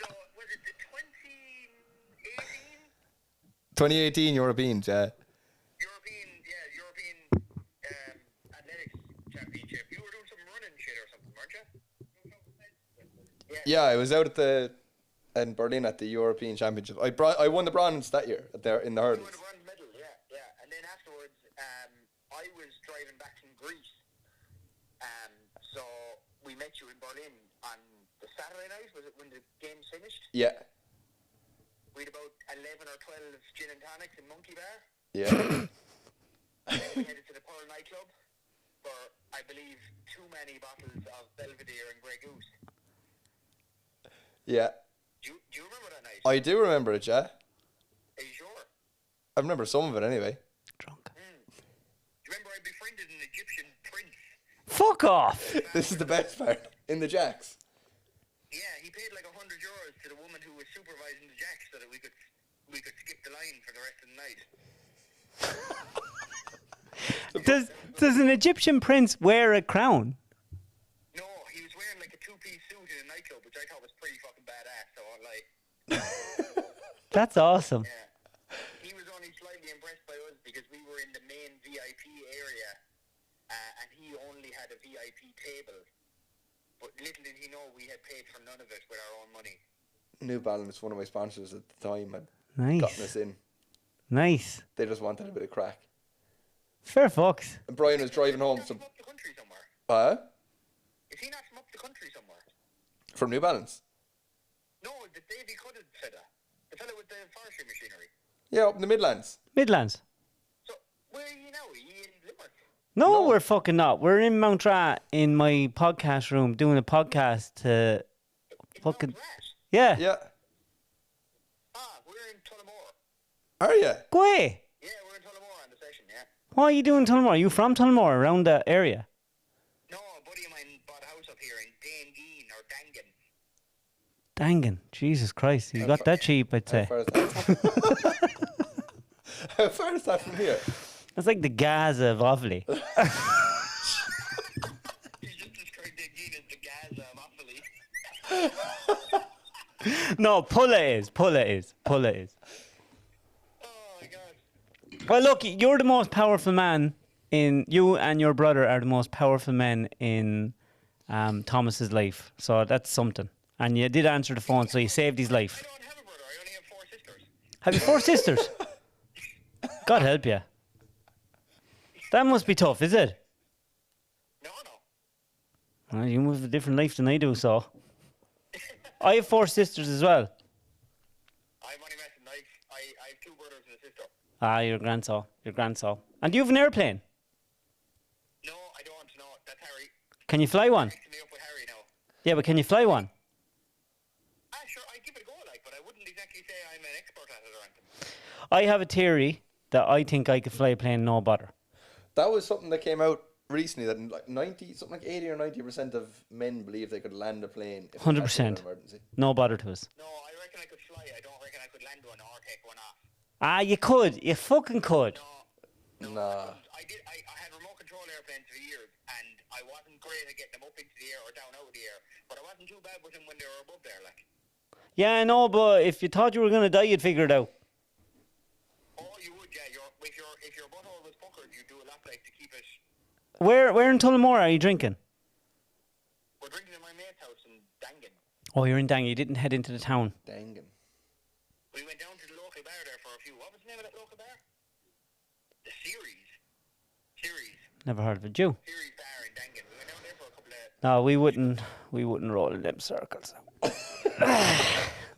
So, was it the 2018 2018 Europeans, yeah. European athletics championship? You were doing some running shit or something, weren't you? Yeah, I was out in Berlin at the European Championship. I won the bronze that year in the You hurdles. won the bronze medal, yeah. And then afterwards, I was driving back from Greece. So we met you in Berlin on the Saturday night, was it when the games finished? Yeah. We had about 11 or 12 gin and tonics in Monkey Bar. Yeah. And then we headed to the Pearl nightclub for, I believe, too many bottles of Belvedere and Grey Goose. Yeah. Do you remember that night? I do remember it, yeah. Are you sure? I remember some of it anyway. Drunk. Do you remember I befriended an Egyptian prince? Fuck off. This is the best part. In the jacks. Yeah, he paid like €100 to the woman who was supervising the jacks so that we could skip the line for the rest of the night. Does an Egyptian prince wear a crown? No, he was wearing like a two-piece suit in a nightclub, which I thought was pretty fucking badass. So like, That's awesome. yeah, he was only slightly impressed by us because we were in the main VIP area, and he only had a VIP table. But little did he know we had paid for none of it with our own money. New Balance, one of my sponsors at the time, had Nice. gotten us in. Nice. They just wanted a bit of crack. Fair fucks. And Brian was driving home Is he not from up the country somewhere? Is he not from up the country somewhere? From New Balance. No, the Davy Cudded fella. The fella with the forestry machinery. Yeah, up in the Midlands. Midlands. So, where are you now? Are you in Limerick? No, we're fucking not. We're in Mount Ra in my podcast room doing a podcast to In fucking... Mount Rat? Yeah. Yeah. We're in Tullamore. Are you? Go away. Yeah, we're in Tullamore on the session, yeah. What are you doing in Tullamore? Are you from Tullamore, around the area? No, a buddy of mine bought a house up here in Dangeen or Dangan. Dangan. Jesus Christ. You got that cheap, I'd How say. far is that? How far is that from here? It's like the Gaza of Offaly. You just described Dangeen as the Gaza of Offaly. No, Pulla is. Pulla is. Pulla is. Oh, my God. Well, look, you're the most powerful man in... You and your brother are the most powerful men in Thomas's life. So that's something. And you did answer the phone, so you saved his I life. don't have a brother. I only have 4 sisters. Have you 4 sisters? God help you. That must be tough, is it? No. Well, you have a different life than I do, so. I have 4 sisters as well. I'm only messing. I have 2 brothers and a sister. Ah, your grandson. Your grandson. And do you have an airplane? No, I don't. No, that's Harry. Can you fly one? Mixing me up with Harry now. Yeah, but can you fly one? Sure, I'd give it a go, but I wouldn't exactly say I'm an expert at it or anything. I have a theory that I think I could fly a plane no bother. That was something that came out recently that like 80 or 90% of men believe they could land a plane. If they had to in 100%. an emergency. No bother to us. No, I reckon I could fly. I don't reckon I could land one or take one off. Ah, you could. You fucking could. No. Nah. I did. I had remote control airplanes for years, and I wasn't great at getting them up into the air or down out of the air. But I wasn't too bad with them when they were above there, like. Yeah, I know, but if you thought you were going to die, you'd figure it out. Oh, you would, yeah. If your butthole was puckered, you'd do a lot like to keep it. Where in Tullamore are you drinking? We're drinking in my mate's house in Dangan. Oh, you're in Dang. You didn't head into the town. Dangin'. We went down to the local bar there for a few. What was the name of that local bar? The Series. Never heard of it. You? Series bar in Dangan. We went down there for a couple of. No, we wouldn't roll in them circles.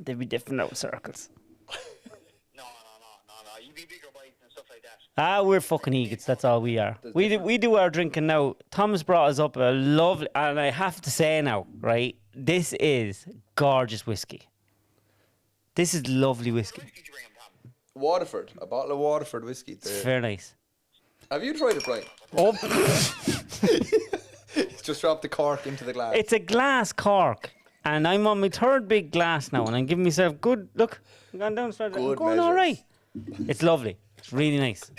They'd be different out circles. No. You'd be bigger bites and stuff like that. Ah, we're fucking egots. That's all we are. We do our drinking now. Thomas brought us up a lovely, and I have to say now, right? This is gorgeous whiskey. This is lovely whiskey. What did you bring him, Tom? Waterford. A bottle of Waterford whiskey. It's very nice. Have you tried it, Brian? Oh, Just drop the cork into the glass. it's a glass cork, and I'm on my 3rd big glass now, and I'm giving myself good look. I'm going down, I'm Good going all measures. right. It's lovely. It's really nice.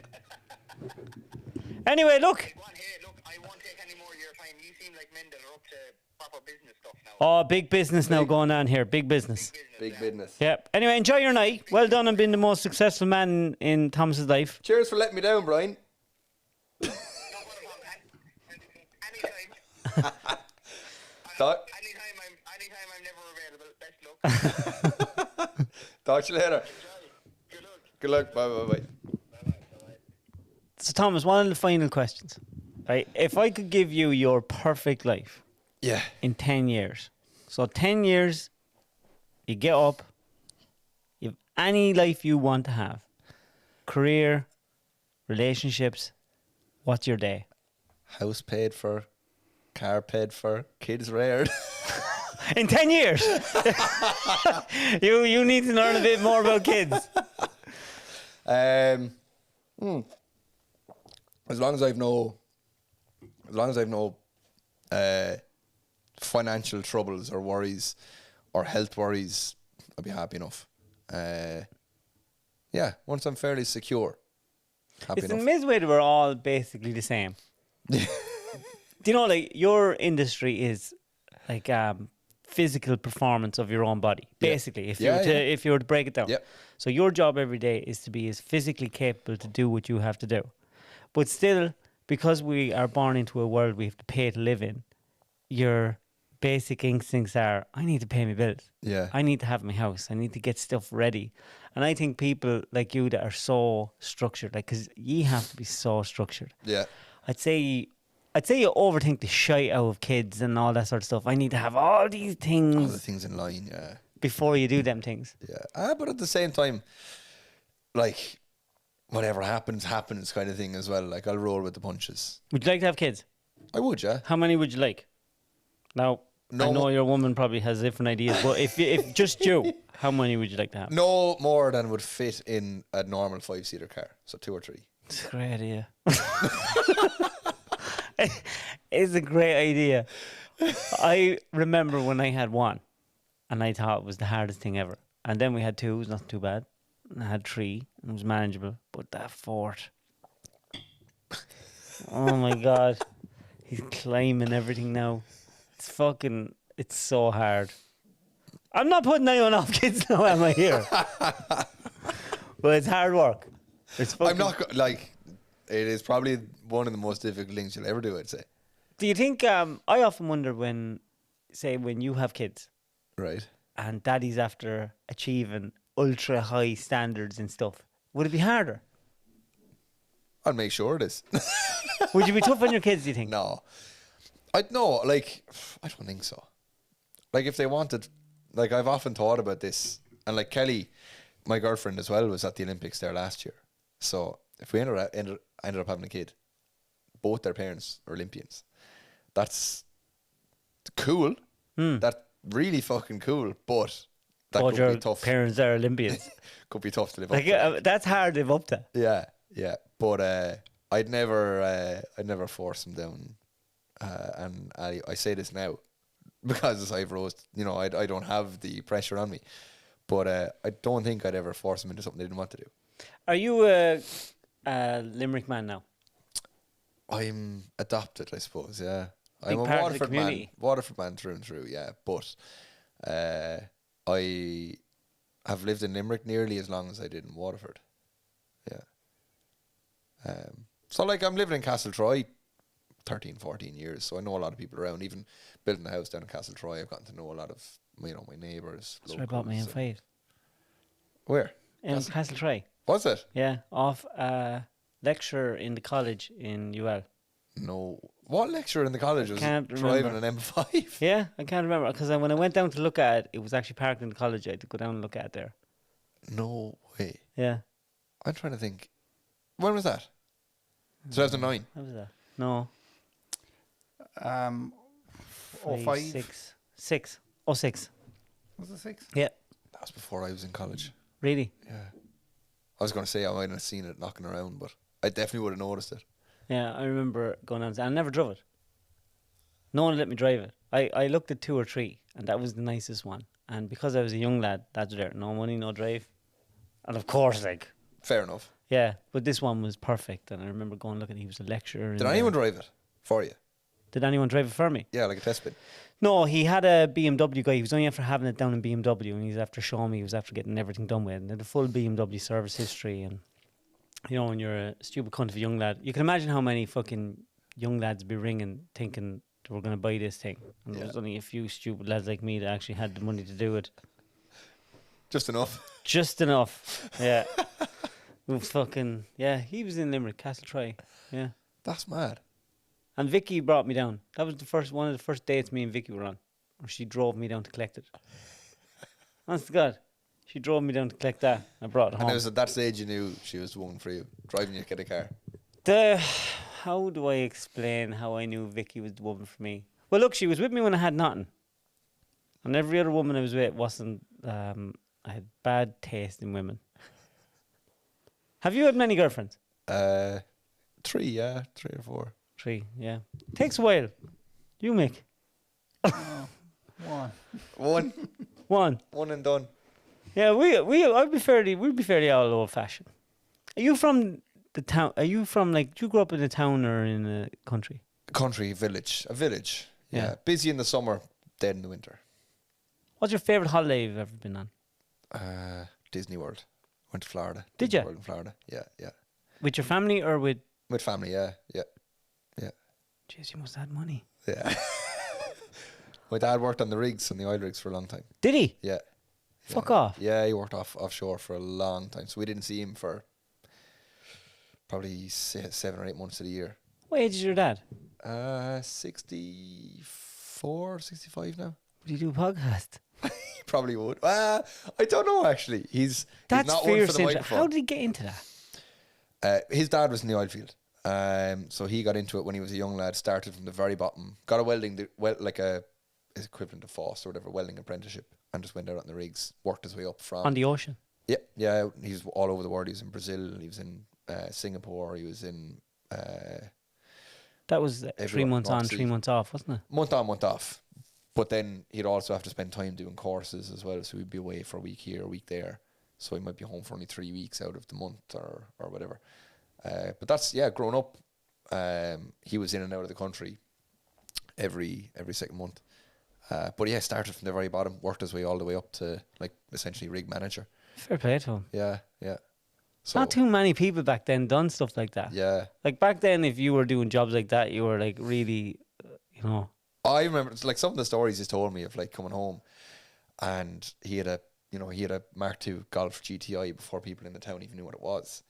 Anyway, look. Hey, look, I won't take any more of your time. You seem like men that are up to proper business stuff now. Oh, big business now going on here. Big business. Big business. Yep. Anyway, enjoy your night. Well done on being the most successful man in Thomas's life. Cheers for letting me down, Brian. No, what about anytime? Talk, Anytime I'm never available. Best luck. talk to you later. Good luck. Good luck. Bye, bye, bye. Bye-bye. So, Thomas, one of the final questions. Right? If I could give you your perfect life Yeah. in 10 years. So, 10 years, you get up, you have any life you want to have. Career, relationships. What's your day? House paid for, car paid for, kids reared. In 10 years. you need to learn a bit more about kids. As long as I've no financial troubles or worries or health worries, I'll be happy enough. Yeah, once I'm fairly secure, happy It's in enough. Midway that we're all basically the same. Do you know, like, your industry is like physical performance of your own body, basically. If you were to break it down. Yep. So your job every day is to be as physically capable to do what you have to do, but still, because we are born into a world we have to pay to live in, you're basic instincts are, I need to pay my bills. Yeah. I need to have my house. I need to get stuff ready. And I think people like you that are so structured, like, because you have to be so structured. Yeah. I'd say you overthink the shite out of kids and all that sort of stuff. I need to have all these All things the things in line, yeah. before you do them things. Yeah. But at the same time, like, whatever happens kind of thing as well. Like, I'll roll with the punches. Would you like to have kids? I would, yeah. How many would you like? Now, No I know mo- your woman probably has different ideas, but if just you, how many would you like to have? No more than would fit in a normal 5-seater car. So 2 or 3. It's a great idea. It's a great idea. I remember when I had one, and I thought it was the hardest thing ever. And then we had 2, it was not too bad. And I had 3, and it was manageable. But that 4th, oh my God, he's climbing everything now. It's so hard. I'm not putting anyone off kids now, am I here? But it's hard work. It's fucking, I'm not, like, it is probably one of the most difficult things you'll ever do, I'd say. Do you think, I often wonder when you have kids, Right. and daddy's after achieving ultra high standards and stuff, would it be harder? I'll make sure it is. Would you be tough on your kids, do you think? No. I don't think so. Like, if they wanted, like, I've often thought about this, and like Kelly, my girlfriend as well, was at the Olympics there last year. So if we ended up having a kid, both their parents are Olympians. That's cool. That's really fucking cool, but that Both could your be tough. parents are Olympians. Could be tough to live Like, up to. that's hard to live up to. Yeah, yeah. But I'd never force them down. And I say this now because I've rose. You know, I don't have the pressure on me. But I don't think I'd ever force them into something they didn't want to do. Are you a Limerick man now? I'm adopted, I suppose. Yeah, Big I'm a part of the Waterford man. community. Waterford man through and through. Yeah, but I have lived in Limerick nearly as long as I did in Waterford. Yeah. So like I'm living in Castletroy 13, 14 years, so I know a lot of people around. Even building a house down in Castletroy, I've gotten to know a lot of my neighbours. That's where I bought my locals, M5. Where? In Castletroy. Was it? Yeah, off a lecture in the college in UL. No. What lecturer in the college was can't driving remember. an M5? Yeah, I can't remember because when I went down to look at it, it was actually parked in the college. I had to go down and look at it there. No way. Yeah. I'm trying to think. When was that? 2009. How was that? No. 05. 6. 6. Oh, 6. Was it 6? Yeah. That was before I was in college. Really? Yeah. I was going to say I might have seen it knocking around, but I definitely would have noticed it. Yeah, I remember going down. I never drove it. No one let me drive it. I looked at 2 or 3, and that was the nicest one. And because I was a young lad, that's there. No money, no drive. And of course, like, Fair enough. yeah. But this one was perfect. And I remember going looking. He was a lecturer. Did anyone drive it for you? Did anyone drive it for me? Yeah, like a test bin. No, he had a BMW guy. He was only after having it down in BMW, and he was after showing me. He was after getting everything done with it. And they had a full BMW service history. And you know, when you're a stupid cunt of a young lad, you can imagine how many fucking young lads be ringing, thinking they were going to buy this thing. And there was only a few stupid lads like me that actually had the money to do it. Just enough. Just enough. Yeah. We fucking yeah. He was in Limerick, Castletroy. Yeah. That's mad. And Vicky brought me down. That was one of the first dates me and Vicky were on. Or she drove me down to collect it. Honest to God. She drove me down to collect that. I brought it And home. it was at that stage you knew she was the one for you, driving you to get a car. How do I explain how I knew Vicky was the woman for me? Well, look, she was with me when I had nothing. And every other woman I was with wasn't... I had bad taste in women. Have you had many girlfriends? 3, yeah. 3 or 4. 3, yeah. Takes a while. You, Mick? One. One. 1. One and done. Yeah, we'd be fairly all old fashioned. Are you from the town? Are you from like? Do you grow up in a town or in a country? Country, village. A village. Yeah. Yeah. Busy in the summer, dead in the winter. What's your favorite holiday you've ever been on? Disney World. Went to Florida. Did Disney ya? World in Florida. Yeah, yeah. With your family or with? With family, yeah, yeah, yeah, Jeez, you must have had money. yeah. My dad worked on the rigs, on the oil rigs for a long time. Did he? Yeah. Fuck Yeah. off. Yeah, he worked offshore for a long time. So we didn't see him for probably 7 or 8 months of the year. What age is your dad? 64, 65 now. Would you do a podcast? He probably would. I don't know, actually. He's That's not one for fierce. the microphone. How did he get into that? His dad was in the oil field. So he got into it when he was a young lad, started from the very bottom, got a like a equivalent of FOSS or whatever, welding apprenticeship, and just went out on the rigs, worked his way up from... On the ocean? Yeah, he's all over the world. He was in Brazil, he was in Singapore, he was in... That was 3 everywhere, months North on, Sea. 3 months off, wasn't it? Month on, month off. But then he'd also have to spend time doing courses as well, so he'd be away for a week here, a week there. So he might be home for only 3 weeks out of the month or whatever. But that's, growing up, he was in and out of the country every second month. But yeah, started from the very bottom, worked his way all the way up to like essentially rig manager. Fair play to him. Yeah. So, Not too many people back then done stuff like that. yeah. Like back then, if you were doing jobs like that, you were like really, I remember like some of the stories he's told me of like coming home and he had a Mark II Golf GTI before people in the town even knew what it was.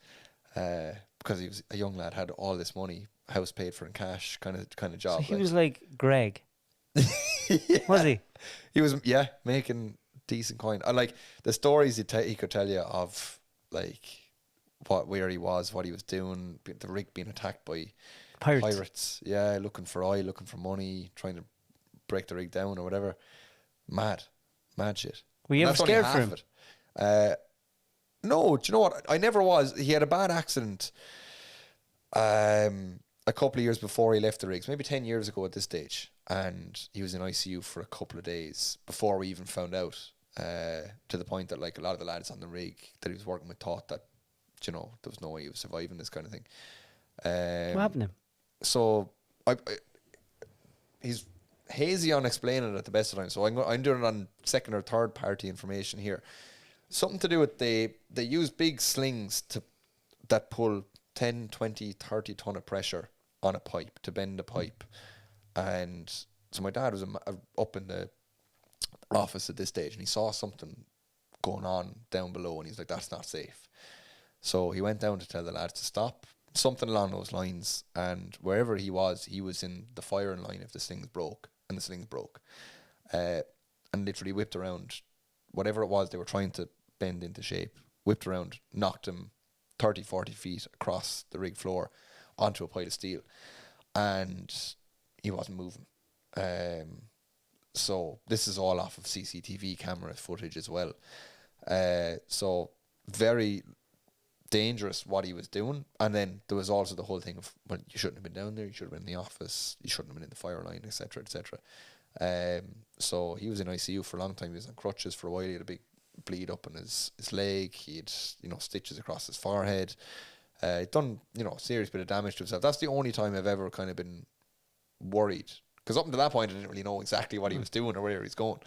Because he was a young lad, had all this money, house paid for in cash, kind of job. so he was like Greg. Was he? He was making decent coin. And like the stories he could tell you of like where he was, what he was doing, the rig being attacked by Pirates. Yeah, looking for oil, looking for money, trying to break the rig down or whatever. Mad shit. Were you And ever that's only scared half for him? it. No, do you know what? I never was. He had a bad accident a couple of years before he left the rigs, maybe 10 years ago at this stage. And he was in ICU for a couple of days before we even found out, to the point that like a lot of the lads on the rig that he was working with thought that, there was no way he was surviving this kind of thing. What happened to him? So he's hazy on explaining it at the best of times. So I'm doing it on second or third party information here. Something to do with they use big slings that pull 10, 20, 30 ton of pressure on a pipe to bend the pipe. And so my dad was up in the office at this stage and he saw something going on down below and he's like, that's not safe. So he went down to tell the lads to stop, something along those lines. And wherever he was in the firing line if the slings broke, and the slings broke. And literally whipped around whatever it was they were trying to bend into shape, whipped around, knocked him 30, 40 feet across the rig floor onto a pile of steel. And he wasn't moving. So this is all off of CCTV camera footage as well. So very dangerous what he was doing. And then there was also the whole thing of, well, you shouldn't have been down there, you should have been in the office, you shouldn't have been in the fire line, etc., etc. So he was in ICU for a long time. He was on crutches for a while. He had a big bleed up in his leg. He had stitches across his forehead. He'd done a serious bit of damage to himself. That's the only time I've ever kind of been worried, because up until that point I didn't really know exactly what he was doing or where he's going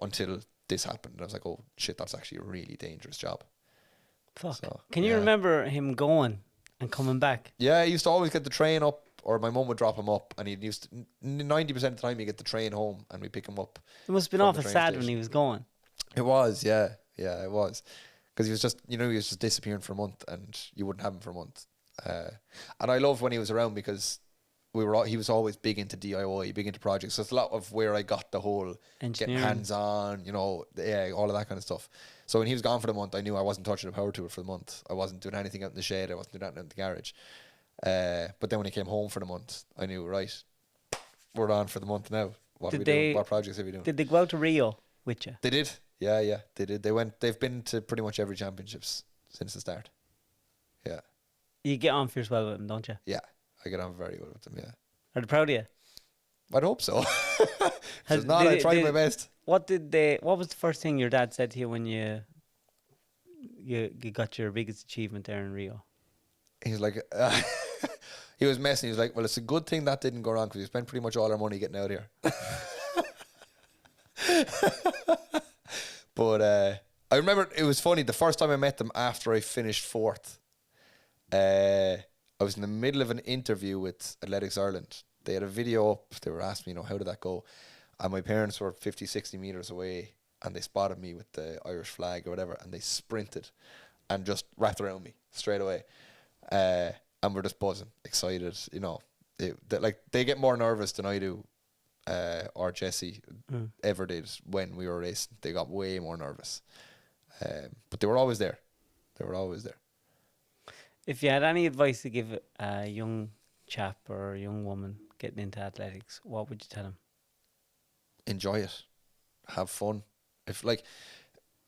until this happened. And I was like, oh shit, that's actually a really dangerous job. Fuck. So, Can you remember him going and coming back? Yeah, he used to always get the train up, or my mum would drop him up, and he'd used to, 90% of the time he'd get the train home and we'd pick him up. It must have been from awful the train sad when station. he was going. It was, yeah, it was, because he was just, he was just disappearing for a month, and you wouldn't have him for a month. And I loved when he was around because he was always big into DIY, big into projects. So it's a lot of where I got the whole getting Engineering. hands on, all of that kind of stuff. So when he was gone for the month, I knew I wasn't touching a power tool for the month. I wasn't doing anything out in the shed. I wasn't doing anything in the garage. But then when he came home for the month, I knew, right, we're on for the month now. What are we doing? What projects are we doing? Did they go out to Rio with you? They did. Yeah, they did. They've been to pretty much every championships since the start. Yeah. You get on fierce well with them, don't you? Yeah. I get on very well with them, yeah. Are they proud of you? I'd hope so. Has- If not, did I it- tried did my it- best. What was the first thing your dad said to you when you got your biggest achievement there in Rio? He was like, he was messing. He was like, well, it's a good thing that didn't go wrong because we spent pretty much all our money getting out here. But I remember it was funny. The first time I met them after I finished fourth, I was in the middle of an interview with Athletics Ireland. They had a video up. They were asking me, how did that go? and my parents were 50, 60 meters away, and they spotted me with the Irish flag or whatever, and they sprinted and just wrapped around me straight away. And we're just buzzing, excited, you know. They get more nervous than I do, or Jesse ever did when we were racing. They got way more nervous. But they were always there. They were always there. If you had any advice to give a young chap or a young woman getting into athletics, what would you tell them? Enjoy it. Have fun. If like,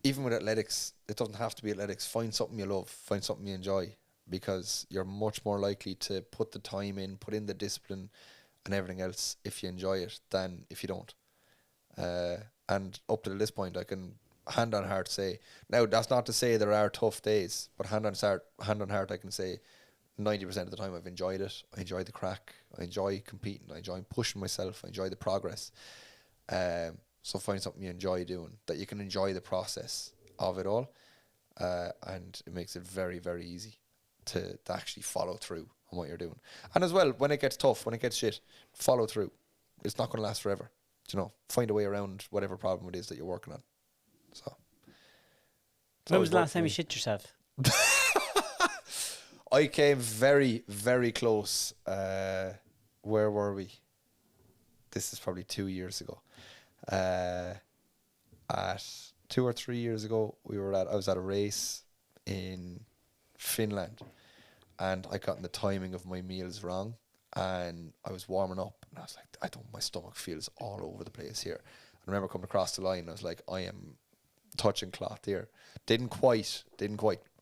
even with athletics, it doesn't have to be athletics. Find something you love. Find something you enjoy, because you're much more likely to put the time in, put in the discipline and everything else if you enjoy it than if you don't. And up to this point, I can hand on heart say, now that's not to say there are tough days, but hand on heart I can say 90% of the time I've enjoyed it. I enjoy the crack. I enjoy competing. I enjoy pushing myself. I enjoy the progress. So find something you enjoy doing, that you can enjoy the process of it all, and it makes it very, very easy to actually follow through on what you're doing. And as well, when it gets tough, when it gets shit, follow through. It's not going to last forever. You know, find a way around whatever problem it is that you're working on. So. When was the last time you shit yourself? I came very, very close. Where were we? This is probably 2 years ago. At 2 or 3 years ago, I was at a race in Finland, and I got the timing of my meals wrong, and I was warming up, and I was like, my stomach feels all over the place here. I remember coming across the line, I was like, I am touching cloth here. Didn't quite,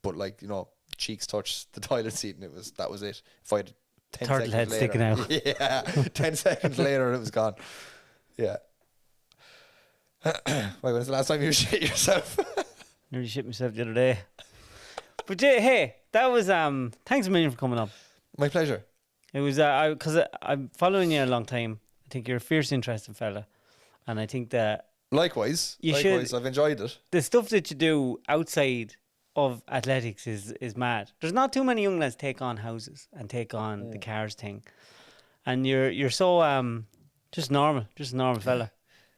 but like, you know, cheeks touched the toilet seat, and that was it. If I had 10 Turtle seconds head later, sticking out. yeah, 10 seconds later, it was gone. Yeah. Wait, when was the last time you shit yourself? Nearly shit myself the other day. But hey, that was thanks a million for coming up. My pleasure. It was because I'm following you a long time. I think you're a fierce, interesting fella, and I think that Likewise, I've enjoyed it. the stuff that you do outside of athletics is mad. There's not too many young lads take on houses and take on the cars thing, and you're so just normal, just a normal fella.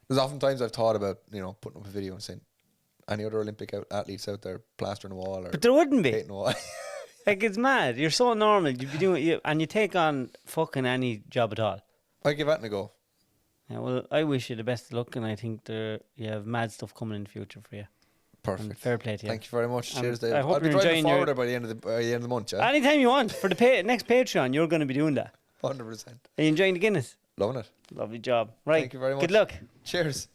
There's oftentimes I've thought about, you know, putting up a video and saying, any other Olympic athletes out there plastering a wall or But there wouldn't be. painting a wall. Like, it's mad. You're so normal. You'd be doing and you take on fucking any job at all. I'd give that a go. Yeah, well, I wish you the best of luck, and I think you have mad stuff coming in the future for you. Perfect. And fair play to you. Thank you very much. Cheers, Dave. I hope I'll be you're driving enjoying forward your... by the end of the month, yeah? Anytime you want. For the next Patreon, you're going to be doing that. 100%. Are you enjoying the Guinness? Loving it. Lovely job. Right. Thank you very much. Good luck. Cheers.